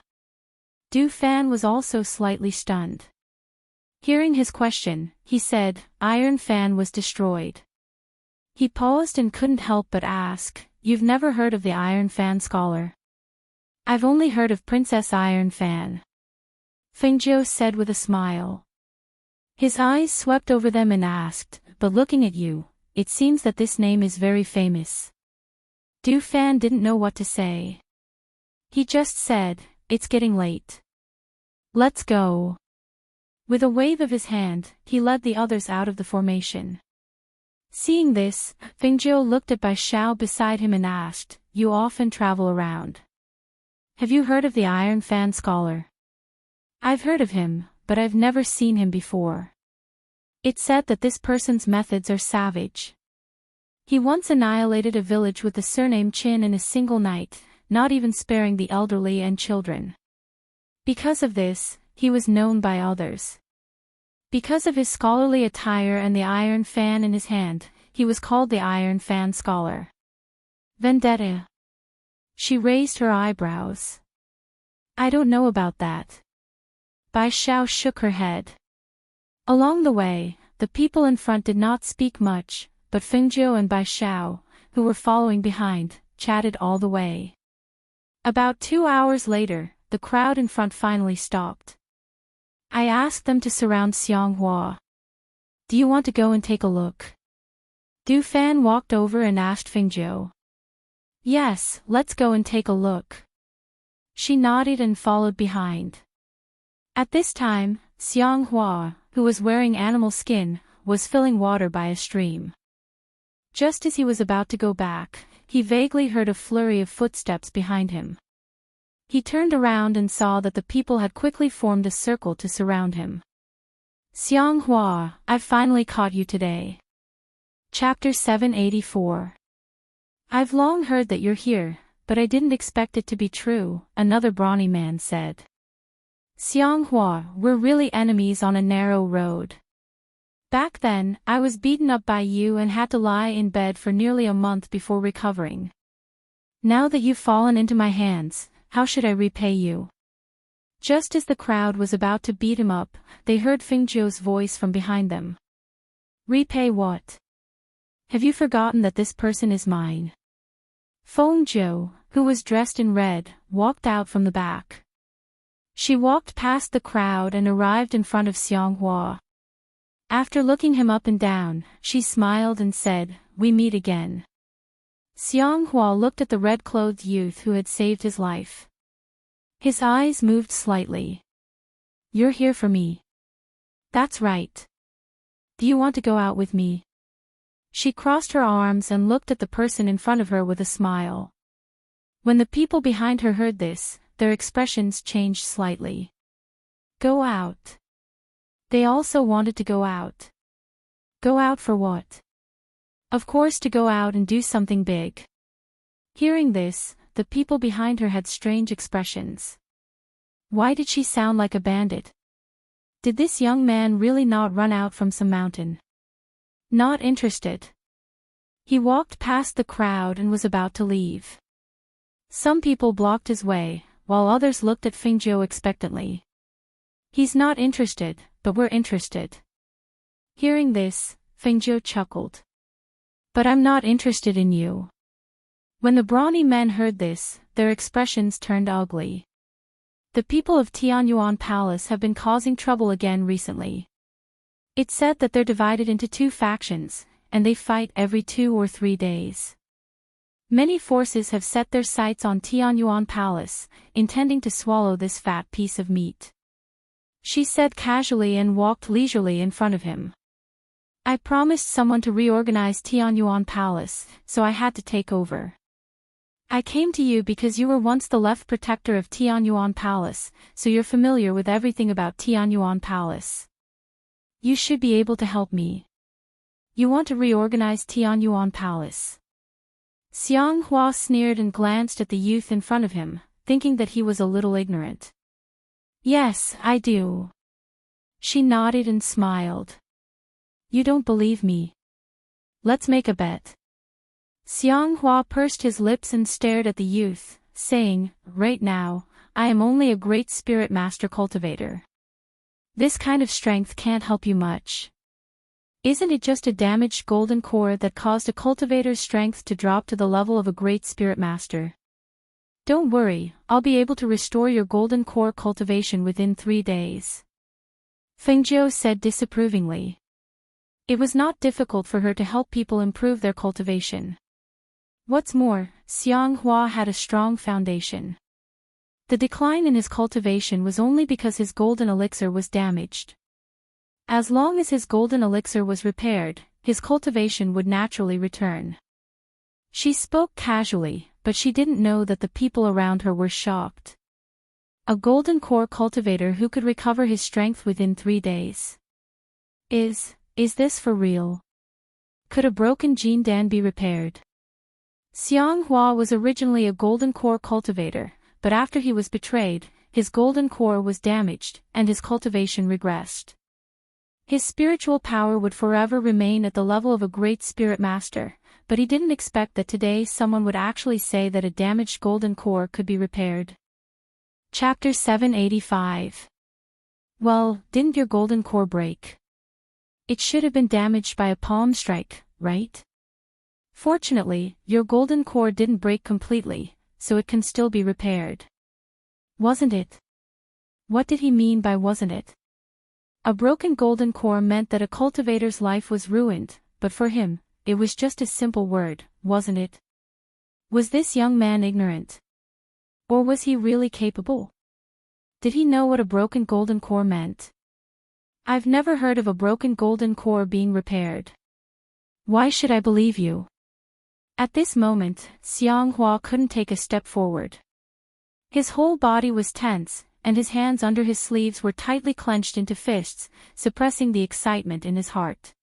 Speaker 1: Du Fan was also slightly stunned. Hearing his question, he said, "Iron Fan was destroyed." He paused and couldn't help but ask, "You've never heard of the Iron Fan Scholar?" "I've only heard of Princess Iron Fan," Fengjiu said with a smile. His eyes swept over them and asked, "But looking at you, it seems that this name is very famous." Du Fan didn't know what to say. He just said, "It's getting late. Let's go." With a wave of his hand, he led the others out of the formation. Seeing this, Fengjiu looked at Bai Xiao beside him and asked, "You often travel around. Have you heard of the Iron Fan Scholar?" "I've heard of him, but I've never seen him before. It's said that this person's methods are savage. He once annihilated a village with the surname Qin in a single night, not even sparing the elderly and children. Because of this, he was known by others. Because of his scholarly attire and the iron fan in his hand, he was called the Iron Fan Scholar." "Vendetta?" She raised her eyebrows. "I don't know about that." Bai Xiao shook her head. Along the way, the people in front did not speak much, but Fengjiu and Bai Xiao, who were following behind, chatted all the way. About 2 hours later, the crowd in front finally stopped. I asked them to surround Xianghua. Do you want to go and take a look? Du Fan walked over and asked Fengjiu. Yes, let's go and take a look. She nodded and followed behind. At this time, Xianghua, who was wearing animal skin, was filling water by a stream. Just as he was about to go back, he vaguely heard a flurry of footsteps behind him. He turned around and saw that the people had quickly formed a circle to surround him. Xianghua, I've finally caught you today. Chapter 784. I've long heard that you're here, but I didn't expect it to be true, another brawny man said. Xianghua, we're really enemies on a narrow road. Back then, I was beaten up by you and had to lie in bed for nearly a month before recovering. Now that you've fallen into my hands, how should I repay you? Just as the crowd was about to beat him up, they heard Fengjiu's voice from behind them. Repay what? Have you forgotten that this person is mine? Fengjiu, who was dressed in red, walked out from the back. She walked past the crowd and arrived in front of Xianghua. After looking him up and down, she smiled and said, We meet again. Xianghua looked at the red-clothed youth who had saved his life. His eyes moved slightly. You're here for me. That's right. Do you want to go out with me? She crossed her arms and looked at the person in front of her with a smile. When the people behind her heard this, their expressions changed slightly. Go out. They also wanted to go out. Go out for what? Of course, to go out and do something big. Hearing this, the people behind her had strange expressions. Why did she sound like a bandit? Did this young man really not run out from some mountain? Not interested. He walked past the crowd and was about to leave. Some people blocked his way, while others looked at Fengjiu expectantly. He's not interested, but we're interested. Hearing this, Fengjiu chuckled. But I'm not interested in you. When the brawny men heard this, their expressions turned ugly. The people of Tianyuan Palace have been causing trouble again recently. It's said that they're divided into 2 factions, and they fight every 2 or 3 days. Many forces have set their sights on Tianyuan Palace, intending to swallow this fat piece of meat. She said casually and walked leisurely in front of him. I promised someone to reorganize Tianyuan Palace, so I had to take over. I came to you because you were once the left protector of Tianyuan Palace, so you're familiar with everything about Tianyuan Palace. You should be able to help me. You want to reorganize Tianyuan Palace. Xianghua sneered and glanced at the youth in front of him, thinking that he was a little ignorant. Yes, I do. She nodded and smiled. You don't believe me. Let's make a bet. Xianghua pursed his lips and stared at the youth, saying, Right now, I am only a great spirit master cultivator. This kind of strength can't help you much. Isn't it just a damaged golden core that caused a cultivator's strength to drop to the level of a great spirit master? Don't worry, I'll be able to restore your golden core cultivation within 3 days. Fengjiu said disapprovingly. It was not difficult for her to help people improve their cultivation. What's more, Xianghua had a strong foundation. The decline in his cultivation was only because his golden elixir was damaged. As long as his golden elixir was repaired, his cultivation would naturally return. She spoke casually, but she didn't know that the people around her were shocked. A golden core cultivator who could recover his strength within 3 days. Is this for real? Could a broken Jindan be repaired? Xianghua was originally a golden core cultivator, but after he was betrayed, his golden core was damaged, and his cultivation regressed. His spiritual power would forever remain at the level of a great spirit master, but he didn't expect that today someone would actually say that a damaged golden core could be repaired. Chapter 785. Well, didn't your golden core break? It should have been damaged by a palm strike, right? Fortunately, your golden core didn't break completely, so it can still be repaired. Wasn't it? What did he mean by wasn't it? A broken golden core meant that a cultivator's life was ruined, but for him, it was just a simple word, wasn't it? Was this young man ignorant? Or was he really capable? Did he know what a broken golden core meant? I've never heard of a broken golden core being repaired. Why should I believe you? At this moment, Xianghua couldn't take a step forward. His whole body was tense, and his hands under his sleeves were tightly clenched into fists, suppressing the excitement in his heart.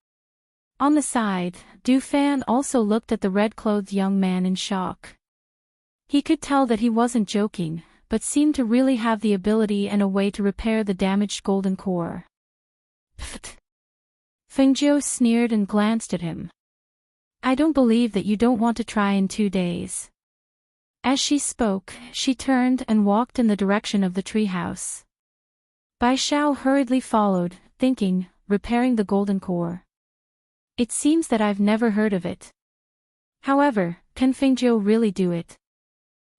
Speaker 1: On the side, Du Fan also looked at the red-clothed young man in shock. He could tell that he wasn't joking, but seemed to really have the ability and a way to repair the damaged golden core. Pfft! Fengjiu sneered and glanced at him. I don't believe that you don't want to try in 2 days. As she spoke, she turned and walked in the direction of the treehouse. Bai Xiao hurriedly followed, thinking, repairing the golden core. It seems that I've never heard of it. However, can Fengjiu really do it?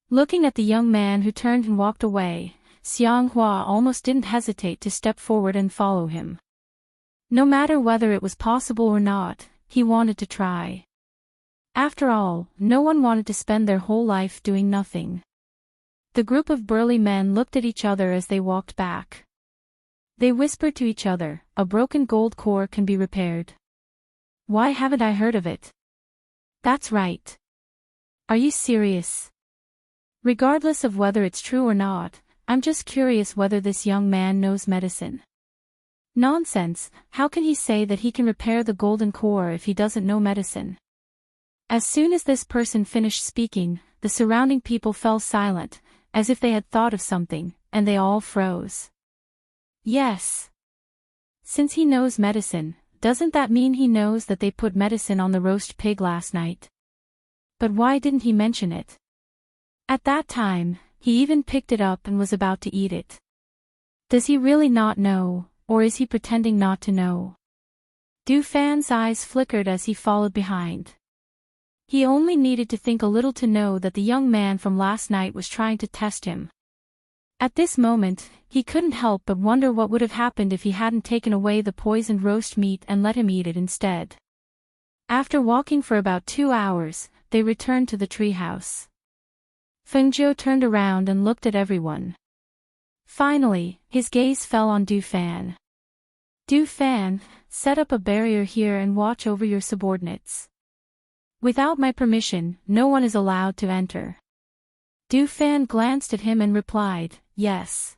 Speaker 1: Looking at the young man who turned and walked away, Xianghua almost didn't hesitate to step forward and follow him. No matter whether it was possible or not, he wanted to try. After all, no one wanted to spend their whole life doing nothing. The group of burly men looked at each other as they walked back. They whispered to each other, a broken gold core can be repaired. Why haven't I heard of it? That's right. Are you serious? Regardless of whether it's true or not, I'm just curious whether this young man knows medicine. Nonsense, how can he say that he can repair the golden core if he doesn't know medicine? As soon as this person finished speaking, the surrounding people fell silent, as if they had thought of something, and they all froze. Yes. Since he knows medicine, doesn't that mean he knows that they put medicine on the roast pig last night? But why didn't he mention it? At that time, he even picked it up and was about to eat it. Does he really not know, or is he pretending not to know? Du Fan's eyes flickered as he followed behind. He only needed to think a little to know that the young man from last night was trying to test him. At this moment, he couldn't help but wonder what would have happened if he hadn't taken away the poisoned roast meat and let him eat it instead. After walking for about 2 hours, they returned to the treehouse. Fengjiu turned around and looked at everyone. Finally, his gaze fell on Du Fan. Du Fan, set up a barrier here and watch over your subordinates. Without my permission, no one is allowed to enter. Du Fan glanced at him and replied, yes.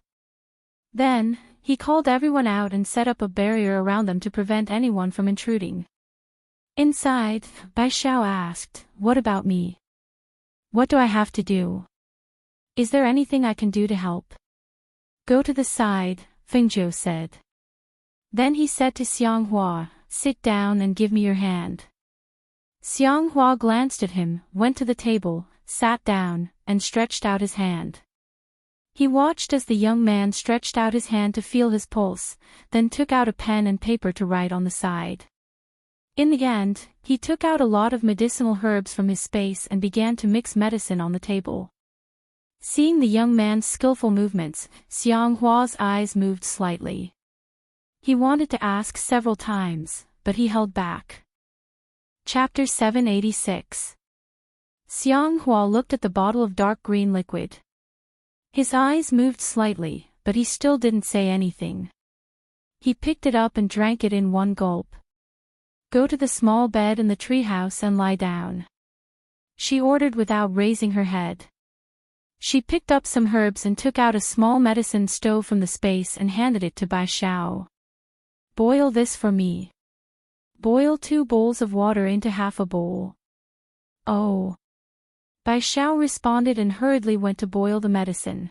Speaker 1: Then, he called everyone out and set up a barrier around them to prevent anyone from intruding. Inside, Bai Xiao asked, what about me? What do I have to do? Is there anything I can do to help? Go to the side, Fengjiu said. Then he said to Xianghua, sit down and give me your hand. Xianghua glanced at him, went to the table, sat down, and stretched out his hand. He watched as the young man stretched out his hand to feel his pulse, then took out a pen and paper to write on the side. In the end, he took out a lot of medicinal herbs from his space and began to mix medicine on the table. Seeing the young man's skillful movements, Xianghua's eyes moved slightly. He wanted to ask several times, but he held back. Chapter 786. Xianghua looked at the bottle of dark green liquid. His eyes moved slightly, but he still didn't say anything. He picked it up and drank it in one gulp. Go to the small bed in the treehouse and lie down, she ordered without raising her head. She picked up some herbs and took out a small medicine stove from the space and handed it to Bai Xiao. Boil this for me. Boil 2 bowls of water into half a bowl. Oh. Bai Xiao responded and hurriedly went to boil the medicine.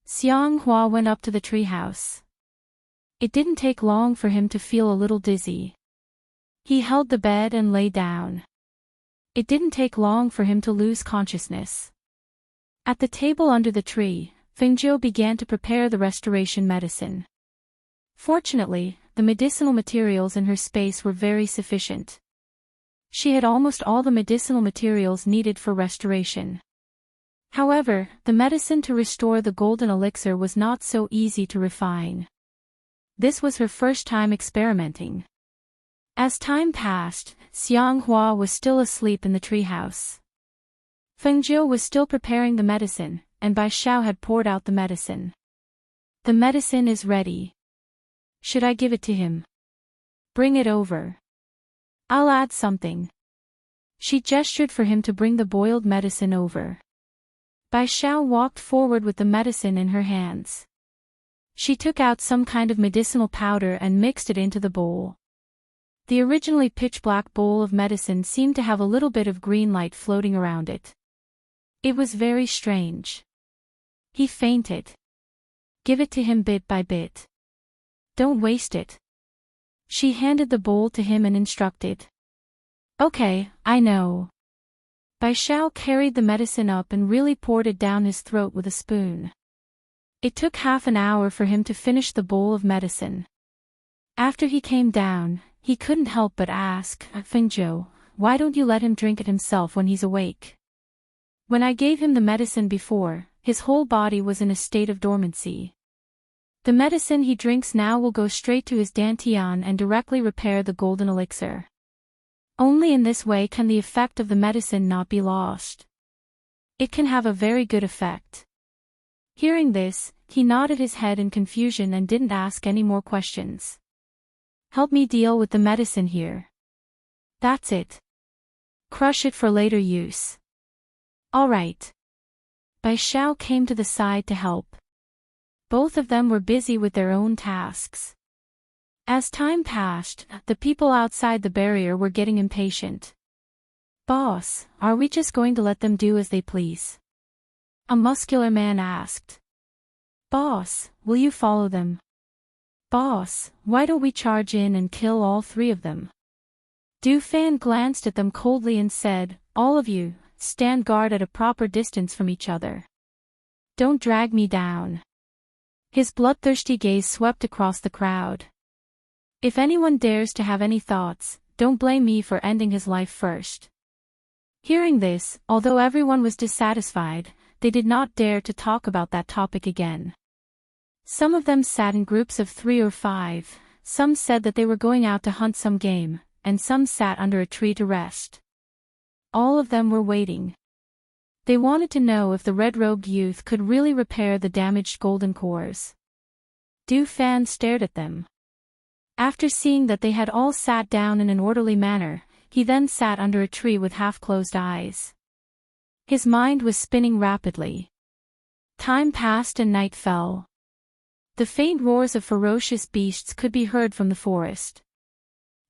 Speaker 1: Xianghua went up to the treehouse. It didn't take long for him to feel a little dizzy. He held the bed and lay down. It didn't take long for him to lose consciousness. At the table under the tree, Fengjiu began to prepare the restoration medicine. Fortunately, the medicinal materials in her space were very sufficient. She had almost all the medicinal materials needed for restoration. However, the medicine to restore the golden elixir was not so easy to refine. This was her first time experimenting. As time passed, Xianghua was still asleep in the treehouse. Fengjiu was still preparing the medicine, and Bai Xiao had poured out the medicine. The medicine is ready. Should I give it to him? Bring it over. I'll add something. She gestured for him to bring the boiled medicine over. Bai Xiao walked forward with the medicine in her hands. She took out some kind of medicinal powder and mixed it into the bowl. The originally pitch-black bowl of medicine seemed to have a little bit of green light floating around it. It was very strange. He fainted. Give it to him bit by bit. Don't waste it. She handed the bowl to him and instructed. Okay, I know. Bai Xiao carried the medicine up and really poured it down his throat with a spoon. It took half an hour for him to finish the bowl of medicine. After he came down, he couldn't help but ask, Fengjiu, why don't you let him drink it himself when he's awake? When I gave him the medicine before, his whole body was in a state of dormancy. The medicine he drinks now will go straight to his dantian and directly repair the golden elixir. Only in this way can the effect of the medicine not be lost. It can have a very good effect. Hearing this, he nodded his head in confusion and didn't ask any more questions. Help me deal with the medicine here. That's it. Crush it for later use. All right. Bai Xiao came to the side to help. Both of them were busy with their own tasks. As time passed, the people outside the barrier were getting impatient. Boss, are we just going to let them do as they please? A muscular man asked. Boss, will you follow them? Boss, why don't we charge in and kill all three of them? Du Fan glanced at them coldly and said, all of you, stand guard at a proper distance from each other. Don't drag me down. His bloodthirsty gaze swept across the crowd. If anyone dares to have any thoughts, don't blame me for ending his life first. Hearing this, although everyone was dissatisfied, they did not dare to talk about that topic again. Some of them sat in groups of 3 or 5, some said that they were going out to hunt some game, and some sat under a tree to rest. All of them were waiting. They wanted to know if the red-robed youth could really repair the damaged golden cores. Du Fan stared at them. After seeing that they had all sat down in an orderly manner, he then sat under a tree with half-closed eyes. His mind was spinning rapidly. Time passed and night fell. The faint roars of ferocious beasts could be heard from the forest.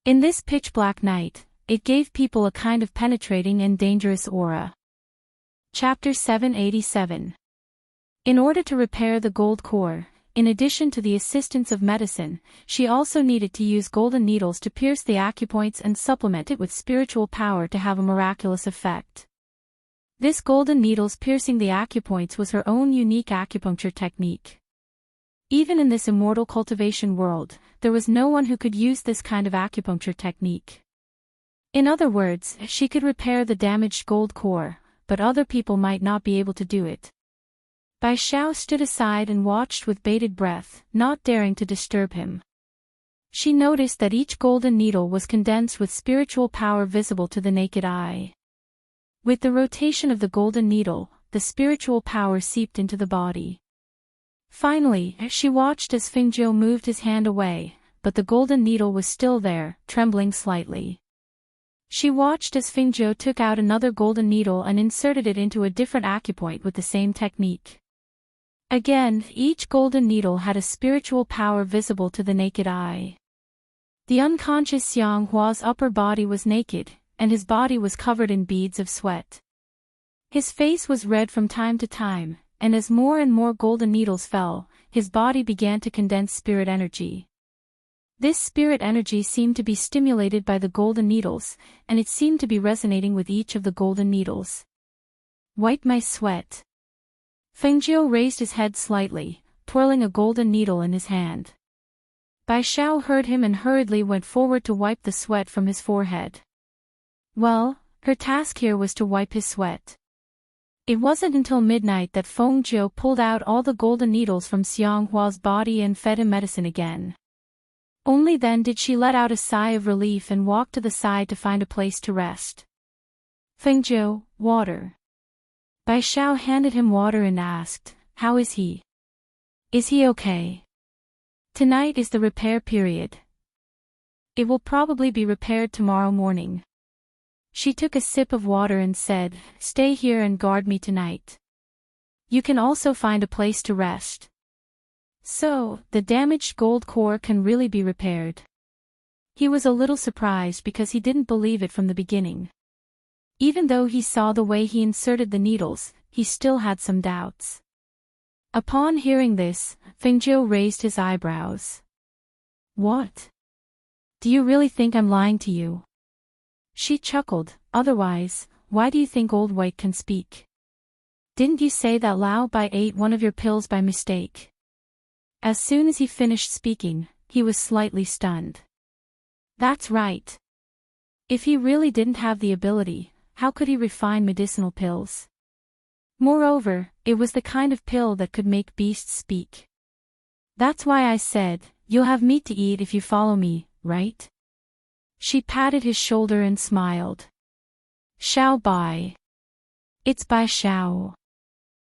Speaker 1: In this pitch-black night, it gave people a kind of penetrating and dangerous aura. Chapter 787. In order to repair the gold core, in addition to the assistance of medicine, she also needed to use golden needles to pierce the acupoints and supplement it with spiritual power to have a miraculous effect. This golden needles piercing the acupoints was her own unique acupuncture technique. Even in this immortal cultivation world, there was no one who could use this kind of acupuncture technique. In other words, she could repair the damaged gold core, but other people might not be able to do it. Bai Xiao stood aside and watched with bated breath, not daring to disturb him. She noticed that each golden needle was condensed with spiritual power visible to the naked eye. With the rotation of the golden needle, the spiritual power seeped into the body. Finally, she watched as Fengjiu moved his hand away, but the golden needle was still there, trembling slightly. She watched as Fengjiu took out another golden needle and inserted it into a different acupoint with the same technique. Again, each golden needle had a spiritual power visible to the naked eye. The unconscious Xianghua's upper body was naked, and his body was covered in beads of sweat. His face was red from time to time, and as more and more golden needles fell, his body began to condense spirit energy. This spirit energy seemed to be stimulated by the golden needles, and it seemed to be resonating with each of the golden needles. Wipe my sweat. Fengjiu raised his head slightly, twirling a golden needle in his hand. Bai Xiao heard him and hurriedly went forward to wipe the sweat from his forehead. Well, her task here was to wipe his sweat. It wasn't until midnight that Feng Zhou pulled out all the golden needles from Xiang Hua's body and fed him medicine again. Only then did she let out a sigh of relief and walk to the side to find a place to rest. Feng Zhou, water. Bai Xiao handed him water and asked, "How is he? Is he okay? Tonight is the repair period. It will probably be repaired tomorrow morning." She took a sip of water and said, "Stay here and guard me tonight. You can also find a place to rest." So, the damaged gold core can really be repaired. He was a little surprised because he didn't believe it from the beginning. Even though he saw the way he inserted the needles, he still had some doubts. Upon hearing this, Feng Zhou raised his eyebrows. "What? Do you really think I'm lying to you?" She chuckled. "Otherwise, why do you think Old White can speak? Didn't you say that Lao Bai ate one of your pills by mistake?" As soon as he finished speaking, he was slightly stunned. That's right. If he really didn't have the ability, how could he refine medicinal pills? Moreover, it was the kind of pill that could make beasts speak. That's why I said, "You'll have meat to eat if you follow me, right?" She patted his shoulder and smiled. "Xiao Bai. It's Bai Xiao."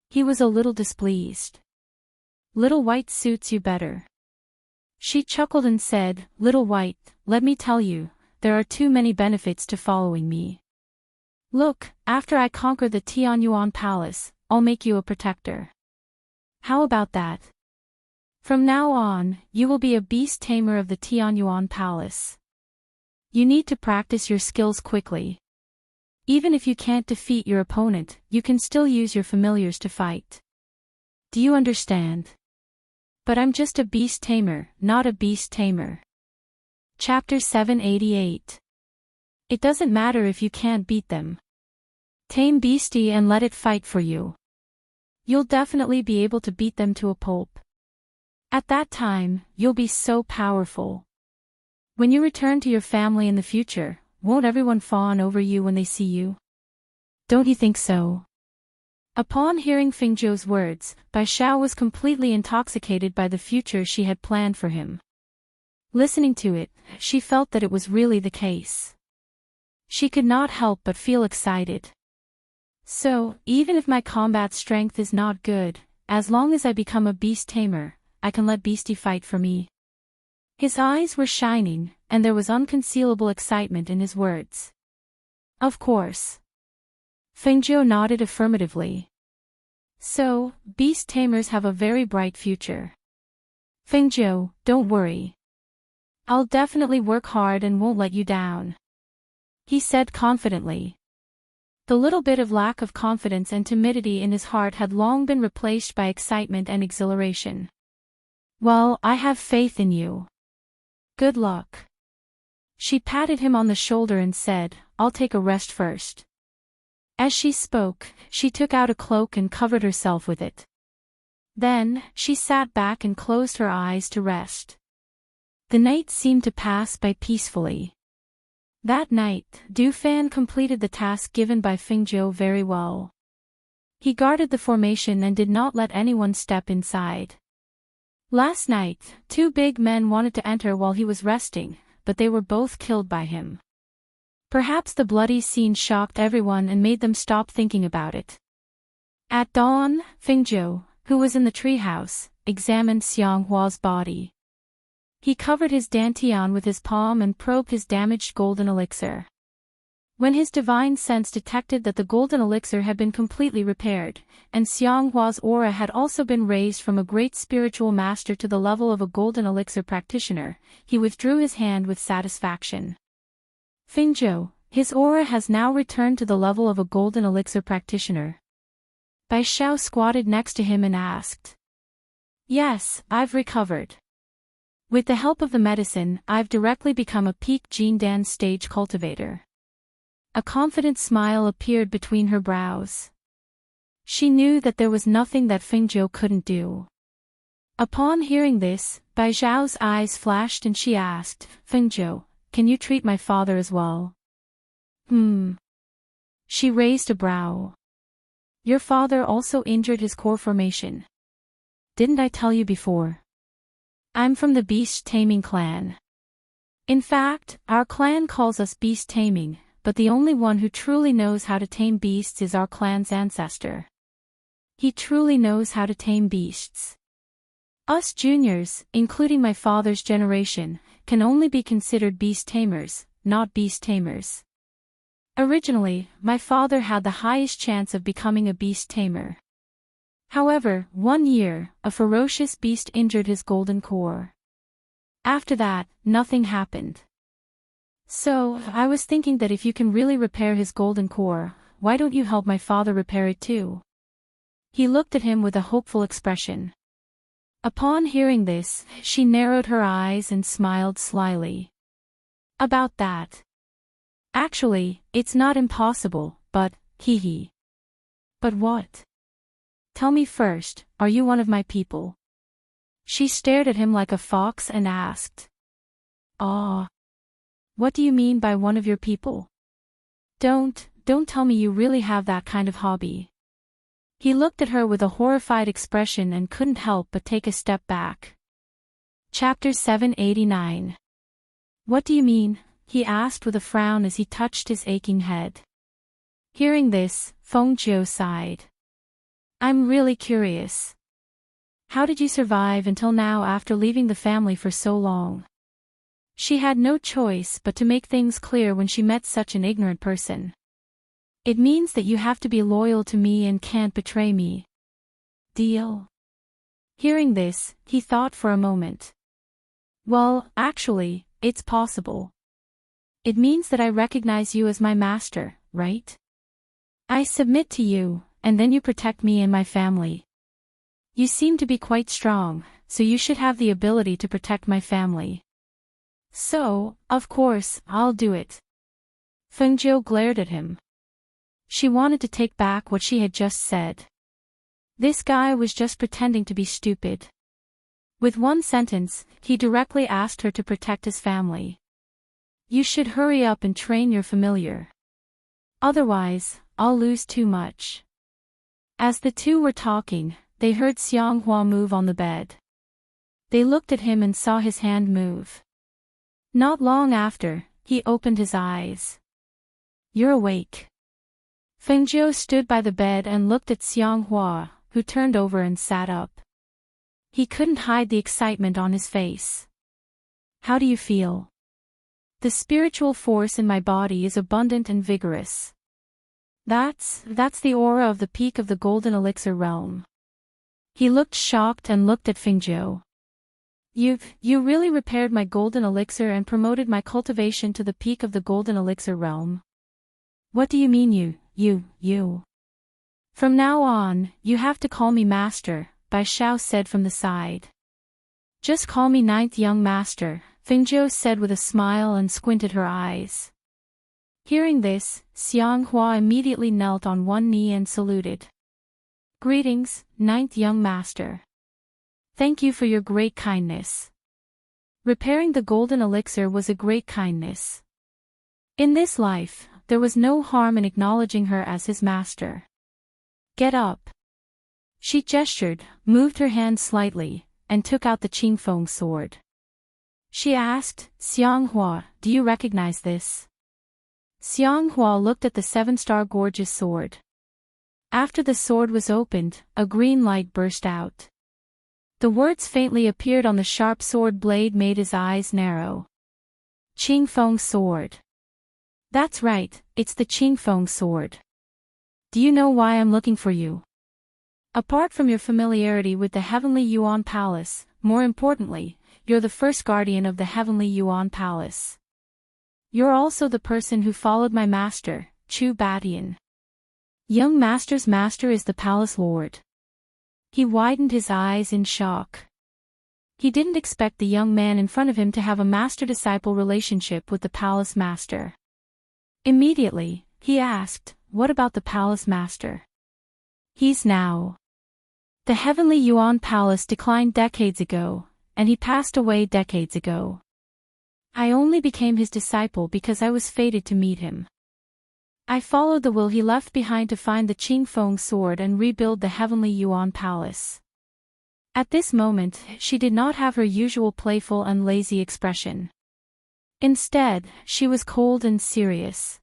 Speaker 1: He was a little displeased. "Little White suits you better." She chuckled and said, "Little White, let me tell you, there are too many benefits to following me. Look, after I conquer the Tianyuan Palace, I'll make you a protector. How about that? From now on, you will be a beast tamer of the Tianyuan Palace. You need to practice your skills quickly. Even if you can't defeat your opponent, you can still use your familiars to fight. Do you understand? But I'm just a beast tamer, not a beast tamer." Chapter 788. It doesn't matter if you can't beat them. Tame beastie and let it fight for you. You'll definitely be able to beat them to a pulp. At that time, you'll be so powerful. When you return to your family in the future, won't everyone fawn over you when they see you? Don't you think so? Upon hearing Feng Zhou's words, Bai Xiao was completely intoxicated by the future she had planned for him. Listening to it, she felt that it was really the case. She could not help but feel excited. So, even if my combat strength is not good, as long as I become a beast tamer, I can let Beastie fight for me. His eyes were shining, and there was unconcealable excitement in his words. Of course. Feng Zhou nodded affirmatively. So, beast tamers have a very bright future. Feng Zhou, don't worry. I'll definitely work hard and won't let you down. He said confidently. The little bit of lack of confidence and timidity in his heart had long been replaced by excitement and exhilaration. Well, I have faith in you. Good luck. She patted him on the shoulder and said, I'll take a rest first. As she spoke, she took out a cloak and covered herself with it. Then, she sat back and closed her eyes to rest. The night seemed to pass by peacefully. That night, Du Fan completed the task given by Feng Zhou very well. He guarded the formation and did not let anyone step inside. Last night, two big men wanted to enter while he was resting, but they were both killed by him. Perhaps the bloody scene shocked everyone and made them stop thinking about it. At dawn, Feng Zhou, who was in the treehouse, examined Xiang Hua's body. He covered his dantian with his palm and probed his damaged golden elixir. When his divine sense detected that the golden elixir had been completely repaired, and Xiang Hua's aura had also been raised from a great spiritual master to the level of a golden elixir practitioner, he withdrew his hand with satisfaction. Feng Zhou, his aura has now returned to the level of a golden elixir practitioner. Bai Xiao squatted next to him and asked. Yes, I've recovered. With the help of the medicine, I've directly become a peak Jindan stage cultivator. A confident smile appeared between her brows. She knew that there was nothing that Feng Zhou couldn't do. Upon hearing this, Bai Zhao's eyes flashed and she asked, Fengzhou, can you treat my father as well? She raised a brow. Your father also injured his core formation. Didn't I tell you before? I'm from the beast taming clan. In fact, our clan calls us beast taming, but the only one who truly knows how to tame beasts is our clan's ancestor. He truly knows how to tame beasts. Us juniors, including my father's generation, can only be considered beast tamers, not beast tamers. Originally, my father had the highest chance of becoming a beast tamer. However, one year, a ferocious beast injured his golden core. After that, nothing happened. So, I was thinking that if you can really repair his golden core, why don't you help my father repair it too? He looked at him with a hopeful expression. Upon hearing this, she narrowed her eyes and smiled slyly. About that. Actually, it's not impossible, but, hee. But what? Tell me first, are you one of my people? She stared at him like a fox and asked. Ah. What do you mean by one of your people? Don't tell me you really have that kind of hobby. He looked at her with a horrified expression and couldn't help but take a step back. Chapter 789. What do you mean? He asked with a frown as he touched his aching head. Hearing this, Fengzhou sighed. I'm really curious. How did you survive until now after leaving the family for so long? She had no choice but to make things clear when she met such an ignorant person. It means that you have to be loyal to me and can't betray me. Deal? Hearing this, he thought for a moment. Well, actually, it's possible. It means that I recognize you as my master, right? I submit to you, and then you protect me and my family. You seem to be quite strong, so you should have the ability to protect my family. So, of course, I'll do it. Fengzhou glared at him. She wanted to take back what she had just said. This guy was just pretending to be stupid. With one sentence, he directly asked her to protect his family. You should hurry up and train your familiar. Otherwise, I'll lose too much. As the two were talking, they heard Xianghua move on the bed. They looked at him and saw his hand move. Not long after, he opened his eyes. You're awake. Fengzhou stood by the bed and looked at Xianghua, who turned over and sat up. He couldn't hide the excitement on his face. How do you feel? The spiritual force in my body is abundant and vigorous. That's the aura of the peak of the golden elixir realm. He looked shocked and looked at Fengzhou. You really repaired my golden elixir and promoted my cultivation to the peak of the golden elixir realm. What do you mean you? From now on, you have to call me master, Bai Zhao said from the side. Just call me ninth young master, Fengzhou said with a smile and squinted her eyes. Hearing this, Xianghua immediately knelt on one knee and saluted. Greetings, ninth young master. Thank you for your great kindness. Repairing the golden elixir was a great kindness. In this life, there was no harm in acknowledging her as his master. Get up. She gestured, moved her hand slightly, and took out the Qingfeng sword. She asked, Xianghua, do you recognize this? Xianghua looked at the seven-star gorgeous sword. After the sword was opened, a green light burst out. The words faintly appeared on the sharp sword blade made his eyes narrow. Qingfeng sword. That's right, it's the Qingfeng sword. Do you know why I'm looking for you? Apart from your familiarity with the Heavenly Yuan Palace, more importantly, you're the first guardian of the Heavenly Yuan Palace. You're also the person who followed my master, Chu Batian. Young master's master is the palace lord. He widened his eyes in shock. He didn't expect the young man in front of him to have a master-disciple relationship with the palace master. Immediately, he asked, what about the palace master? He's now The heavenly Yuan Palace declined decades ago, and he passed away decades ago. I only became his disciple because I was fated to meet him. I followed the will he left behind to find the Qingfeng sword and rebuild the heavenly Yuan Palace. At this moment, she did not have her usual playful and lazy expression. Instead, she was cold and serious.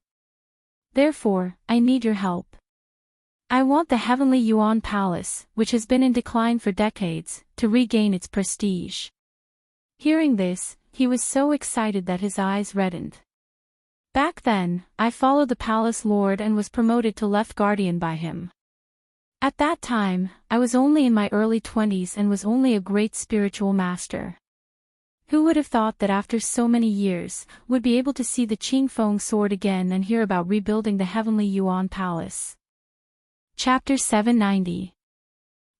Speaker 1: Therefore, I need your help. I want the heavenly Yuan Palace, which has been in decline for decades, to regain its prestige. Hearing this, he was so excited that his eyes reddened. Back then, I followed the palace lord and was promoted to left guardian by him. At that time, I was only in my early 20s and was only a great spiritual master. Who would have thought that after so many years, would be able to see the Qingfeng sword again and hear about rebuilding the heavenly Yuan Palace? Chapter 790.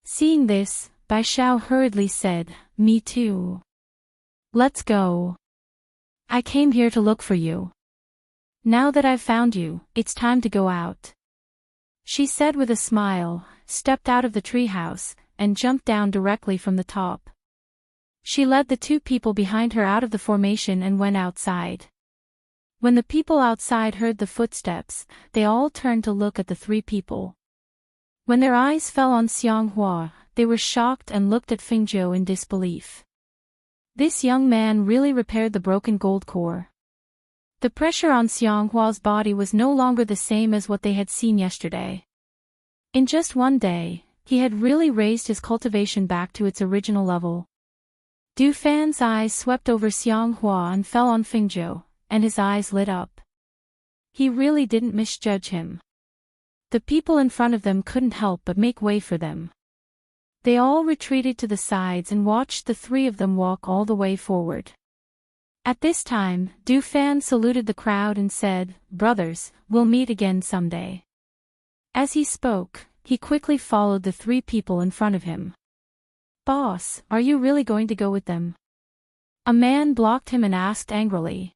Speaker 1: Seeing this, Bai Xiao hurriedly said, "Me too. Let's go. I came here to look for you. Now that I've found you, it's time to go out." She said with a smile, stepped out of the treehouse, and jumped down directly from the top. She led the two people behind her out of the formation and went outside. When the people outside heard the footsteps, they all turned to look at the three people. When their eyes fell on Xianghua, they were shocked and looked at Fingzhou in disbelief. This young man really repaired the broken gold core. The pressure on Xianghua's body was no longer the same as what they had seen yesterday. In just one day, he had really raised his cultivation back to its original level. Du Fan's eyes swept over Xianghua and fell on Fingzhou, and his eyes lit up. He really didn't misjudge him. The people in front of them couldn't help but make way for them. They all retreated to the sides and watched the three of them walk all the way forward. At this time, Du Fan saluted the crowd and said, "Brothers, we'll meet again someday." As he spoke, he quickly followed the three people in front of him. "Boss, are you really going to go with them?" A man blocked him and asked angrily.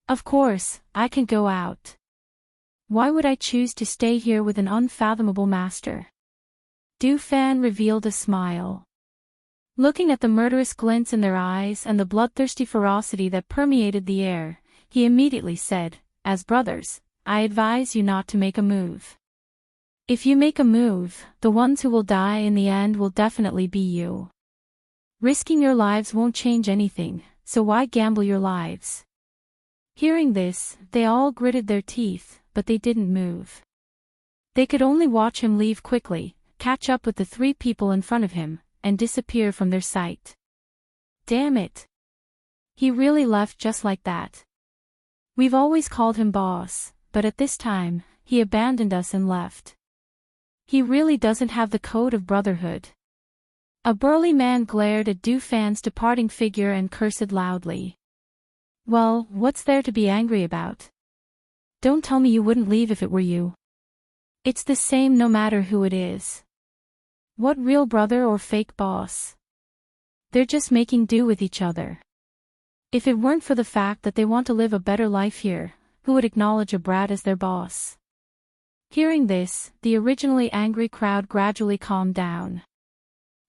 Speaker 1: "Of course, I can go out. Why would I choose to stay here with an unfathomable master?" Du Fan revealed a smile. Looking at the murderous glints in their eyes and the bloodthirsty ferocity that permeated the air, he immediately said, "As brothers, I advise you not to make a move. If you make a move, the ones who will die in the end will definitely be you. Risking your lives won't change anything, so why gamble your lives?" Hearing this, they all gritted their teeth, but they didn't move. They could only watch him leave quickly, catch up with the three people in front of him, and disappear from their sight. Damn it! He really left just like that. We've always called him boss, but at this time, he abandoned us and left. He really doesn't have the code of brotherhood. A burly man glared at Du Fan's departing figure and cursed loudly. "Well, what's there to be angry about? Don't tell me you wouldn't leave if it were you. It's the same no matter who it is. What real brother or fake boss? They're just making do with each other. If it weren't for the fact that they want to live a better life here, who would acknowledge a brat as their boss?" Hearing this, the originally angry crowd gradually calmed down.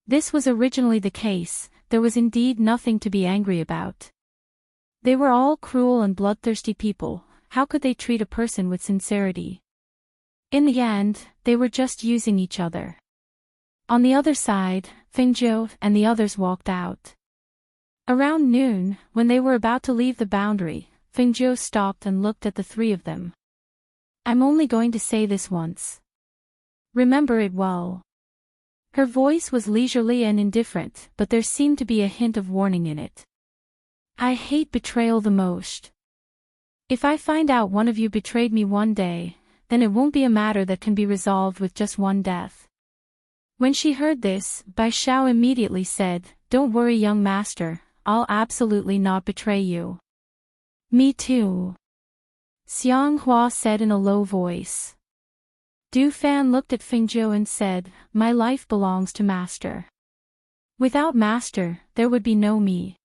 Speaker 1: This was originally the case, there was indeed nothing to be angry about. They were all cruel and bloodthirsty people, how could they treat a person with sincerity? In the end, they were just using each other. On the other side, Fingzhou and the others walked out. Around noon, when they were about to leave the boundary, Fingzhou stopped and looked at the three of them. "I'm only going to say this once. Remember it well." Her voice was leisurely and indifferent, but there seemed to be a hint of warning in it. "I hate betrayal the most. If I find out one of you betrayed me one day, then it won't be a matter that can be resolved with just one death." When she heard this, Bai Xiao immediately said, "Don't worry, young master, I'll absolutely not betray you." "Me too," Xianghua said in a low voice. Du Fan looked at Fingzhou and said, "My life belongs to master. Without master, there would be no me.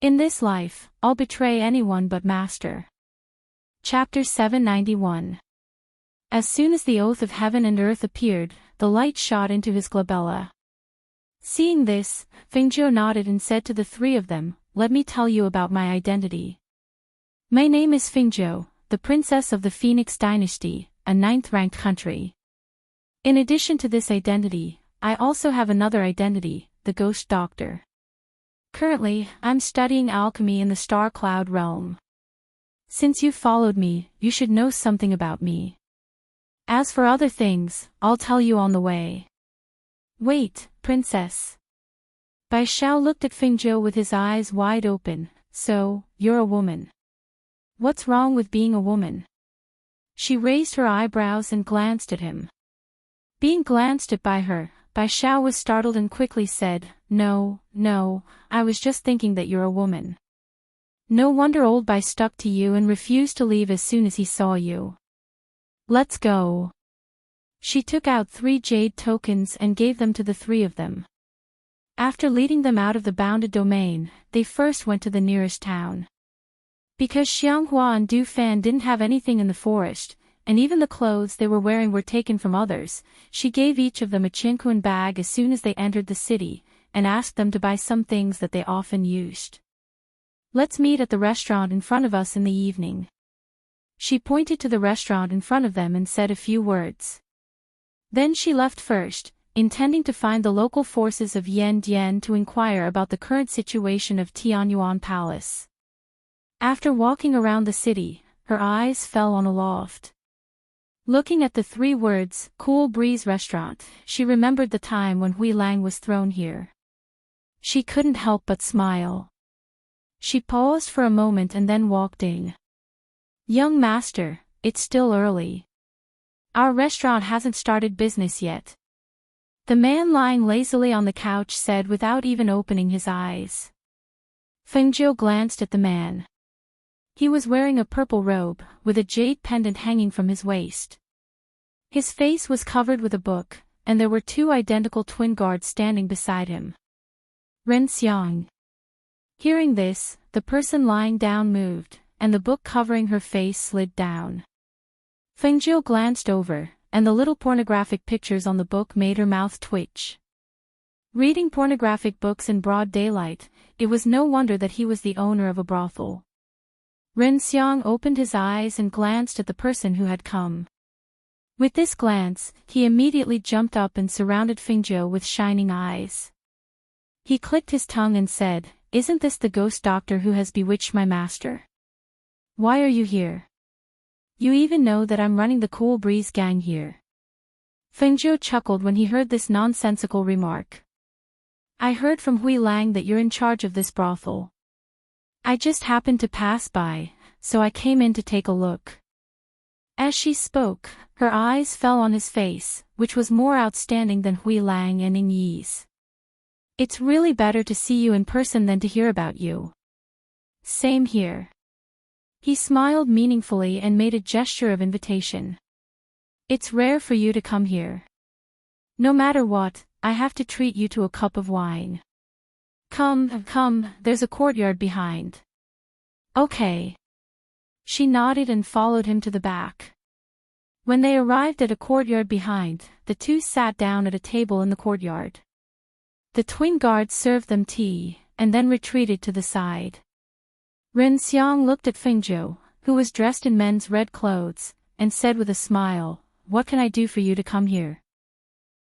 Speaker 1: In this life, I'll betray anyone but master." Chapter 791. As soon as the oath of heaven and earth appeared, the light shot into his glabella. Seeing this, Fengzhou nodded and said to the three of them, "Let me tell you about my identity. My name is Fengzhou, the princess of the Phoenix dynasty, a 9th-ranked country. In addition to this identity, I also have another identity, the Ghost Doctor. Currently, I'm studying alchemy in the Star Cloud realm. Since you followed me, you should know something about me. As for other things, I'll tell you on the way." "Wait, princess." Bai Xiao looked at Fengzhou with his eyes wide open. "So, you're a woman. What's wrong with being a woman?" She raised her eyebrows and glanced at him. Being glanced at by her, Bai Xiao was startled and quickly said, No, I was just thinking that you're a woman. No wonder old Bai stuck to you and refused to leave as soon as he saw you. Let's go." She took out 3 jade tokens and gave them to the 3 of them. After leading them out of the bounded domain, they first went to the nearest town. Because Xianghua and Du Fan didn't have anything in the forest, and even the clothes they were wearing were taken from others, she gave each of them a chinquan bag as soon as they entered the city, and asked them to buy some things that they often used. "Let's meet at the restaurant in front of us in the evening." She pointed to the restaurant in front of them and said a few words. Then she left first, intending to find the local forces of Yan Dian to inquire about the current situation of Tianyuan Palace. After walking around the city, her eyes fell on a loft. Looking at the 3 words, Cool Breeze Restaurant, she remembered the time when Hui Lang was thrown here. She couldn't help but smile. She paused for a moment and then walked in. "Young master, it's still early. Our restaurant hasn't started business yet." The man lying lazily on the couch said without even opening his eyes. Fengzhou glanced at the man. He was wearing a purple robe, with a jade pendant hanging from his waist. His face was covered with a book, and there were 2 identical twin guards standing beside him. Ren Xiang. Hearing this, the person lying down moved, and the book covering her face slid down. Fengzhou glanced over, and the little pornographic pictures on the book made her mouth twitch. Reading pornographic books in broad daylight, it was no wonder that he was the owner of a brothel. Ren Xiang opened his eyes and glanced at the person who had come. With this glance, he immediately jumped up and surrounded Fengzhou with shining eyes. He clicked his tongue and said, "Isn't this the ghost doctor who has bewitched my master? Why are you here? You even know that I'm running the Cool Breeze gang here." Fengzhou chuckled when he heard this nonsensical remark. "I heard from Hui Lang that you're in charge of this brothel. I just happened to pass by, so I came in to take a look." As she spoke, her eyes fell on his face, which was more outstanding than Hui Lang and Ning Yi's. "It's really better to see you in person than to hear about you." "Same here." He smiled meaningfully and made a gesture of invitation. "It's rare for you to come here. No matter what, I have to treat you to a cup of wine. Come, there's a courtyard behind." "Okay." She nodded and followed him to the back. When they arrived at a courtyard behind, the 2 sat down at a table in the courtyard. The twin guards served them tea, and then retreated to the side. Ren Xiang looked at Fengzhou, who was dressed in men's red clothes, and said with a smile, "What can I do for you to come here?"